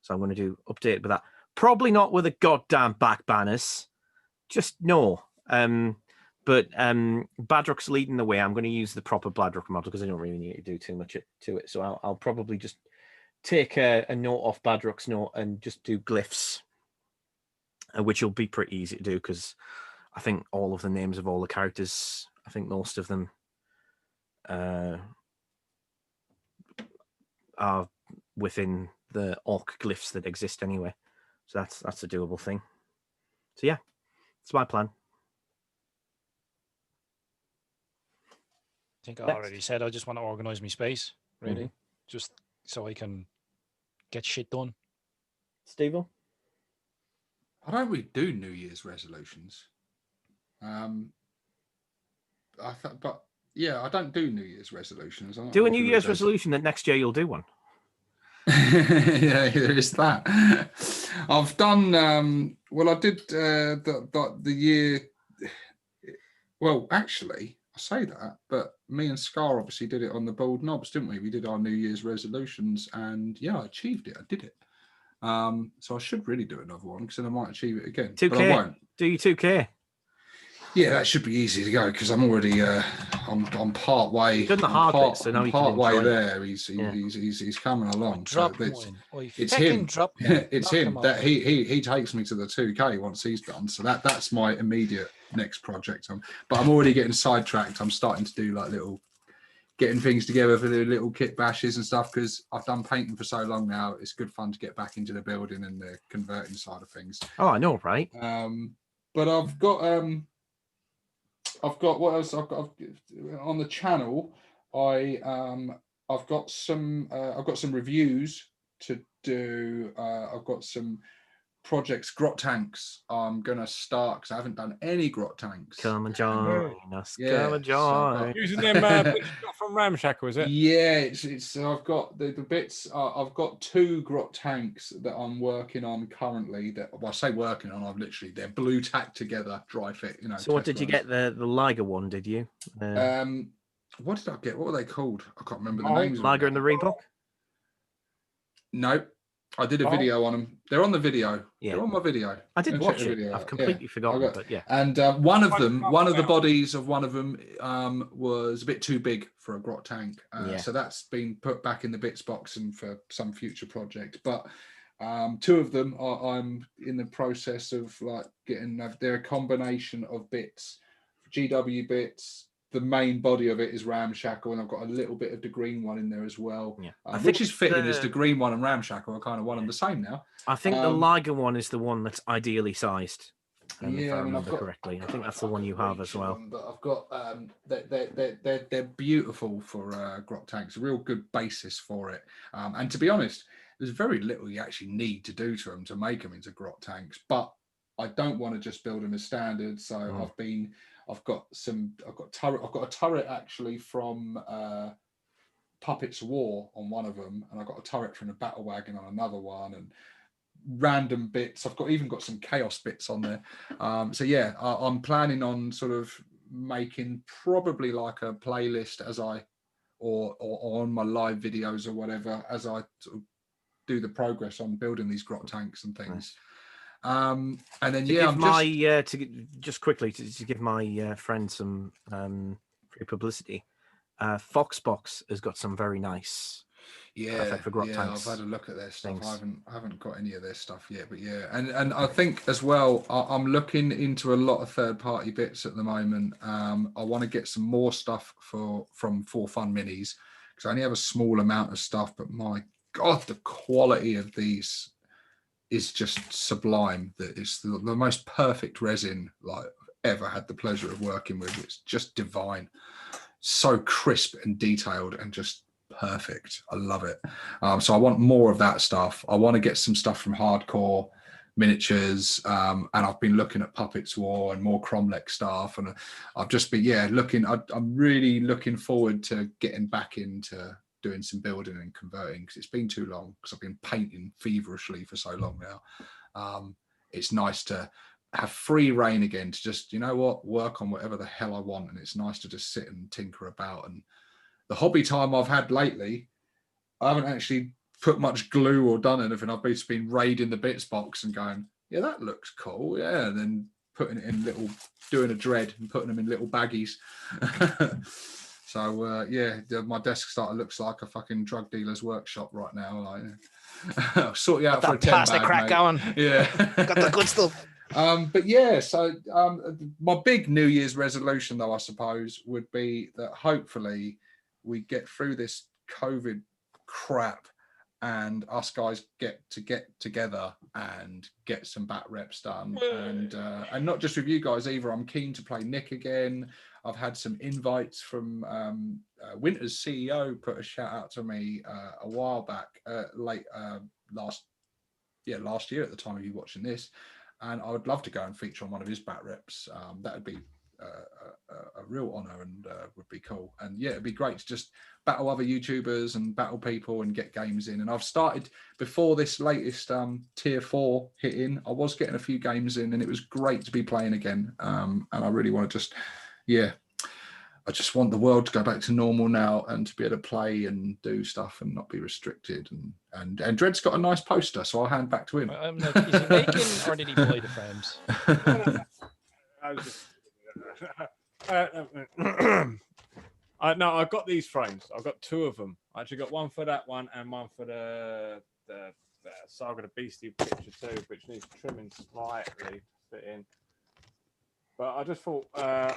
So I'm going to do update with that. Probably not with the goddamn back banners. Just no. But Badrock's leading the way. I'm going to use the proper Badrock model because I don't really need to do too much to it. So I'll probably just take a note off Badrock's note and just do glyphs, which will be pretty easy to do because I think all of the names of all the characters, I think most of them are within the Ork glyphs that exist anyway. So that's a doable thing. So yeah, it's my plan. I think I already said I just want to organise my space, really, just so I can get shit done. Steve-O? I don't really do New Year's resolutions. But yeah, I don't do New Year's resolutions. Do a New Year's resolution that next year you'll do one. Yeah, there is that. I've done. Well, I did the year. Well, actually, I say that, but me and Scar obviously did it on the Bald Knobs, didn't we? We did our New Year's resolutions, and yeah, I achieved it. I did it. So I should really do another one because then I might achieve it again. 2K. But I won't. Do you 2K? Yeah, that should be easy to go because I'm already I'm part way. You've done the hard bit, so now you can part way enjoy it. there. He's coming along. Drop So mine. it's him. Drop mine. It's Knock him them that off. he takes me to the 2K once he's done. So that's my immediate next project. But I'm already getting sidetracked. I'm starting to do like getting things together for the little kit bashes and stuff because I've done painting for so long now. It's good fun to get back into the building and the converting side of things. Oh, I know, right? But I've got what else? I've got on the channel. I've got some reviews to do. I've got some projects, Grot tanks. I'm gonna start because I haven't done any Grot tanks. Come and join us. Yeah, Come and so I've join. got- Using them bits you got from Ramshackle, is it? Yeah, it's so I've got the bits. I've got 2 Grot tanks that I'm working on currently. That I say working on. They're blue tacked together, dry fit. You know. So what test did you runs. get? The Liger one, did you? What did I get? What were they called? I can't remember the names. of Liger them. and the Reebok? No, I did a video on them. They're on the video. Yeah. They're on my video. I did Go check watch the it. video I've out. completely Yeah. forgotten, I got- but yeah. And one of the bodies of one of them was a bit too big for a Grot tank. Yeah. So that's been put back in the bits box and for some future project. But 2 of them I'm in the process of like getting. They're a combination of bits, GW bits. The main body of it is Ramshackle, and I've got a little bit of the green one in there as well. Yeah. Which is fitting as the green one and Ramshackle are kind of one and the same now. I think the Liger one is the one that's ideally sized. If Yeah, I I mean, remember correctly. I think that's the one you have as well. But I've got they're beautiful for Grot tanks. A real good basis for it. And to be honest, there's very little you actually need to do to them to make them into Grot tanks. But I don't want to just build them as standard. So I've got a turret actually from Puppets War on one of them, and I've got a turret from the Battle Wagon on another one, and random bits. I've even got some chaos bits on there. So yeah, I'm planning on sort of making probably like a playlist or on my live videos or whatever as I sort of do the progress on building these Grot tanks and things. Nice. And then just quickly to give my friend some free publicity. Foxbox has got some very nice perfect for Grot tanks. I've had a look at their stuff. Things. I haven't got any of their stuff yet, but yeah, and I think as well I'm looking into a lot of third-party bits at the moment. I want to get some more stuff from For Fun Minis because I only have a small amount of stuff, but my God, the quality of these is just sublime. That it's the most perfect resin like I've ever had the pleasure of working with. It's just divine, so crisp and detailed and just perfect. I love it. So I want more of that stuff. I want to get some stuff from Hardcore Miniatures, and I've been looking at Puppets War and more Cromlech stuff, and I've just been looking. I'm really looking forward to getting back into doing some building and converting because it's been too long because I've been painting feverishly for so long now. It's nice to have free reign again to just, you know what, work on whatever the hell I want, and it's nice to just sit and tinker about. And the hobby time I've had lately, I haven't actually put much glue or done anything. I've just been raiding the bits box and going, yeah, that looks cool. Yeah. And then putting it in doing a dread and putting them in little baggies. So, my desk starter looks like a fucking drug dealer's workshop right now. Like, I'll sort you out Got for a that 10 plastic bag, crack mate. going. Yeah. Got the good stuff. But yeah, so my big New Year's resolution, though, I suppose, would be that hopefully we get through this COVID crap and us guys get together and get some bat reps done. And not just with you guys either. I'm keen to play Nick again. I've had some invites from Winter's CEO put a shout out to me a while back, last year at the time of you watching this. And I would love to go and feature on one of his bat reps. That would be a real honor and would be cool. And yeah, it'd be great to just battle other YouTubers and battle people and get games in. And I've started before this latest tier 4 hit in. I was getting a few games in, and it was great to be playing again. And I really want to I just want the world to go back to normal now and to be able to play and do stuff and not be restricted. And Dred's got a nice poster, so I'll hand back to him. Is he making or did he buy the frames? No, I've got these frames. I've got 2 of them. I actually got one for that one and one for the Saga the Beastie picture too, which needs trimming slightly to fit in. But I just thought I'd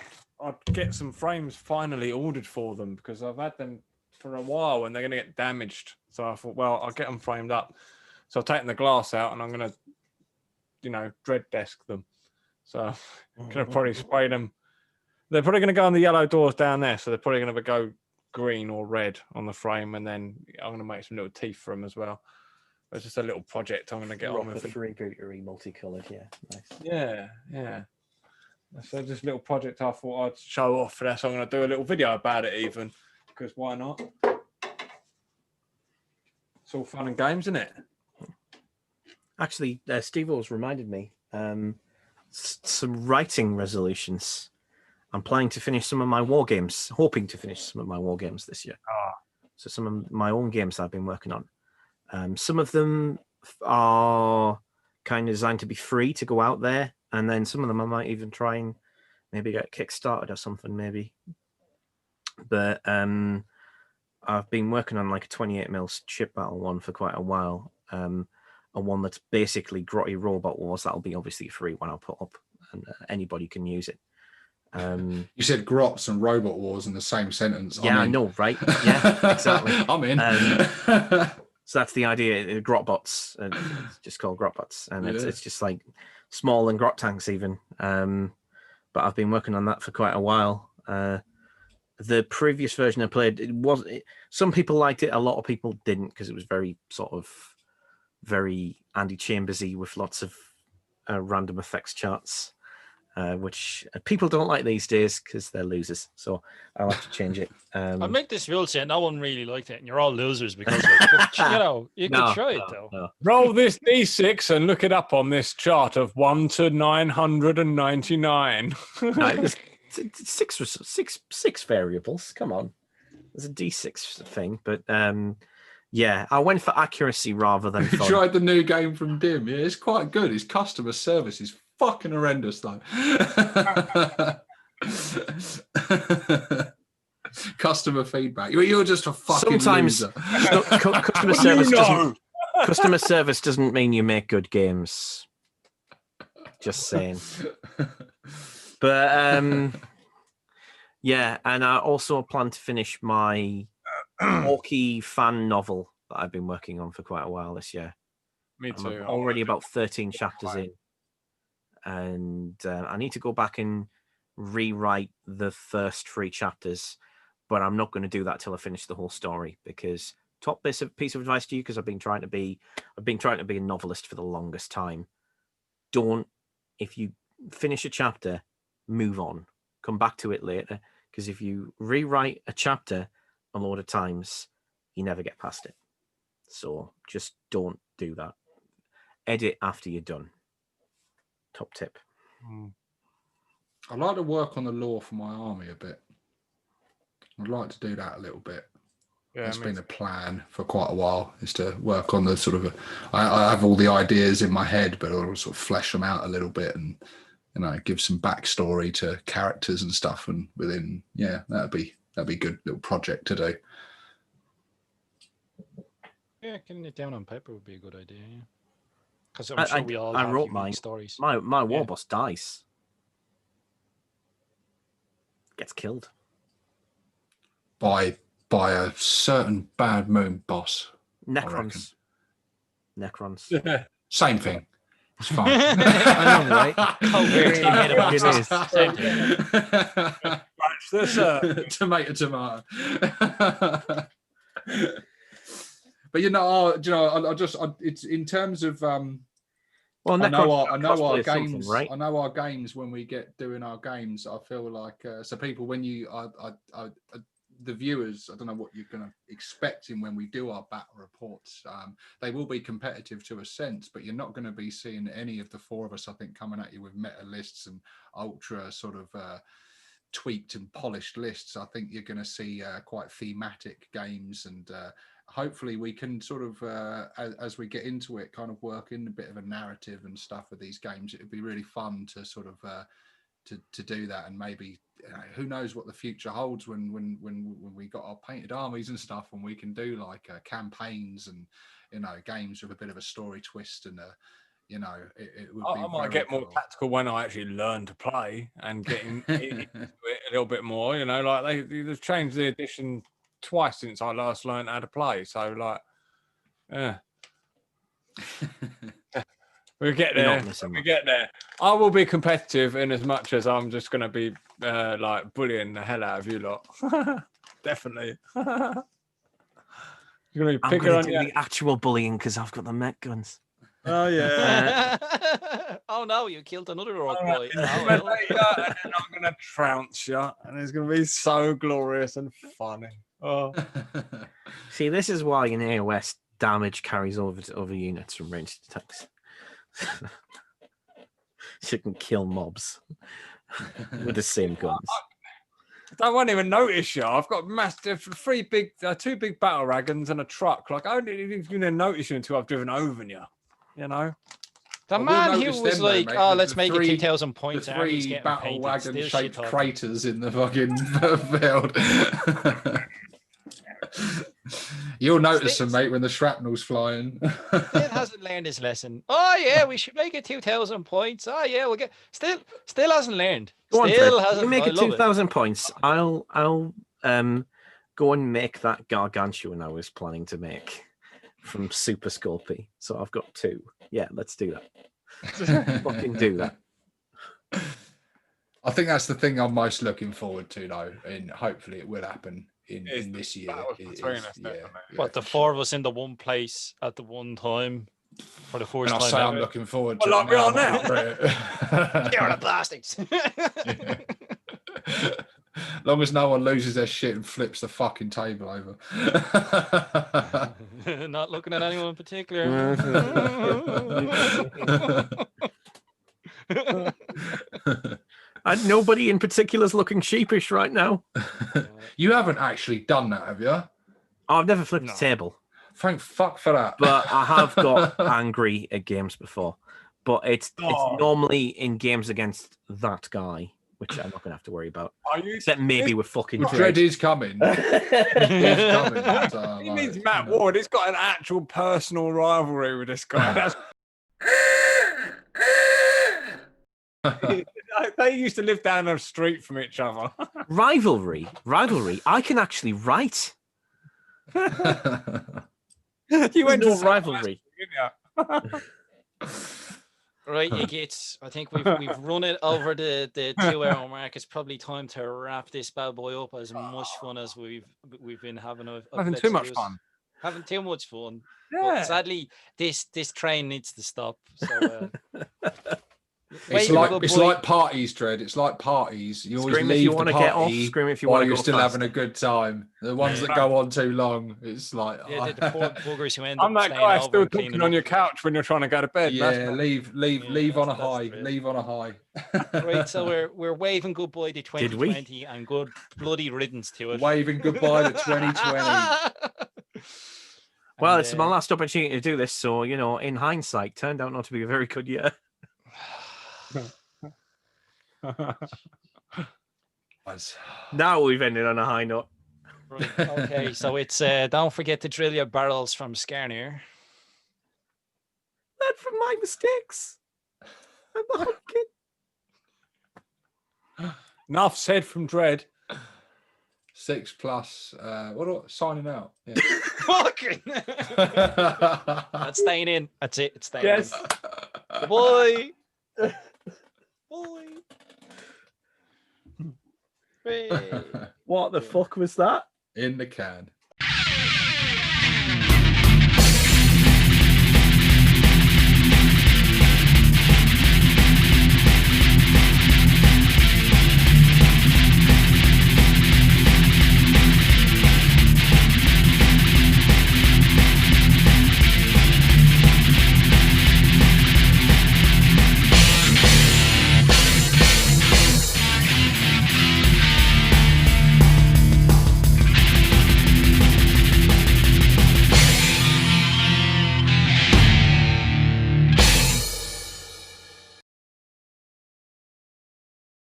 get some frames finally ordered for them because I've had them for a while and they're going to get damaged. So I thought, well, I'll get them framed up. So I've taken the glass out and I'm going to, dread desk them. So I'm going to probably spray them. They're probably going to go on the yellow doors down there. So they're probably going to go green or red on the frame. And then I'm going to make some little teeth for them as well. It's just a little project I'm going to get on with. Three glittery multicolored, yeah. Nice. Yeah. So just a little project I thought I'd show off for that. So I'm going to do a little video about it even, because why not? It's all fun and games, isn't it? Actually, Steve-O's reminded me, some writing resolutions. I'm planning to finish some of my war games, hoping to finish some of my war games this year. So some of my own games I've been working on. Some of them are kind of designed to be free to go out there. And then some of them I might even try and maybe get kickstarted or something, maybe. But I've been working on like a 28mm ship battle one for quite a while. A one that's basically grotty robot wars. That'll be obviously a free one I'll put up, and anybody can use it. You said grots and robot wars in the same sentence. Yeah, I know, right? Yeah, exactly. I'm in. So that's the idea. Grot bots, it's just called grot bots, and it's just like small and grot tanks even. But I've been working on that for quite a while. The previous version I played, some people liked it, a lot of people didn't, because it was very Andy Chambersy with lots of random effects charts, which people don't like these days because they're losers. So I'll have to change it. I'll make this rule saying no one really liked it, and you're all losers because of it. But, you could try it though. No. Roll this D6 and look it up on this chart of 1 to 999. Six variables. Come on, there's a D6 thing, but yeah, I went for accuracy rather than fun. Tried the new game from Dim. Yeah, it's quite good. His customer service is fucking horrendous, though. Customer feedback. You're just a fucking loser. Customer service doesn't mean you make good games. Just saying. But yeah, and I also plan to finish my Orky fan novel that I've been working on for quite a while this year. Me too. I'm already about 13 chapters in, and I need to go back and rewrite the first 3 chapters, but I'm not going to do that till I finish the whole story. Because top piece of advice to you, because I've been trying to be a novelist for the longest time. If you finish a chapter, move on, come back to it later, because if you rewrite a chapter a load of times, you never get past it. So just don't do that. Edit after you're done. Top tip. I'd like to work on the lore for my army a bit. I'd like to do that a little bit. It's been a plan for quite a while, is to work on the sort of. I have all the ideas in my head, but I'll sort of flesh them out a little bit and give some backstory to characters and stuff. And within, that'd be a good little project to do. Yeah, getting it down on paper would be a good idea. Because I'm sure we all I have wrote unique stories. My Warboss dies. Gets killed. By a certain bad moon boss. Necrons. Same thing. It's fine. I know, right? Tomato. But it's in terms of well, I know our games. Right? I know our games when we get doing our games. I feel like so people when you the viewers, I don't know what you're going to expecting when we do our battle reports. They will be competitive to a sense, but you're not going to be seeing any of the four of us, I think, coming at you with meta lists and ultra sort of tweaked and polished lists. I think you're going to see quite thematic games, and hopefully we can sort of, as we get into it, kind of work in a bit of a narrative and stuff with these games. It would be really fun to sort of to do that, and maybe who knows what the future holds when we got our painted armies and stuff, and we can do like campaigns and games with a bit of a story twist, and it would be. I might get more tactical when I actually learn to play and get into it a little bit more. Like they've changed the edition twice since I last learned how to play. So like, yeah. We'll get there. We get there. I will be competitive in as much as I'm just going to be like bullying the hell out of you lot. Definitely. You're going to be picking on the actual bullying because I've got the mech guns. Oh yeah. Oh no, you killed another Ork boy. And then I'm going to trounce you, and it's going to be so glorious and funny. Oh. See, this is why in AOS damage carries over to other units from ranged attacks. She can kill mobs with the same guns. I won't even notice you. I've got massive, two big battle wagons and a truck. Like I don't even notice you until I've driven over you. The man who was like, "Oh, let's make it 2,000 points." The three battle wagon-shaped craters in the fucking field. You'll notice them, mate, when the shrapnel's flying. Still hasn't learned his lesson. Oh yeah, we should make it 2,000 points. Oh yeah, we'll get. Still hasn't learned. Still hasn't. You make it 2,000 points. I'll go and make that gargantuan I was planning to make from Super Sculpey. So I've got 2. Yeah, let's do that. Fucking do that. I think that's the thing I'm most looking forward to, though, and hopefully it will happen in this year. What, the four of us in the one place at the one time for the first time? Say I'm looking forward to it. We are now. You're the bastards. Long as no one loses their shit and flips the fucking table over. Not looking at anyone in particular. And nobody in particular is looking sheepish right now. You haven't actually done that, have you? Oh, I've never flipped a table. Thank fuck for that. But I have got angry at games before. But it's normally in games against that guy, which I'm not going to have to worry about. Except maybe with fucking Dread is coming. He means Matt Ward. He's got an actual personal rivalry with this guy. They used to live down the street from each other. Rivalry. I can actually write. You went to rivalry. Right, you Gitz. I think we've run it over the 2-hour mark. It's probably time to wrap this bad boy up. As much fun as we've been having. Having too much fun. Having too much fun. Yeah. But sadly, this train needs to stop. So It's like parties, Dread. It's like parties. You always Scream if leave you the want to party get off. Scream if you while want to you're go still fast. having a good time. The ones that go on too long, it's like Yeah, the poor buggers who end I'm up that staying guy over still and cleaning talking on up. your couch when you're trying to go to bed. yeah, leave on a that's high. brilliant. Leave on a high. Right, so we're waving goodbye to 2020 and good bloody riddance to it. Waving goodbye to 2020. Well, And, it's my last opportunity to do this, so you know, in hindsight, turned out not to be a very good year. Now we've ended on a high note. right, okay, so it's don't forget to drill your barrels from Skarnir. Learn from my mistakes. I'm not kidding. Enough said from Dread. 6+. What? Signing out. Yeah. Fucking. That's staying in. That's it. It's staying Yes. in. Boy. Boy. Hey. What the fuck was that? In the can.